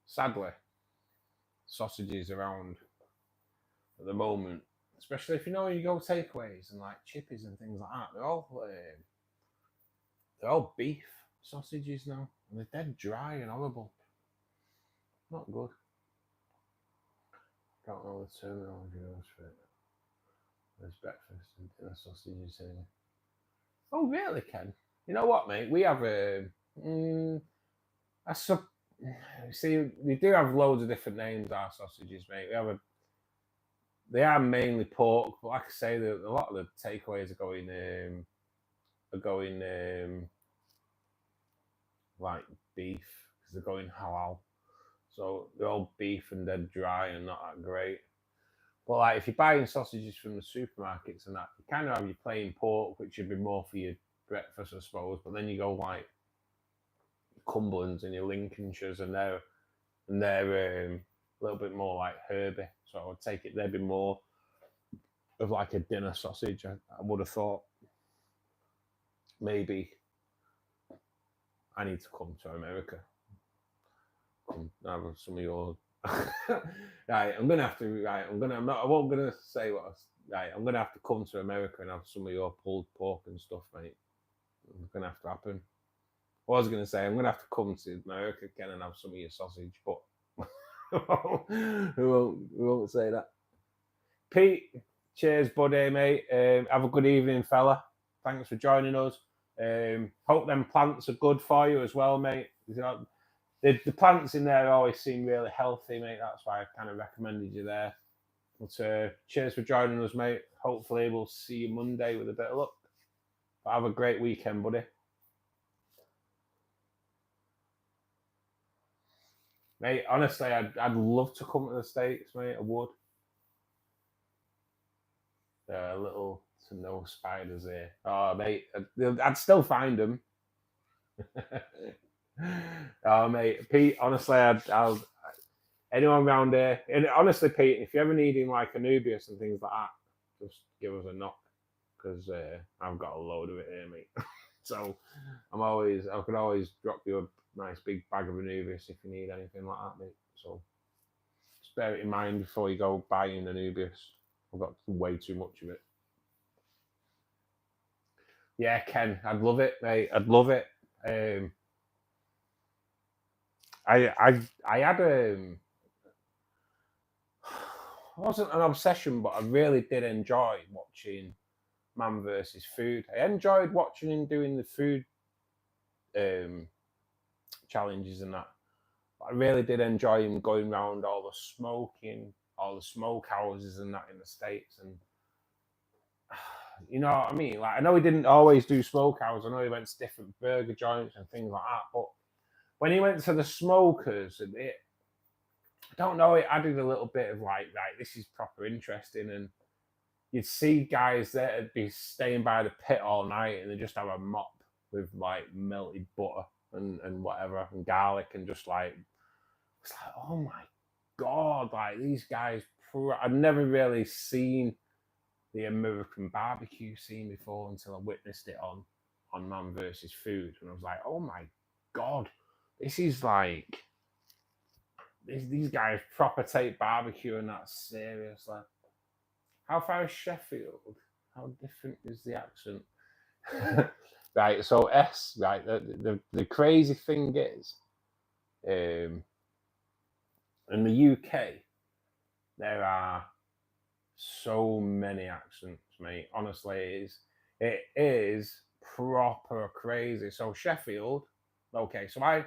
Sadly, sausages around at the moment, especially if you go takeaways and like chippies and things like that, they're all beef sausages now, and they're dead dry and horrible. Not good. Don't know the terminology for it. There's breakfast and dinner sausages here. Oh really, Ken? You know what, mate? We have see, we do have loads of different names, our sausages, mate. They are mainly pork, but like I say, a lot of the takeaways are going like beef, because they're going halal. So they're all beef and dead dry and not that great. But like if you're buying sausages from the supermarkets and that, you kind of have your plain pork, which would be more for your breakfast, I suppose. But then you go like Cumberlands and your Lincolnshires, and they're a little bit more like herby. So I would take it they'd be more of like a dinner sausage. I would have thought. Maybe I need to come to America. Come have some of your right. I'm gonna have to. Right. I won't gonna say what. Right. I'm gonna have to come to America and have some of your pulled pork and stuff, mate. It's gonna have to happen. I was gonna say I'm gonna have to come to America again and have some of your sausage, but we won't say that. Pete, cheers, buddy, mate. Have a good evening, fella. Thanks for joining us. Hope them plants are good for you as well, mate. The plants in there always seem really healthy, mate. That's why I kind of recommended you there. But cheers for joining us, mate. Hopefully we'll see you Monday with a bit of luck. But have a great weekend, buddy. Mate, honestly, I'd love to come to the States, mate. I would. There are little to no spiders here. Oh, mate, I'd still find them. Oh, mate, Pete, honestly, I'll anyone around here. And honestly, Pete, if you're ever needing like Anubias and things like that, just give us a knock, because I've got a load of it here, mate. So I could always drop you a nice big bag of Anubias if you need anything like that, mate. So just bear it in mind before you go buying Anubias. I've got way too much of it. Yeah, Ken, I'd love it, mate. I'd love it. I had it wasn't an obsession, but I really did enjoy watching Man vs. Food. I enjoyed watching him doing the food challenges and that. But I really did enjoy him going around all the smoke houses and that in the States. And you know what I mean? Like, I know he didn't always do smoke houses. I know he went to different burger joints and things like that. But when he went to the smokers, I don't know, it added a little bit of like, right, this is proper interesting. And you'd see guys that'd be staying by the pit all night and they just have a mop with like melted butter and whatever and garlic and just like, it's like, oh my God, like these guys, I'd never really seen the American barbecue scene before until I witnessed it on Man vs. Food. And I was like, oh my God, this is like, these guys proper take barbecue and that's seriously. How far is Sheffield? How different is the accent? Right, so S, right, the crazy thing is, in the UK, there are so many accents, mate. Honestly, it is proper crazy. So Sheffield, okay, so I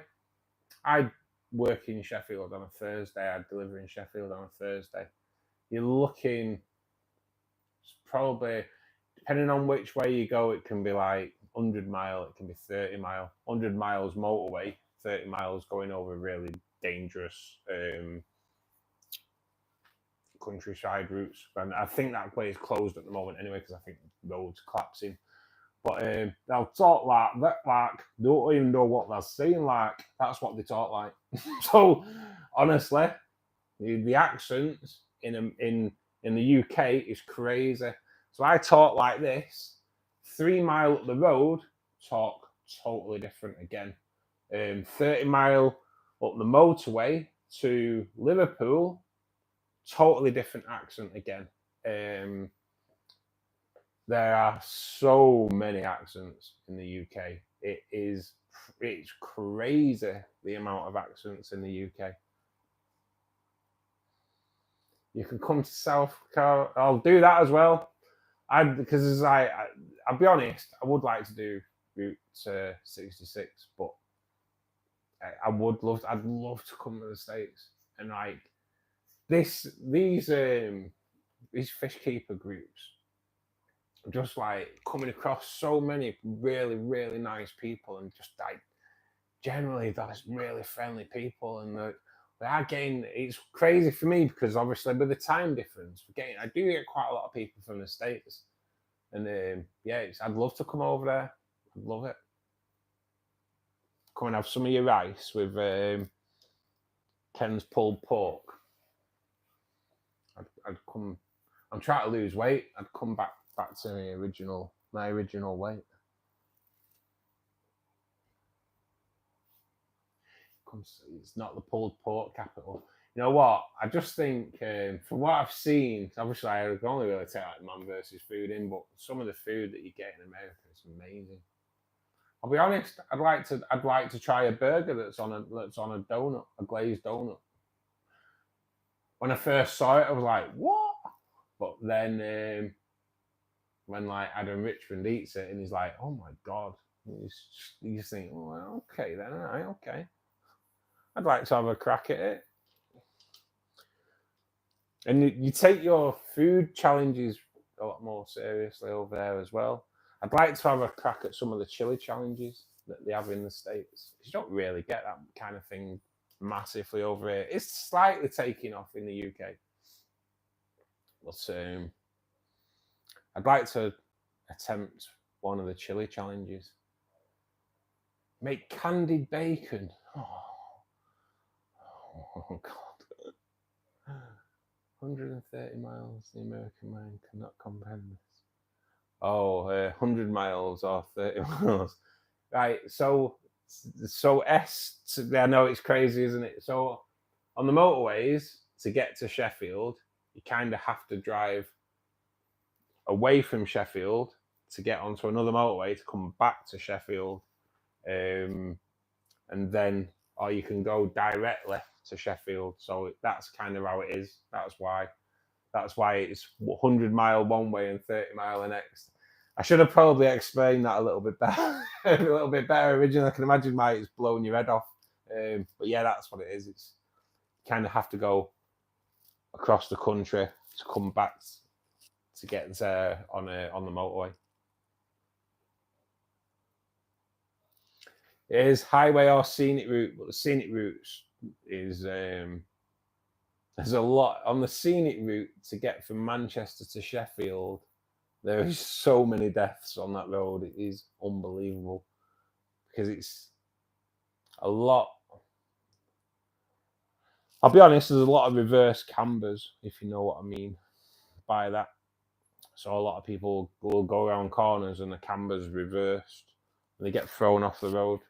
work in Sheffield on a Thursday. I deliver in Sheffield on a Thursday. You're looking, probably, depending on which way you go, it can be like 100 mile, it can be 30 mile, 100 miles motorway, 30 miles going over really dangerous countryside routes. And I think that way is closed at the moment anyway, because I think the road's collapsing. But they'll talk like, don't even know what they're saying like. That's what they talk like. So, honestly, the accents in the UK is crazy. So I talk like this. 3 mile up the road, talk totally different again. 30 mile up the motorway to Liverpool, totally different accent again. There are so many accents in the UK. It's crazy the amount of accents in the UK. You can come to South Carolina. I'll do that as well. Because I'll be honest, I would like to do Route 66, but I'd love to come to the States and like these fish keeper groups. Just like coming across so many really, really nice people and just like generally that's really friendly people. And they are getting, it's crazy for me because obviously with the time difference, I do get quite a lot of people from the States. And yeah, I'd love to come over there. I'd love it. Come and have some of your rice with Ken's pulled pork. I'd come, I'm trying to lose weight. I'd come back to my original weight. It's not the pulled pork capital. You know what? I just think from what I've seen, obviously I can only really take like Man vs. Food in, but some of the food that you get in America is amazing. I'll be honest. I'd like to try a burger that's on a donut, a glazed donut. When I first saw it, I was like, "What?" But then when like Adam Richmond eats it, and he's like, "Oh my God!" You just think, "Oh, well, okay then, all right, okay." I'd like to have a crack at it. And you take your food challenges a lot more seriously over there as well. I'd like to have a crack at some of the chili challenges that they have in the States. You don't really get that kind of thing massively over here. It's slightly taking off in the UK. But I'd like to attempt one of the chili challenges. Make candied bacon. Oh God. 130 miles, the American mind cannot comprehend this. 100 miles or 30 miles. Right, so S, I know it's crazy, isn't it? So on the motorways, to get to Sheffield, you kind of have to drive away from Sheffield to get onto another motorway to come back to Sheffield. And then, or you can go directly to Sheffield. So that's kind of how it is. That's why it's 100 mile one way and 30 mile the next. I should have probably explained that a little bit better. A little bit better originally. I can imagine why it's blowing your head off. But yeah, that's what it is. It's you kind of have to go across the country to come back to get on the motorway. It is highway or scenic route, but the scenic routes is there's a lot on the scenic route to get from Manchester to Sheffield. There is so many deaths on that road. It is unbelievable because it's a lot. I'll be honest, there's a lot of reverse cambers, if you know what I mean by that. So a lot of people will go around corners and the camber's reversed and they get thrown off the road.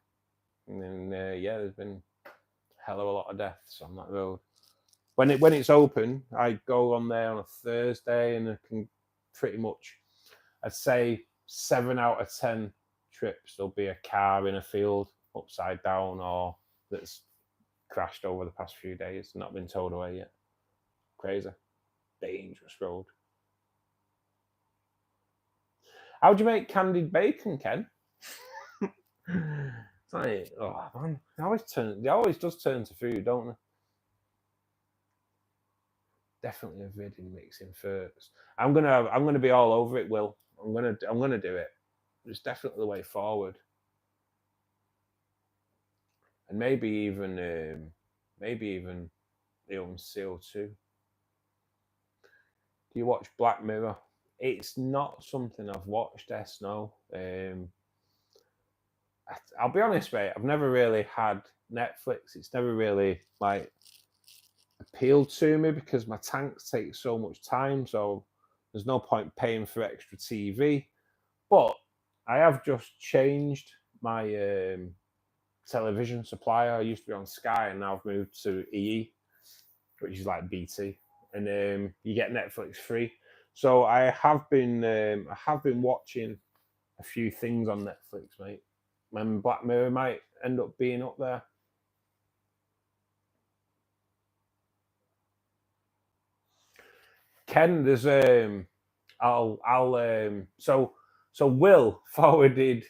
And then, yeah, there's been a hell of a lot of deaths on that road. When it's open, I go on there on a Thursday and I can pretty much, I'd say 7 out of 10 trips, there'll be a car in a field upside down or that's crashed over the past few days, not been towed away yet. Crazy. Dangerous road. How'd you make candied bacon, Ken? It's like, oh man, they always just turn to food, don't they? Definitely a vid in mixing ferts. I'm gonna be all over it, Will. I'm gonna do it. It's definitely the way forward. And maybe even the own CO2. Do you watch Black Mirror? It's not something I've watched, no. I'll be honest, mate, I've never really had Netflix. It's never really like appealed to me because my tanks take so much time, so there's no point paying for extra TV. But I have just changed my television supplier. I used to be on Sky and now I've moved to EE, which is like BT, and you get Netflix free. So I have been watching a few things on Netflix, mate. And Black Mirror might end up being up there. Ken, there's so Will forwarded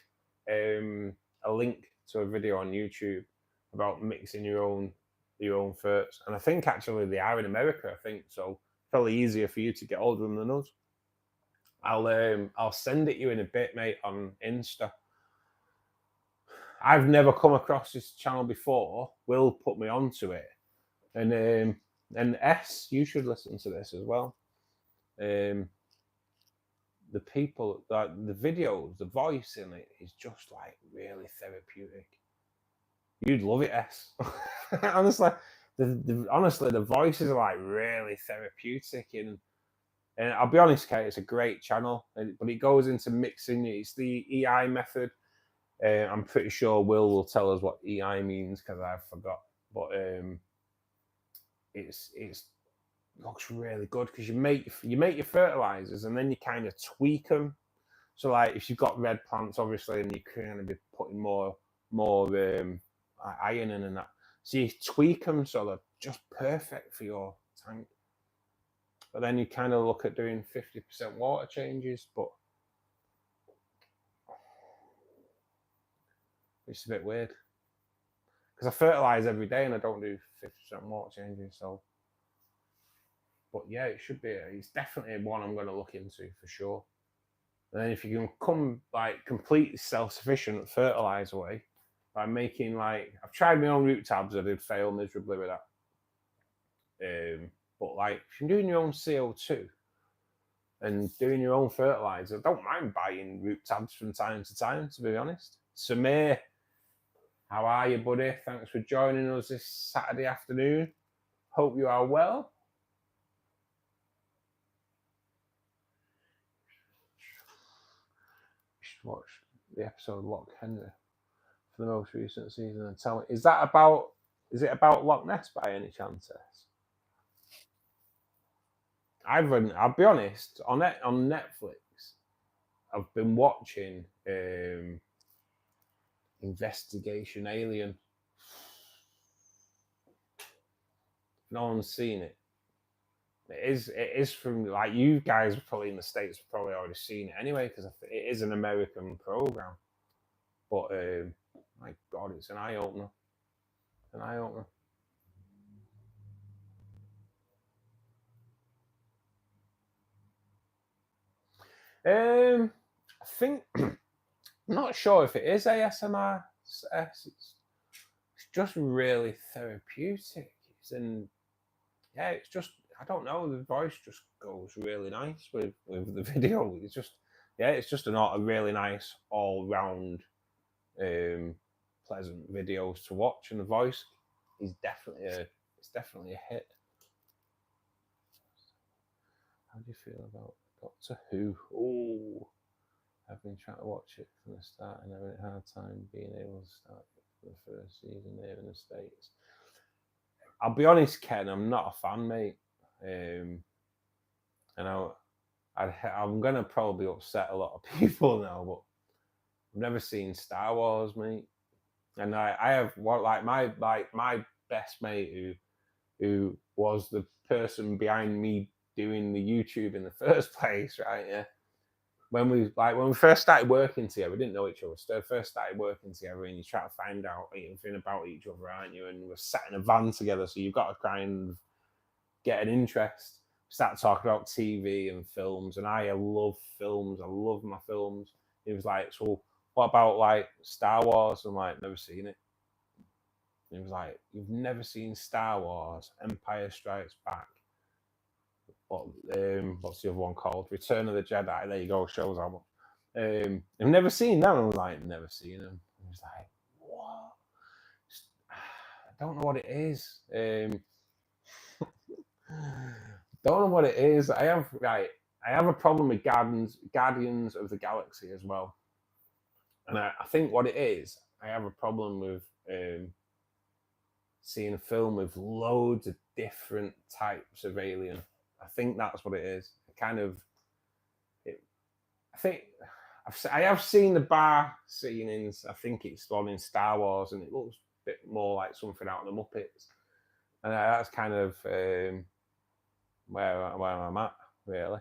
a link to a video on YouTube about mixing your own ferts, and I think actually they are in America. I think so. Probably easier for you to get hold of them than us. I'll send it you in a bit, mate, on Insta. I've never come across this channel before. Will put me onto it, and S, you should listen to this as well. The people, the videos, the voice in it is just like really therapeutic. You'd love it, S. Honestly, the voices are like really therapeutic, and I'll be honest, Kate, it's a great channel, but it goes into mixing. It's the EI method. I'm pretty sure Will tell us what EI means because I forgot, but it's looks really good because you make your fertilizers and then you kind of tweak them. So like if you've got red plants, obviously, and you kind of be putting more iron in and that. So you tweak them so they're just perfect for your tank. But then you kind of look at doing 50% water changes, but it's a bit weird because I fertilize every day and I don't do 50% water changes. So, but yeah, it should be. It's definitely one I'm going to look into for sure. And then if you can come like completely self-sufficient fertilizer way by making like I've tried my own root tabs, I did fail miserably with that. But like if you're doing your own CO2 and doing your own fertilizer, I don't mind buying root tabs from time to time, to be honest. Samir, how are you, buddy? Thanks for joining us this Saturday afternoon. Hope you are well. You should watch the episode Loch Henry for the most recent season and tell me, is it about Loch Ness by any chance? I'll be honest, on Netflix, I've been watching Investigation Alien. No one's seen it. It is from, like, you guys probably in the States have probably already seen it anyway, because it is an American program. But my God, it's an eye opener. An eye opener. I think I'm not sure if it is ASMR. It's just really therapeutic. It's just, I don't know, the voice just goes really nice with the video. It's just a really nice all round pleasant videos to watch, and the voice is definitely a hit. How do you feel about Doctor Who? Oh, I've been trying to watch it from the start and having a hard time being able to start the first season here in the States. I'll be honest, Ken, I'm not a fan, mate. And I'm gonna probably upset a lot of people now, but I've never seen Star Wars, mate. And I have my best mate who was the person behind me doing the YouTube in the first place, right? Yeah. When we first started working together, we didn't know each other. So first started working together, and you try to find out everything about each other, aren't you? And we're sat in a van together, so you've got to kind of get an interest. Start talking about TV and films, and I love films. I love my films. He was like, "So, what about like Star Wars?" I'm like, "Never seen it." He was like, "You've never seen Star Wars? Empire Strikes Back. What's the other one called? Return of the Jedi." There you go, shows how much. I've never seen that. I was like, "Never seen them." He was like, "What? I don't know what it is." Don't know what it is. I have a problem with Guardians of the Galaxy as well, and I think what it is, I have a problem with seeing a film with loads of different types of alien. I think that's what it is. I have seen the bar scene in, I think it's one in Star Wars, and it looks a bit more like something out of the Muppets, and that's kind of where I'm at, really.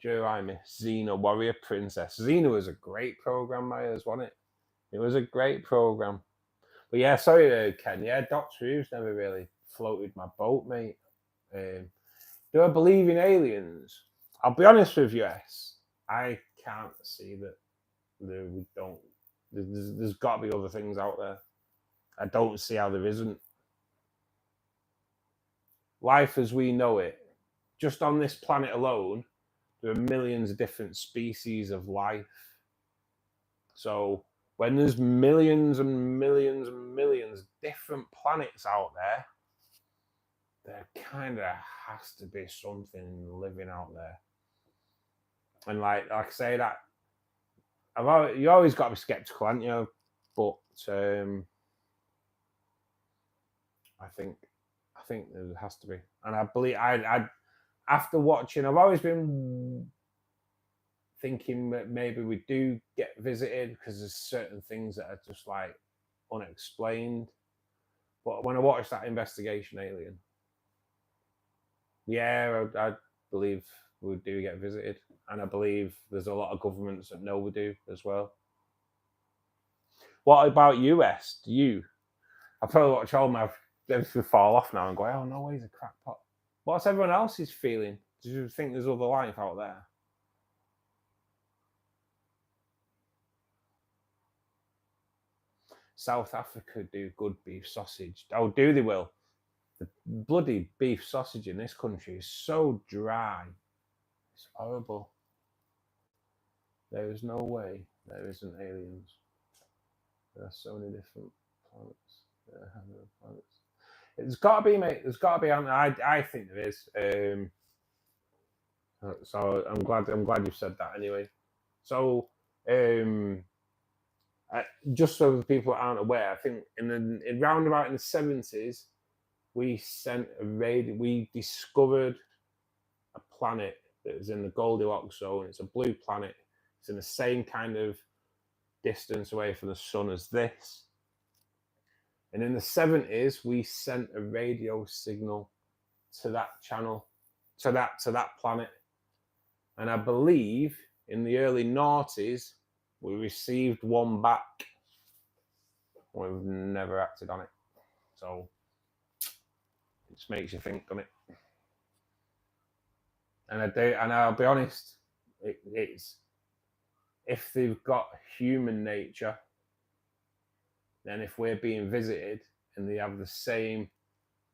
Do I miss Xena Warrior Princess? Xena was a great program, Myers, wasn't it? It was a great program. But yeah, sorry, Ken. Yeah, Doctor Who's never really floated my boat, mate. Do I believe in aliens? I'll be honest with you, S. I can't see that we don't. There's got to be other things out there. I don't see how there isn't. Life as we know it, just on this planet alone, there are millions of different species of life. So when there's millions and millions and millions of different planets out there kind of has to be something living out there. And like I say that, you always got to be skeptical, haven't you? But I think there has to be, and I believe I after watching, I've always been thinking that maybe we do get visited because there's certain things that are just like unexplained. But when I watched that Investigation Alien, yeah, I believe we do get visited, and I believe there's a lot of governments that know we do as well. What about US? I probably watch all my everything fall off now and go, "Oh no, he's a crackpot." What's everyone else's feeling? Do you think there's other life out there? South Africa do good beef sausage. Oh, do they? Will the bloody beef sausage in this country is so dry? It's horrible. There is no way there isn't aliens. There are so many different planets. There's got to be, mate. There's got to be. I think there is. So I'm glad you said that. Anyway, so just so the people aren't aware, I think in roundabout in the 70s, we discovered a planet that is in the Goldilocks zone. It's a blue planet. It's in the same kind of distance away from the sun as this. And in the 70s, we sent a radio signal to that channel, to that planet. And I believe in the early noughties, we received one back. We've never acted on it. So it just makes you think, doesn't it? And I'll be honest, it's if they've got human nature, then if we're being visited and they have the same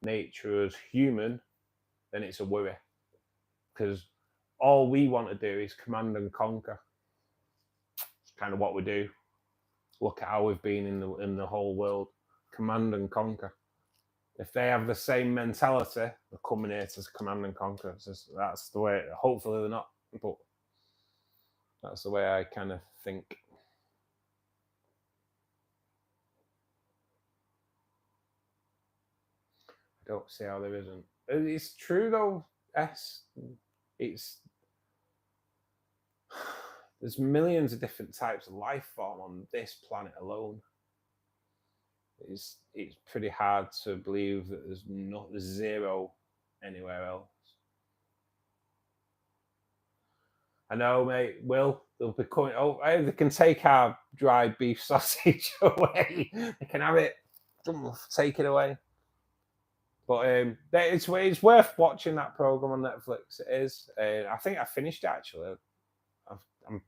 nature as human, then it's a worry. Because all we want to do is command and conquer. It's kind of what we do. Look at how we've been in the whole world. Command and conquer. If they have the same mentality, they're coming here to command and conquer. That's the way. Hopefully they're not, but that's the way I kind of think. I don't see how there isn't. It's true though. There's millions of different types of life form on this planet alone. It's pretty hard to believe that there's zero anywhere else. I know, mate. Will they'll be coming? Oh, they can take our dry beef sausage away. They can have it. Take it away. But it's worth watching that program on Netflix. It is. I think I finished it actually.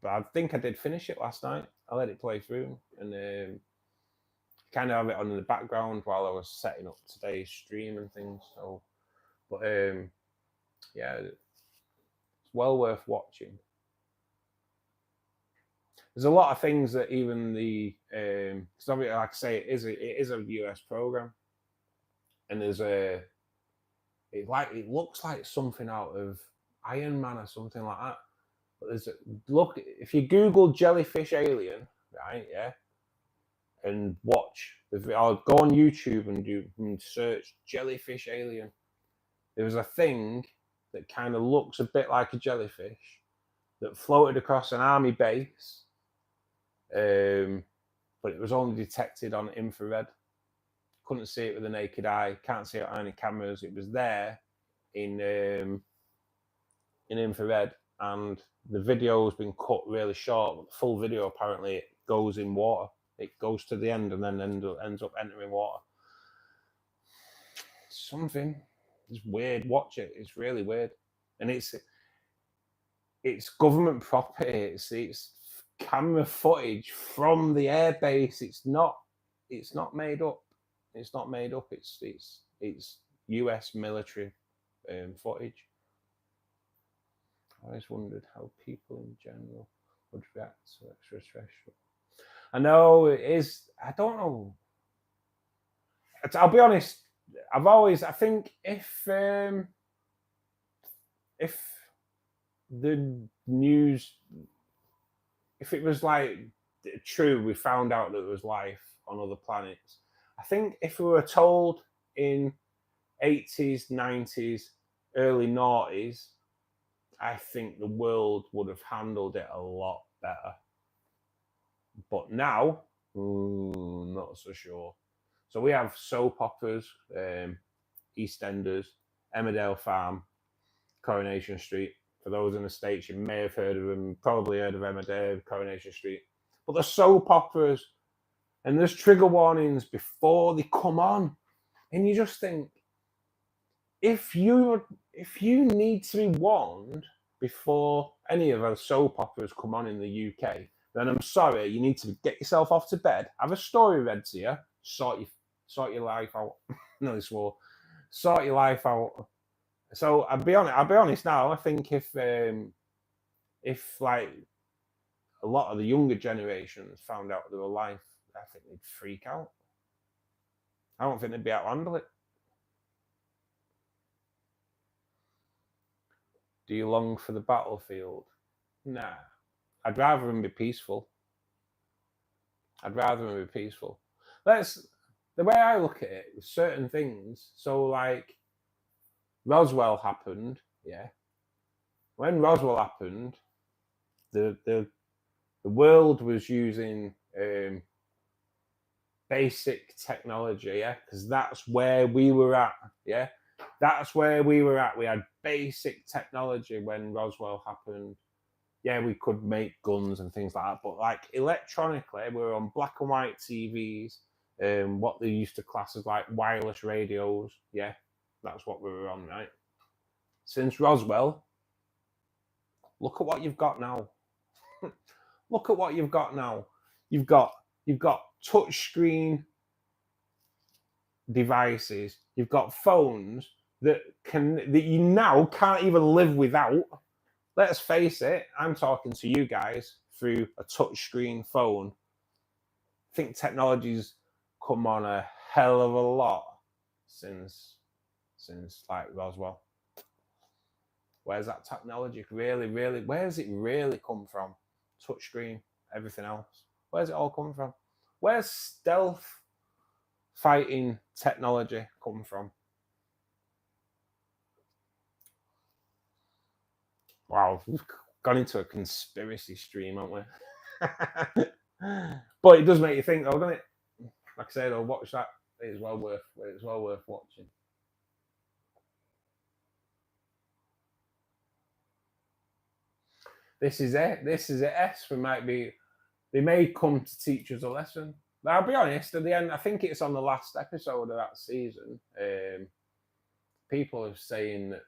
I think I did finish it last night. I let it play through and kind of have it on in the background while I was setting up today's stream and things. So, but yeah, it's well worth watching. There's a lot of things that even the because obviously, like I say, it is a US program, and there's it looks like something out of Iron Man or something like that. But look, if you Google jellyfish alien, right, yeah, and watch, I'll go on YouTube and search jellyfish alien. There was a thing that kind of looks a bit like a jellyfish that floated across an army base, but it was only detected on infrared. Couldn't see it with the naked eye. Can't see it on any cameras. It was there in infrared, and the video has been cut really short. The full video apparently it goes in water. It goes to the end and then ends up entering water. Something is weird. Watch it. It's really weird, and it's government property. It's camera footage from the airbase. It's not made up. It's not made up. It's US military footage. I always wondered how people in general would react to extraterrestrial. I know it is. I don't know. I'll be honest. I think if the news, if it was like true, we found out that there was life on other planets. I think if we were told in 80s, 90s, early noughties, I think the world would have handled it a lot better. But now, not so sure. So we have soap operas, EastEnders, Emmerdale Farm, Coronation Street. For those in the States, you may have heard of them, probably heard of Emmerdale, Coronation Street. But the soap operas, and there's trigger warnings before they come on. And you just think, if you need to be warned before any of those soap operas come on in the UK, then I'm sorry, you need to get yourself off to bed, have a story read to you, sort your life out. No, I swore. Sort your life out. So I'll be honest now. I think if like a lot of the younger generations found out there were life, I think they'd freak out. I don't think they'd be able to handle it. Do you long for the battlefield? Nah. I'd rather them be peaceful. The way I look at it, with certain things, so like Roswell happened, yeah. When Roswell happened, the world was using basic technology, yeah, because that's where we were at, yeah. That's where we were at. We had basic technology when Roswell happened. Yeah, we could make guns and things like that, but like electronically, we were on black and white TVs, what they used to class as like wireless radios. Yeah, that's what we were on, right? Since Roswell, look at what you've got now. Look at what you've got now. You've got touch screen devices. You've got phones that you now can't even live without. Let's face it, I'm talking to you guys through a touchscreen phone. I think technology's come on a hell of a lot since like Roswell. Where's that technology really, where's it really come from? Touchscreen, everything else. Where's it all come from? Where's stealth fighting technology come from? Wow, we've gone into a conspiracy stream, haven't we? But it does make you think, though, doesn't it? Like I said, I'll watch that. It's well worth watching. This is it. They may come to teach us a lesson. But I'll be honest, at the end, I think it's on the last episode of that season. People are saying that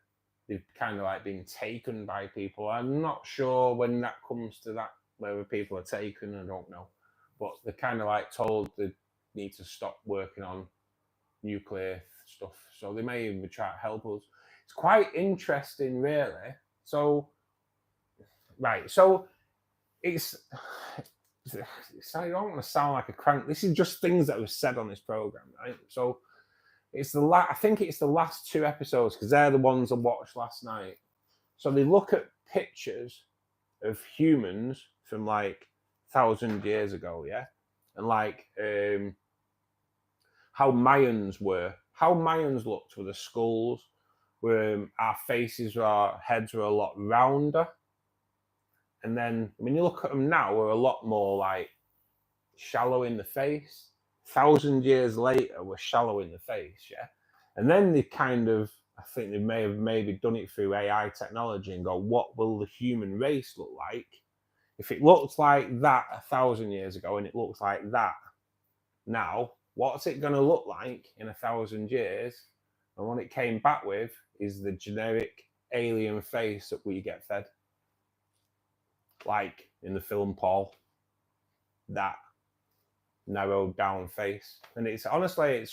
they've kind of like been taken by people. I'm not sure when that comes to that, whether people are taken, I don't know. But they're kind of like told they need to stop working on nuclear stuff. So they may even try to help us. It's quite interesting, really. So, right. So it's I don't want to sound like a crank. This is just things that were said on this program, right? So it's I think it's the last 2 episodes because they're the ones I watched last night. So they look at pictures of humans from like 1,000 years ago, yeah, and like how Mayans looked with the skulls, where our faces, our heads were a lot rounder. And then when you look at them now, we're a lot more like shallow in the face. 1,000 years later, we're shallow in the face, yeah. And then they kind of, I think they may have maybe done it through AI technology and go, what will the human race look like if it looked like that 1,000 years ago and it looks like that now? What's it going to look like in 1,000 years? And what it came back with is the generic alien face that we get fed. Like in the film Paul, that narrowed down face. And it's honestly,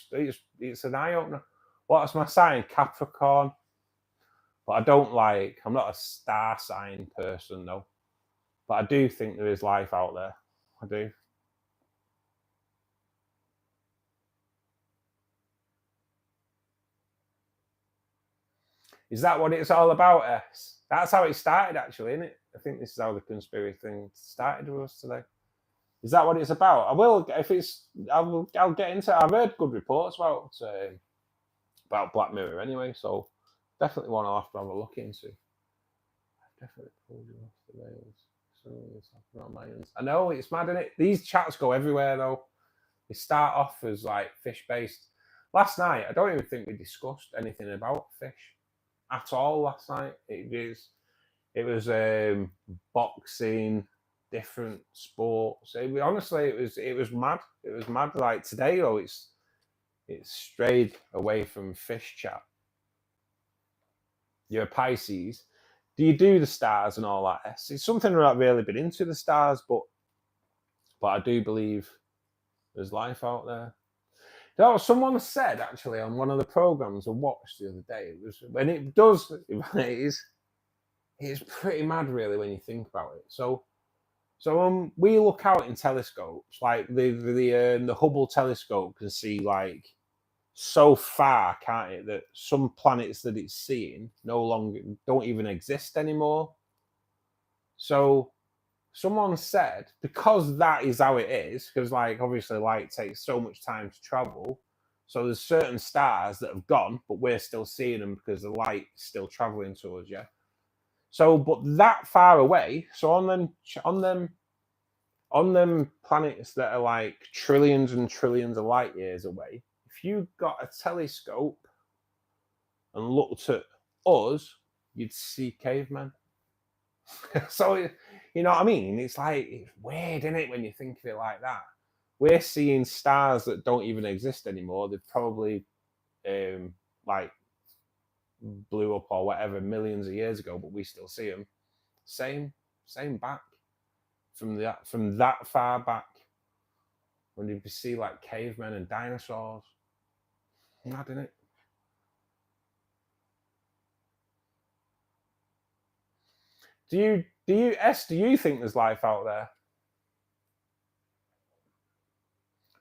it's an eye opener. What's my sign? Capricorn. But I'm not a star sign person though. But I do think there is life out there. I do. Is that what it's all about, S? That's how it started, actually, isn't it? I think this is how the conspiracy thing started with us today. Is that what it's about? I'll get into it. I've heard good reports about Black Mirror anyway, so definitely one I'll have to have a look into. I've definitely pulled you off the rails. So it's talking about Mayans. I know, it's mad, isn't it? These chats go everywhere though. They start off as like fish based. Last night, I don't even think we discussed anything about fish at all last night. It was boxing, different sports. Honestly, it was mad. It was mad. Like today, though, it's strayed away from fish chat. You're a Pisces. Do you do the stars and all that? It's something I've not really been into the stars, but I do believe there's life out there. No, someone said actually on one of the programs I watched the other day. It was when it does. It's pretty mad, really, when you think about it. So we look out in telescopes, like the Hubble telescope can see like so far, can't it? That some planets that it's seeing no longer don't even exist anymore. So someone said because that is how it is, because like obviously light takes so much time to travel. So there's certain stars that have gone, but we're still seeing them because the light is still traveling to us, yeah. So, but that far away, so on them planets that are like trillions and trillions of light years away, if you got a telescope and looked at us, you'd see cavemen. So, you know what I mean? It's like, it's weird, isn't it, when you think of it like that? We're seeing stars that don't even exist anymore. They've probably like blew up or whatever millions of years ago, but we still see them. Same back from that far back. When you see like cavemen and dinosaurs, mad, isn't it? Do you think there's life out there?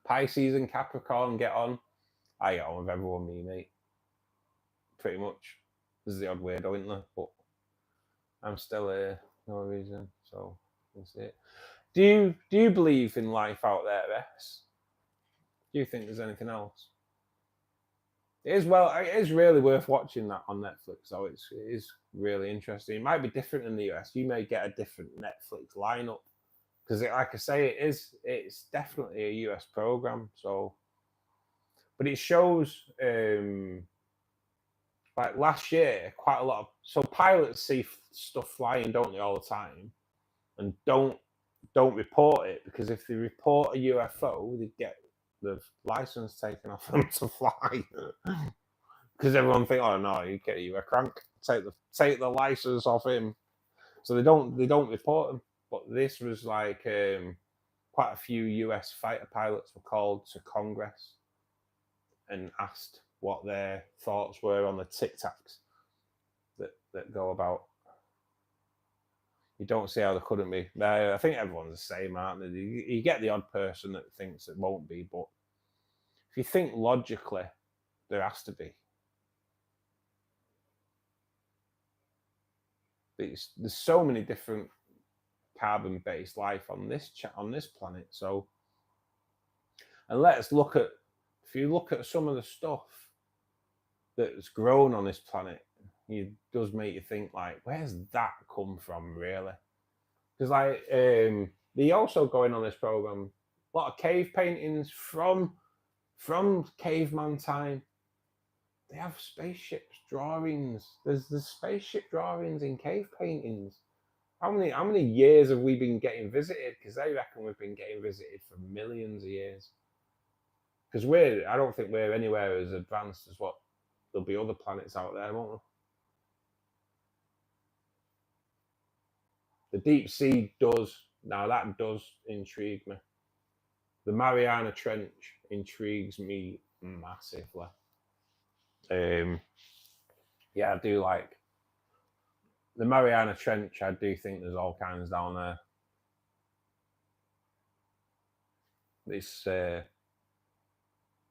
Pisces and Capricorn get on. I get on with everyone, me mate. Pretty much. There's the odd weirdo, isn't there? But I'm still here, no reason. So that's it. Do you believe in life out there, S? Do you think there's anything else? It is really worth watching that on Netflix. So it is really interesting. It might be different in the US. You may get a different Netflix lineup because, like I say, it's definitely a US program. So, but it shows like last year, quite a lot of pilots see stuff flying, don't they, all the time, and don't report it, because if they report a UFO, they get the license taken off them to fly. Because everyone think, oh no, you a crank, take the license off him. So they don't report them. But this was like quite a few US fighter pilots were called to Congress and asked what their thoughts were on the tic tacs that go about. You don't see how there couldn't be. I think everyone's the same, aren't they? You get the odd person that thinks it won't be, but if you think logically, there has to be. There's so many different carbon-based life on this planet. So, and let's look at, if you look at some of the stuff that's grown on this planet, it does make you think, like, where's that come from, really? Because like they also going on this program, a lot of cave paintings from caveman time. They have spaceships drawings. There's spaceship drawings in cave paintings. How many years have we been getting visited? Because they reckon we've been getting visited for millions of years. Because I don't think we're anywhere as advanced as what there'll be other planets out there, won't there? The deep sea does intrigue me. The Mariana Trench intrigues me massively. Yeah, I do like the Mariana Trench. I do think there's all kinds down there. This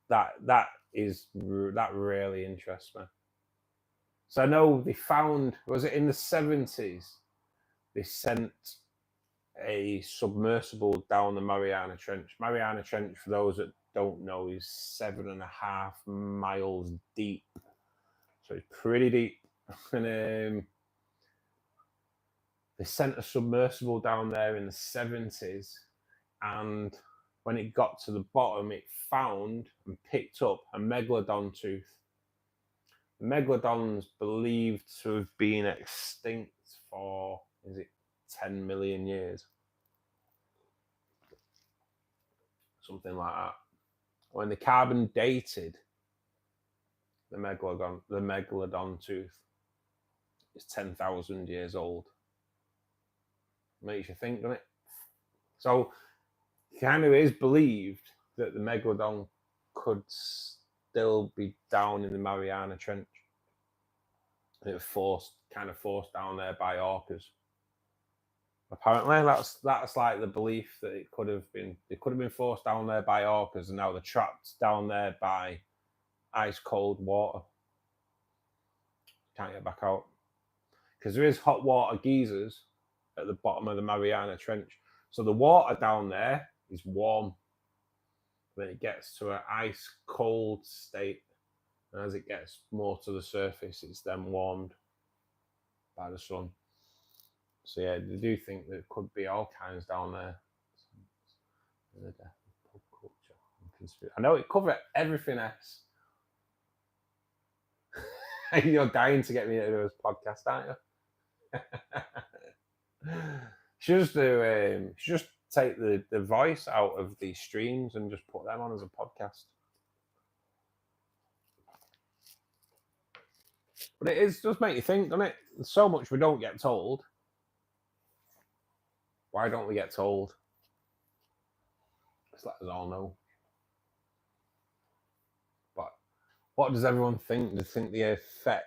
that really interests me. So I know they found, was it in the 70s? They sent a submersible down the Mariana Trench. Mariana Trench, for those that don't know, is 7.5 miles deep. So it's pretty deep. And they sent a submersible down there in the 70s. And when it got to the bottom, it found and picked up a megalodon tooth. The megalodon's believed to have been extinct for, 10 million years? Something like that. When they carbon dated the megalodon tooth, it's 10,000 years old. Makes you think, doesn't it? So it kind of is believed that the megalodon could still be down in the Mariana Trench. And it was forced down there by orcas. Apparently, that's like the belief that it could have been. They could have been forced down there by orcas, and now they're trapped down there by ice cold water. Can't get back out because there is hot water geysers at the bottom of the Mariana Trench. So the water down there is warm. Then it gets to an ice cold state, and as it gets more to the surface, it's then warmed by the sun. So yeah, they do think there could be all kinds down there. Pop culture and conspiracy. I know it covered everything else. You're dying to get me into this podcast, aren't you? Should just take the voice out of these streams and just put them on as a podcast. But it does make you think, doesn't it? There's so much we don't get told. Why don't we get told? Just let us all know. But what does everyone think? Do you think the effect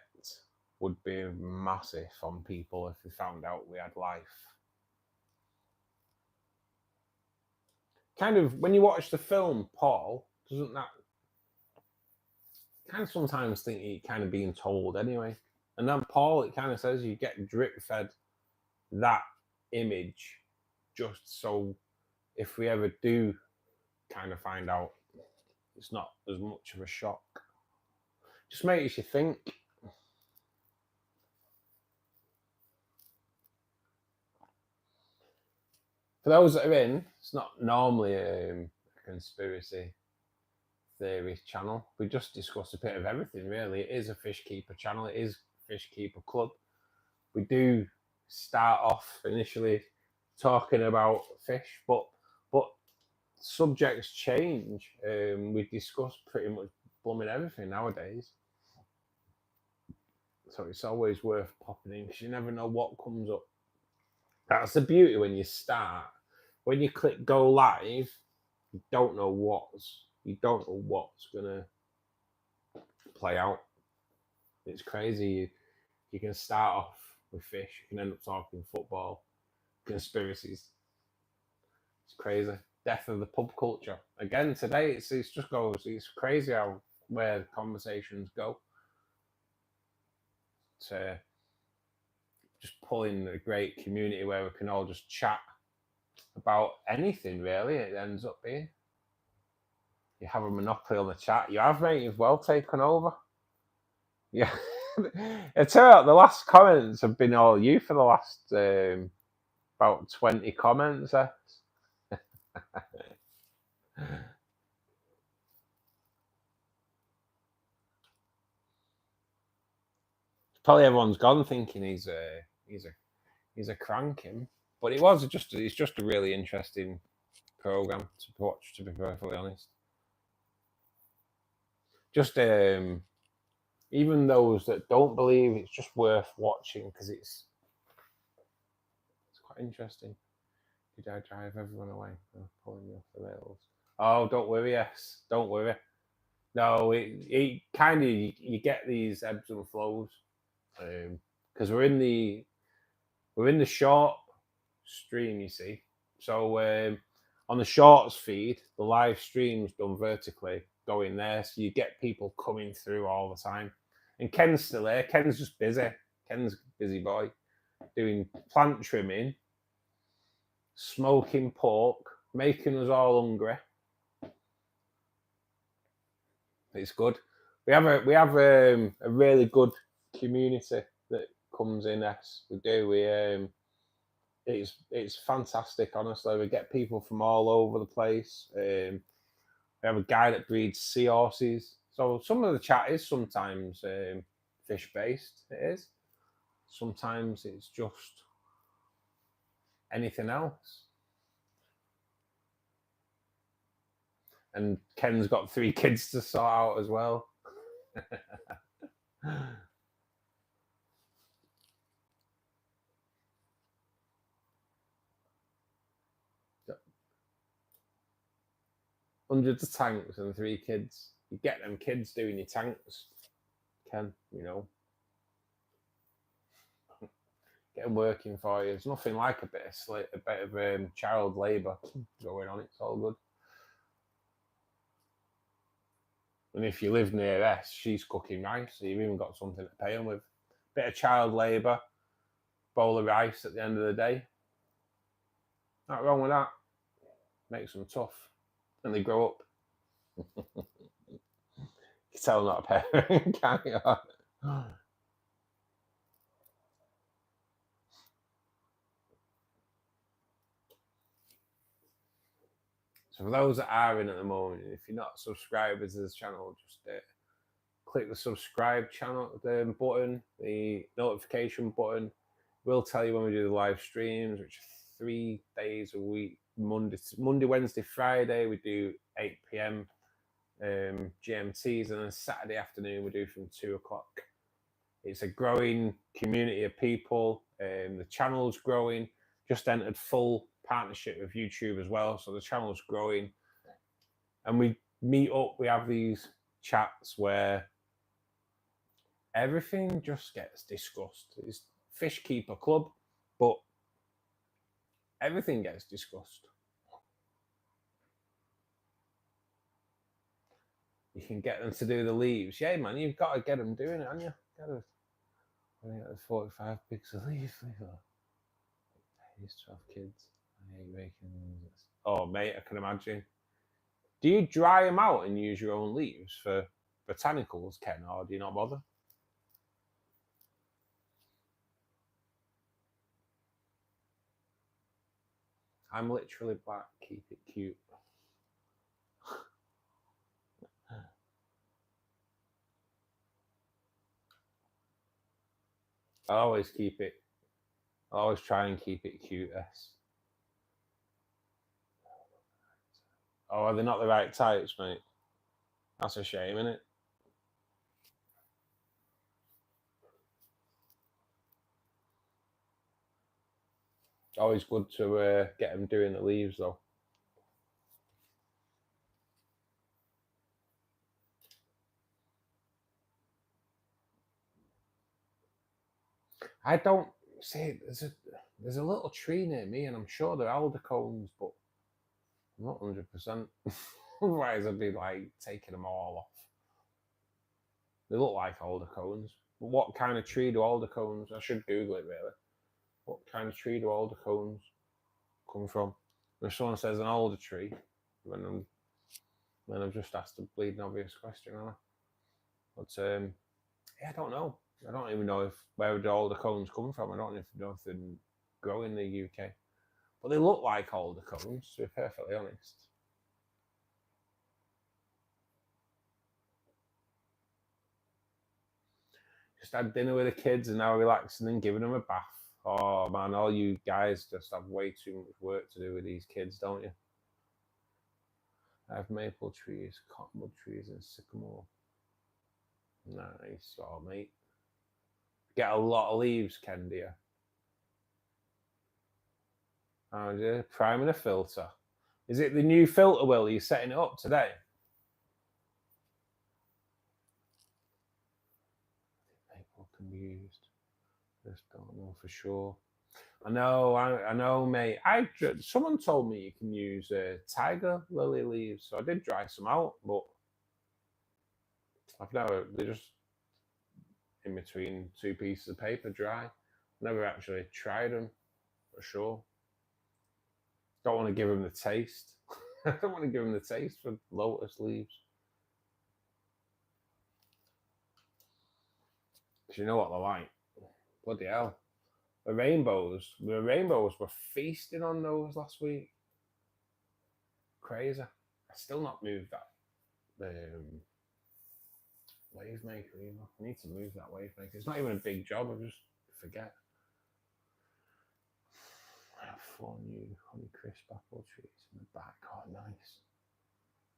would be massive on people if they found out we had life? Kind of, when you watch the film Paul, doesn't that kind of sometimes think you're kind of being told anyway? And then Paul, it kind of says you get drip fed that image just so if we ever do kind of find out, it's not as much of a shock. Just makes you think. For those that are in, it's not normally a conspiracy theory channel. We just discuss a bit of everything, really. It is a fish keeper channel. It is fish keeper club. We do start off initially talking about fish, but subjects change. We discuss pretty much blooming everything nowadays. So it's always worth popping in because you never know what comes up. That's the beauty when you start. When you click go live, you don't know what's gonna play out. It's crazy. You can start off with fish, you can end up talking football, conspiracies. It's crazy. Death of the pub culture. Again, today it's just goes. It's crazy how where conversations go. To just pull in a great community where we can all just chat about anything, really. It ends up being. You have a monopoly on the chat. You have, mate. You've well taken over. Yeah. It turned out the last comments have been all you for the last about 20 comments. Probably everyone's gone thinking he's a cranking, but it's just a really interesting program to watch. To be perfectly honest, just even those that don't believe, it's just worth watching because it's quite interesting. Did I drive everyone away? I'm pulling you off the rails. Oh, don't worry, yes. Don't worry. No, it kind of, you get these ebbs and flows. Because we're in the short stream, you see. So on the shorts feed, the live stream's done vertically, going there. So you get people coming through all the time. And Ken's still there. Ken's just busy. Ken's a busy boy doing plant trimming, smoking pork, making us all hungry. It's good. We have a really good community that comes in. Yes, we do. It's fantastic. Honestly, we get people from all over the place. We have a guy that breeds seahorses. So some of the chat is sometimes fish based. It is. Sometimes it's just anything else. And Ken's got 3 kids to sort out as well. Hundreds of tanks and 3 kids. You get them kids doing your tanks, Ken, you know. Get them working for you. There's nothing like a bit of child labour going on. It's all good. And if you live near us, she's cooking rice, so you've even got something to pay them with. Bit of child labour, bowl of rice at the end of the day. Not wrong with that. Makes them tough. And they grow up. You can tell not a parent, can't you? So for those that are in at the moment, if you're not subscribers to this channel, just click the subscribe channel button, the notification button. We'll tell you when we do the live streams, which are 3 days a week. Monday, Wednesday, Friday, we do 8 p.m. GMTs, and then Saturday afternoon we do from 2 o'clock. It's a growing community of people. The channel's growing. Just entered full partnership with YouTube as well, so the channel's growing. And we meet up. We have these chats where everything just gets discussed. It's Fishkeeper Club, but everything gets discussed. You can get them to do the leaves. Yeah, man, you've got to get them doing it, haven't you? Got to 45 pigs of leaves. He's 12 kids. I hate making. Oh, mate, I can imagine. Do you dry them out and use your own leaves for botanicals, Ken, or do you not bother? I'm literally black. Keep it cute. I always keep it. I always try and keep it cute. Oh, are they not the right types, mate? That's a shame, isn't it? Always good to get them doing the leaves, though. I don't see. There's a little tree near me, and I'm sure they're alder cones, but I'm not 100%. Otherwise, I'd be like taking them all off. They look like alder cones. But what kind of tree do alder cones? I should Google it really. What kind of tree do alder cones come from? If someone says an alder tree, then I've just asked a bleeding obvious question, haven't I? But yeah, I don't know. I don't even know where the alder cones come from. I don't even know if they grow in the UK. But they look like alder cones, to be perfectly honest. Just had dinner with the kids and now relaxing and giving them a bath. Oh man, all you guys just have way too much work to do with these kids, don't you? I have maple trees, cottonwood trees, and sycamore. Nice, oh mate. Get a lot of leaves, Ken, dear. Oh, dear. Priming a filter. Is it the new filter, Will? Are you setting it up today? Maple can be used. Just don't know for sure. I know, mate. Someone told me you can use tiger lily leaves, so I did dry some out, but they're just in between 2 pieces of paper dry. Never actually tried them for sure. Don't want to give them the taste. I don't want to give them the taste for lotus leaves. Because you know what they're like. Bloody hell. The rainbows were feasting on those last week. Crazy. I still not moved that wave maker either. I need to move that wave maker. It's not even a big job, I just forget. I have 4 new honey crisp apple trees in the back. Oh, nice.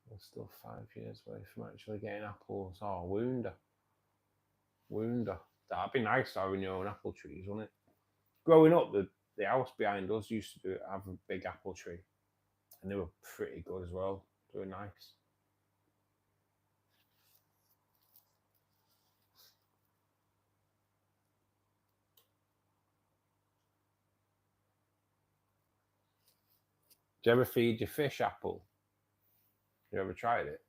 We're still 5 years away from actually getting apples. Oh, wonder. That'd be nice having your own apple trees, wouldn't it? Growing up, the house behind us used to have a big apple tree, and they were pretty good as well. They were nice. Do you ever feed your fish apple? You ever tried it?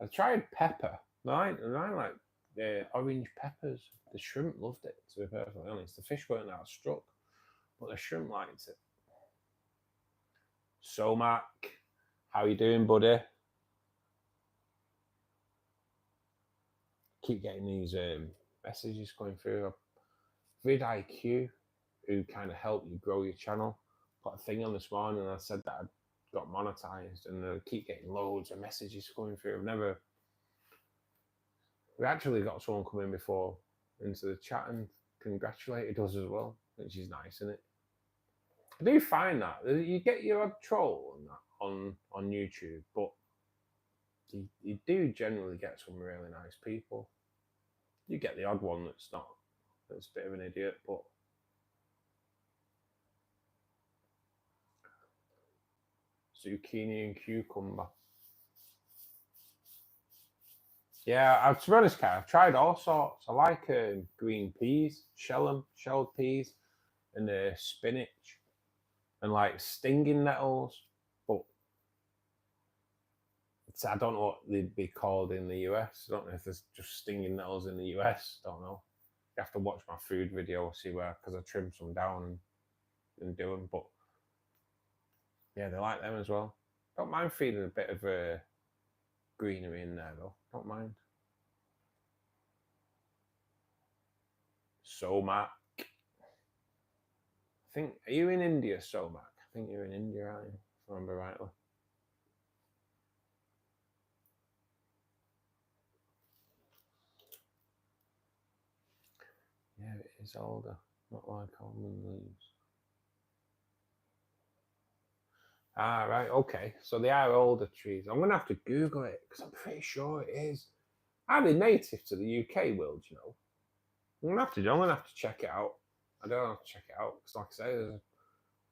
I tried pepper. I like the orange peppers. The shrimp loved it, to be perfectly honest. The fish weren't that struck, but the shrimp liked it. So, Mac, how you doing, buddy? Keep getting these messages coming through. vidIQ, who kind of help you grow your channel, put a thing on this morning, and I said that I'd got monetized, and I keep getting loads of messages coming through. I've never We actually got someone come in before into the chat and congratulated us as well, which is nice, isn't it? I do find that you get your odd troll on that on YouTube, but you do generally get some really nice people. You get the odd one that's a bit of an idiot, but zucchini and cucumber. Yeah, to be honest, Kai, I've tried all sorts. I like green peas, shelled peas, and spinach, and like stinging nettles. But I don't know what they'd be called in the US. I don't know if there's just stinging nettles in the US. Don't know. You have to watch my food video, see where, because I trimmed some down and do them. But yeah, they like them as well. Don't mind feeding a bit of greenery in there though. Don't mind. Somac. I think, are you in India, Somac? I think you're in India, aren't you? If I remember rightly. Yeah, it is older. Not like almond leaves. Ah, right, okay. So they are older trees. I'm going to have to Google it because I'm pretty sure it is. Are they native to the UK world, you know? I'm going to have to check it out. I don't have to check it out because, like I say, there's a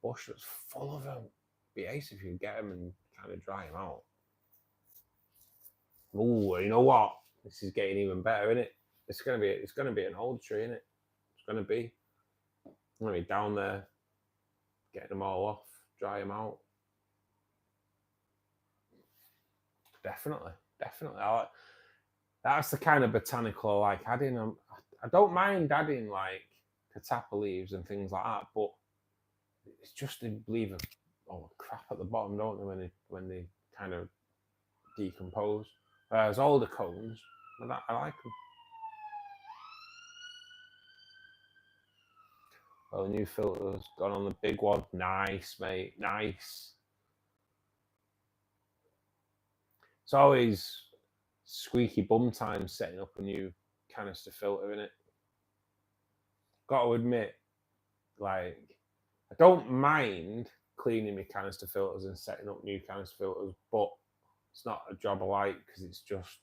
bush that's full of them. It'd be ace if you get them and kind of dry them out. Oh, you know what? This is getting even better, isn't it? It's going to be an old tree, isn't it? It's going to be. I'm going to be down there, getting them all off, dry them out. Definitely. That's the kind of botanical I like adding. I don't mind adding like catappa leaves and things like that, but it's just they leave a crap at the bottom, don't they, when they kind of decompose. Whereas older cones, I like them. Well, the new filter's gone on the big one. Nice, mate. Nice. It's always squeaky bum time setting up a new canister filter, in it. Got to admit, like, I don't mind cleaning my canister filters and setting up new canister filters, but it's not a job I like because it's just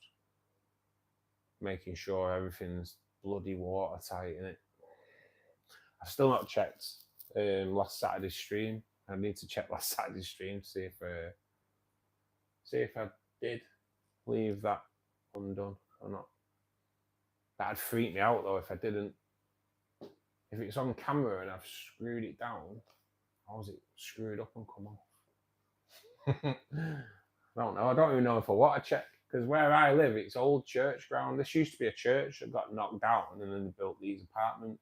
making sure everything's bloody watertight in it. I've still not checked last Saturday's stream. I need to check last Saturday's stream to see if I did leave that undone or not. That'd freak me out though if I didn't. If it's on camera and I've screwed it down, how's it screwed up and come off? I don't know. I don't even know if I want to check because where I live, it's old church ground. This used to be a church that got knocked down and then they built these apartments.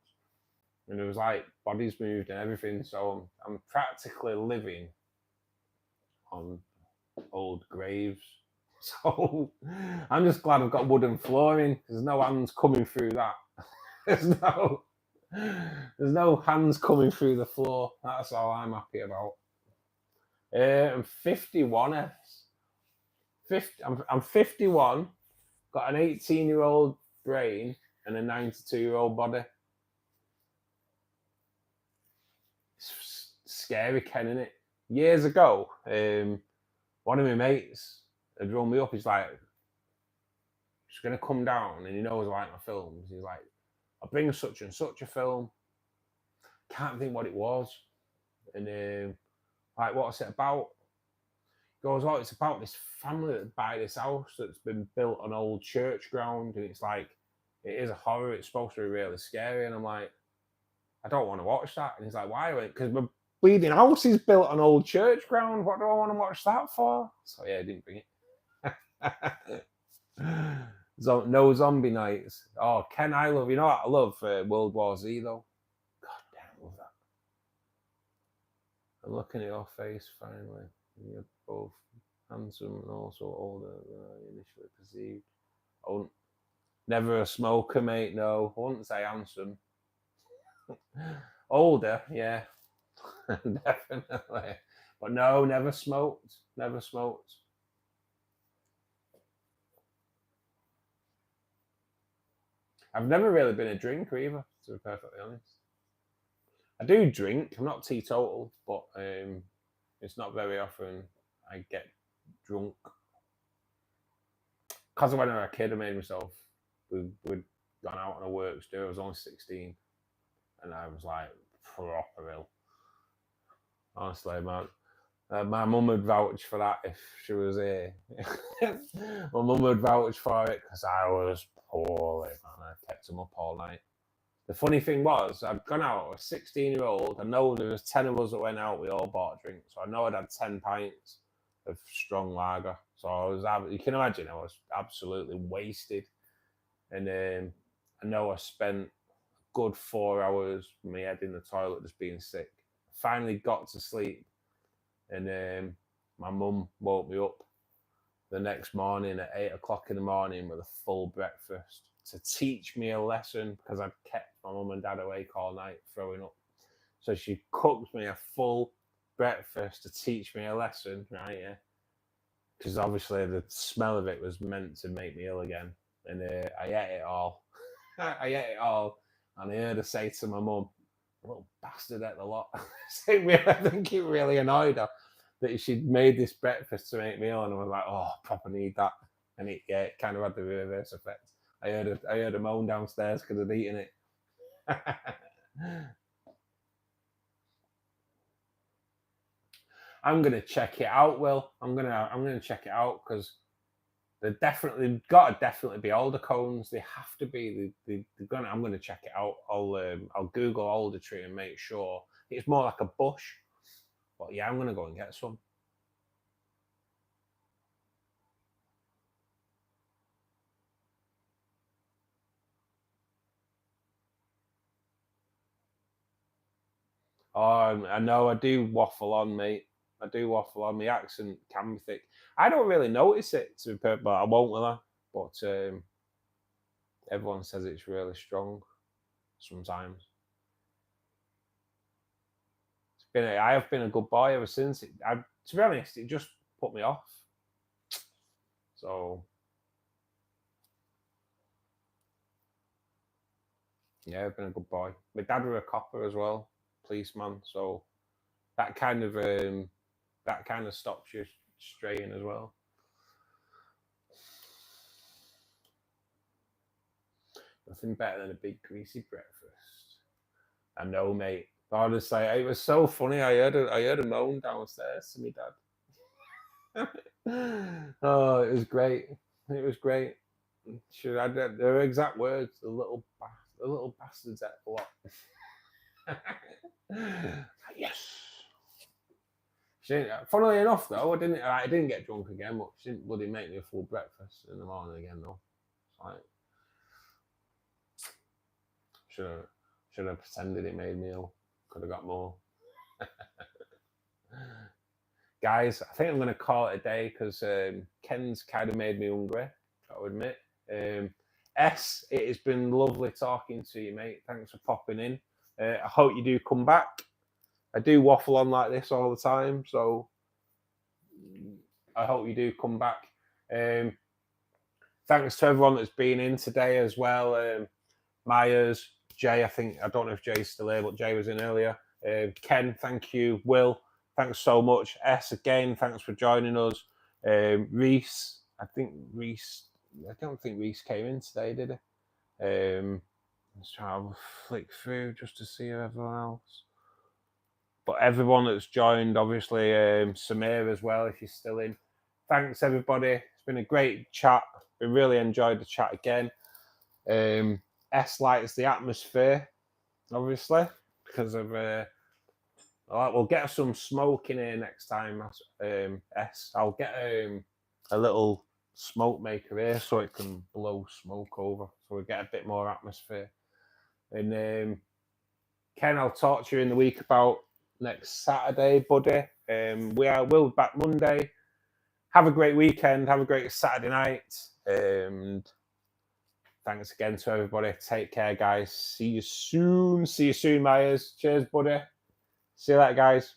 And there was like bodies moved and everything. So I'm practically living on old graves. So I'm just glad I've got wooden flooring. There's no hands coming through that. There's no hands coming through the floor. That's all I'm happy about. I'm 51. I'm 51. Got an 18-year-old brain and a 92-year-old body. It's scary, Ken, isn't it? Years ago, one of my mates had run me up. He's like, "She's gonna come down," and he knows I like my films. He's like, "I'll bring such and such a film." Can't think what it was, and like, what's it about? He goes, "Oh, it's about this family that buy this house that's been built on old church ground, and it's like, it is a horror. It's supposed to be really scary." And I'm like, "I don't want to watch that." And he's like, "Why?" "Because my bleeding house is built on old church ground. What do I want to watch that for?" So yeah, I didn't bring it. No zombie nights. Oh, Ken, I love, you know what? I love World War Z though. God damn, I love that. I'm looking at your face finally. You're both handsome and also older than I initially perceived. Oh, never a smoker, mate. No, I wouldn't say handsome. Older, yeah, definitely. But no, never smoked. I've never really been a drinker either, to be perfectly honest. I do drink. I'm not teetotal, but it's not very often I get drunk. Because when I was a kid, I made myself. We'd gone out on a works do. I was only 16, and I was like proper ill. Honestly, man. My mum would vouch for that if she was here. My mum would vouch for it because I was poorly, and I kept him up all night. The funny thing was, I'd gone out, I was 16-year-old. I know there was 10 of us that went out, we all bought drinks. So I know I'd had 10 pints of strong lager. So I was, you can imagine, I was absolutely wasted. And I know I spent a good 4 hours with my head in the toilet just being sick. Finally got to sleep. And my mum woke me up the next morning at 8 o'clock in the morning with a full breakfast to teach me a lesson because I'd kept my mum and dad awake all night throwing up. So she cooked me a full breakfast to teach me a lesson, right? Yeah. Because obviously the smell of it was meant to make me ill again. And I ate it all. I ate it all. And I heard her say to my mum, little bastard ate the lot. I think it really annoyed her that she'd made this breakfast to make me ill. And I was like, oh, I proper need that. And it kind of had the reverse effect. I heard a moan downstairs because I'd eaten it. I'm gonna check it out, Will. I'm gonna check it out because they've definitely be alder cones. They have to be. I'm gonna check it out. I'll Google alder tree and make sure it's more like a bush. But yeah, I'm gonna go and get some. Oh, I know I do waffle on, mate. I do waffle on. My accent can be thick. I don't really notice it, to be perfect, but I won't, will I? But everyone says it's really strong sometimes. I have been a good boy ever since. To be honest, it just put me off. So yeah, I've been a good boy. My dad was a copper as well, policeman. So that kind of stops you straying as well. Nothing better than a big greasy breakfast. I know, mate. Honestly, it was so funny. I heard a moan downstairs to me dad. Oh, it was great. It was great. Sure, I did their exact words. The little bastards at a lot. Yes. Funnily enough, though, I didn't get drunk again, but she didn't bloody make me a full breakfast in the morning again, though. Like, should have pretended it made me ill. Could have got more. Guys, I think I'm going to call it a day because Ken's kind of made me hungry, I'll admit. S, it has been lovely talking to you, mate. Thanks for popping in. I hope you do come back. I do waffle on like this all the time, so I hope you do come back. Thanks to everyone that's been in today as well. Myers, Jay, I don't know if Jay's still here, but Jay was in earlier. Ken, thank you. Will, thanks so much. S, again, thanks for joining us. Reese, I don't think Reese came in today, did he? Let's try to flick through just to see everyone else. But everyone that's joined, obviously, Samir as well, if you're still in. Thanks, everybody. It's been a great chat. We really enjoyed the chat again. S likes the atmosphere, obviously, because of... we'll get some smoke in here next time, S. I'll get a little smoke maker here so it can blow smoke over, so we get a bit more atmosphere. And Ken, I'll talk to you in the week about next Saturday, buddy. We'll be back Monday. Have a great weekend. Have a great Saturday night. And thanks again to everybody. Take care, guys. See you soon. See you soon, Myers. Cheers, buddy. See you later, guys.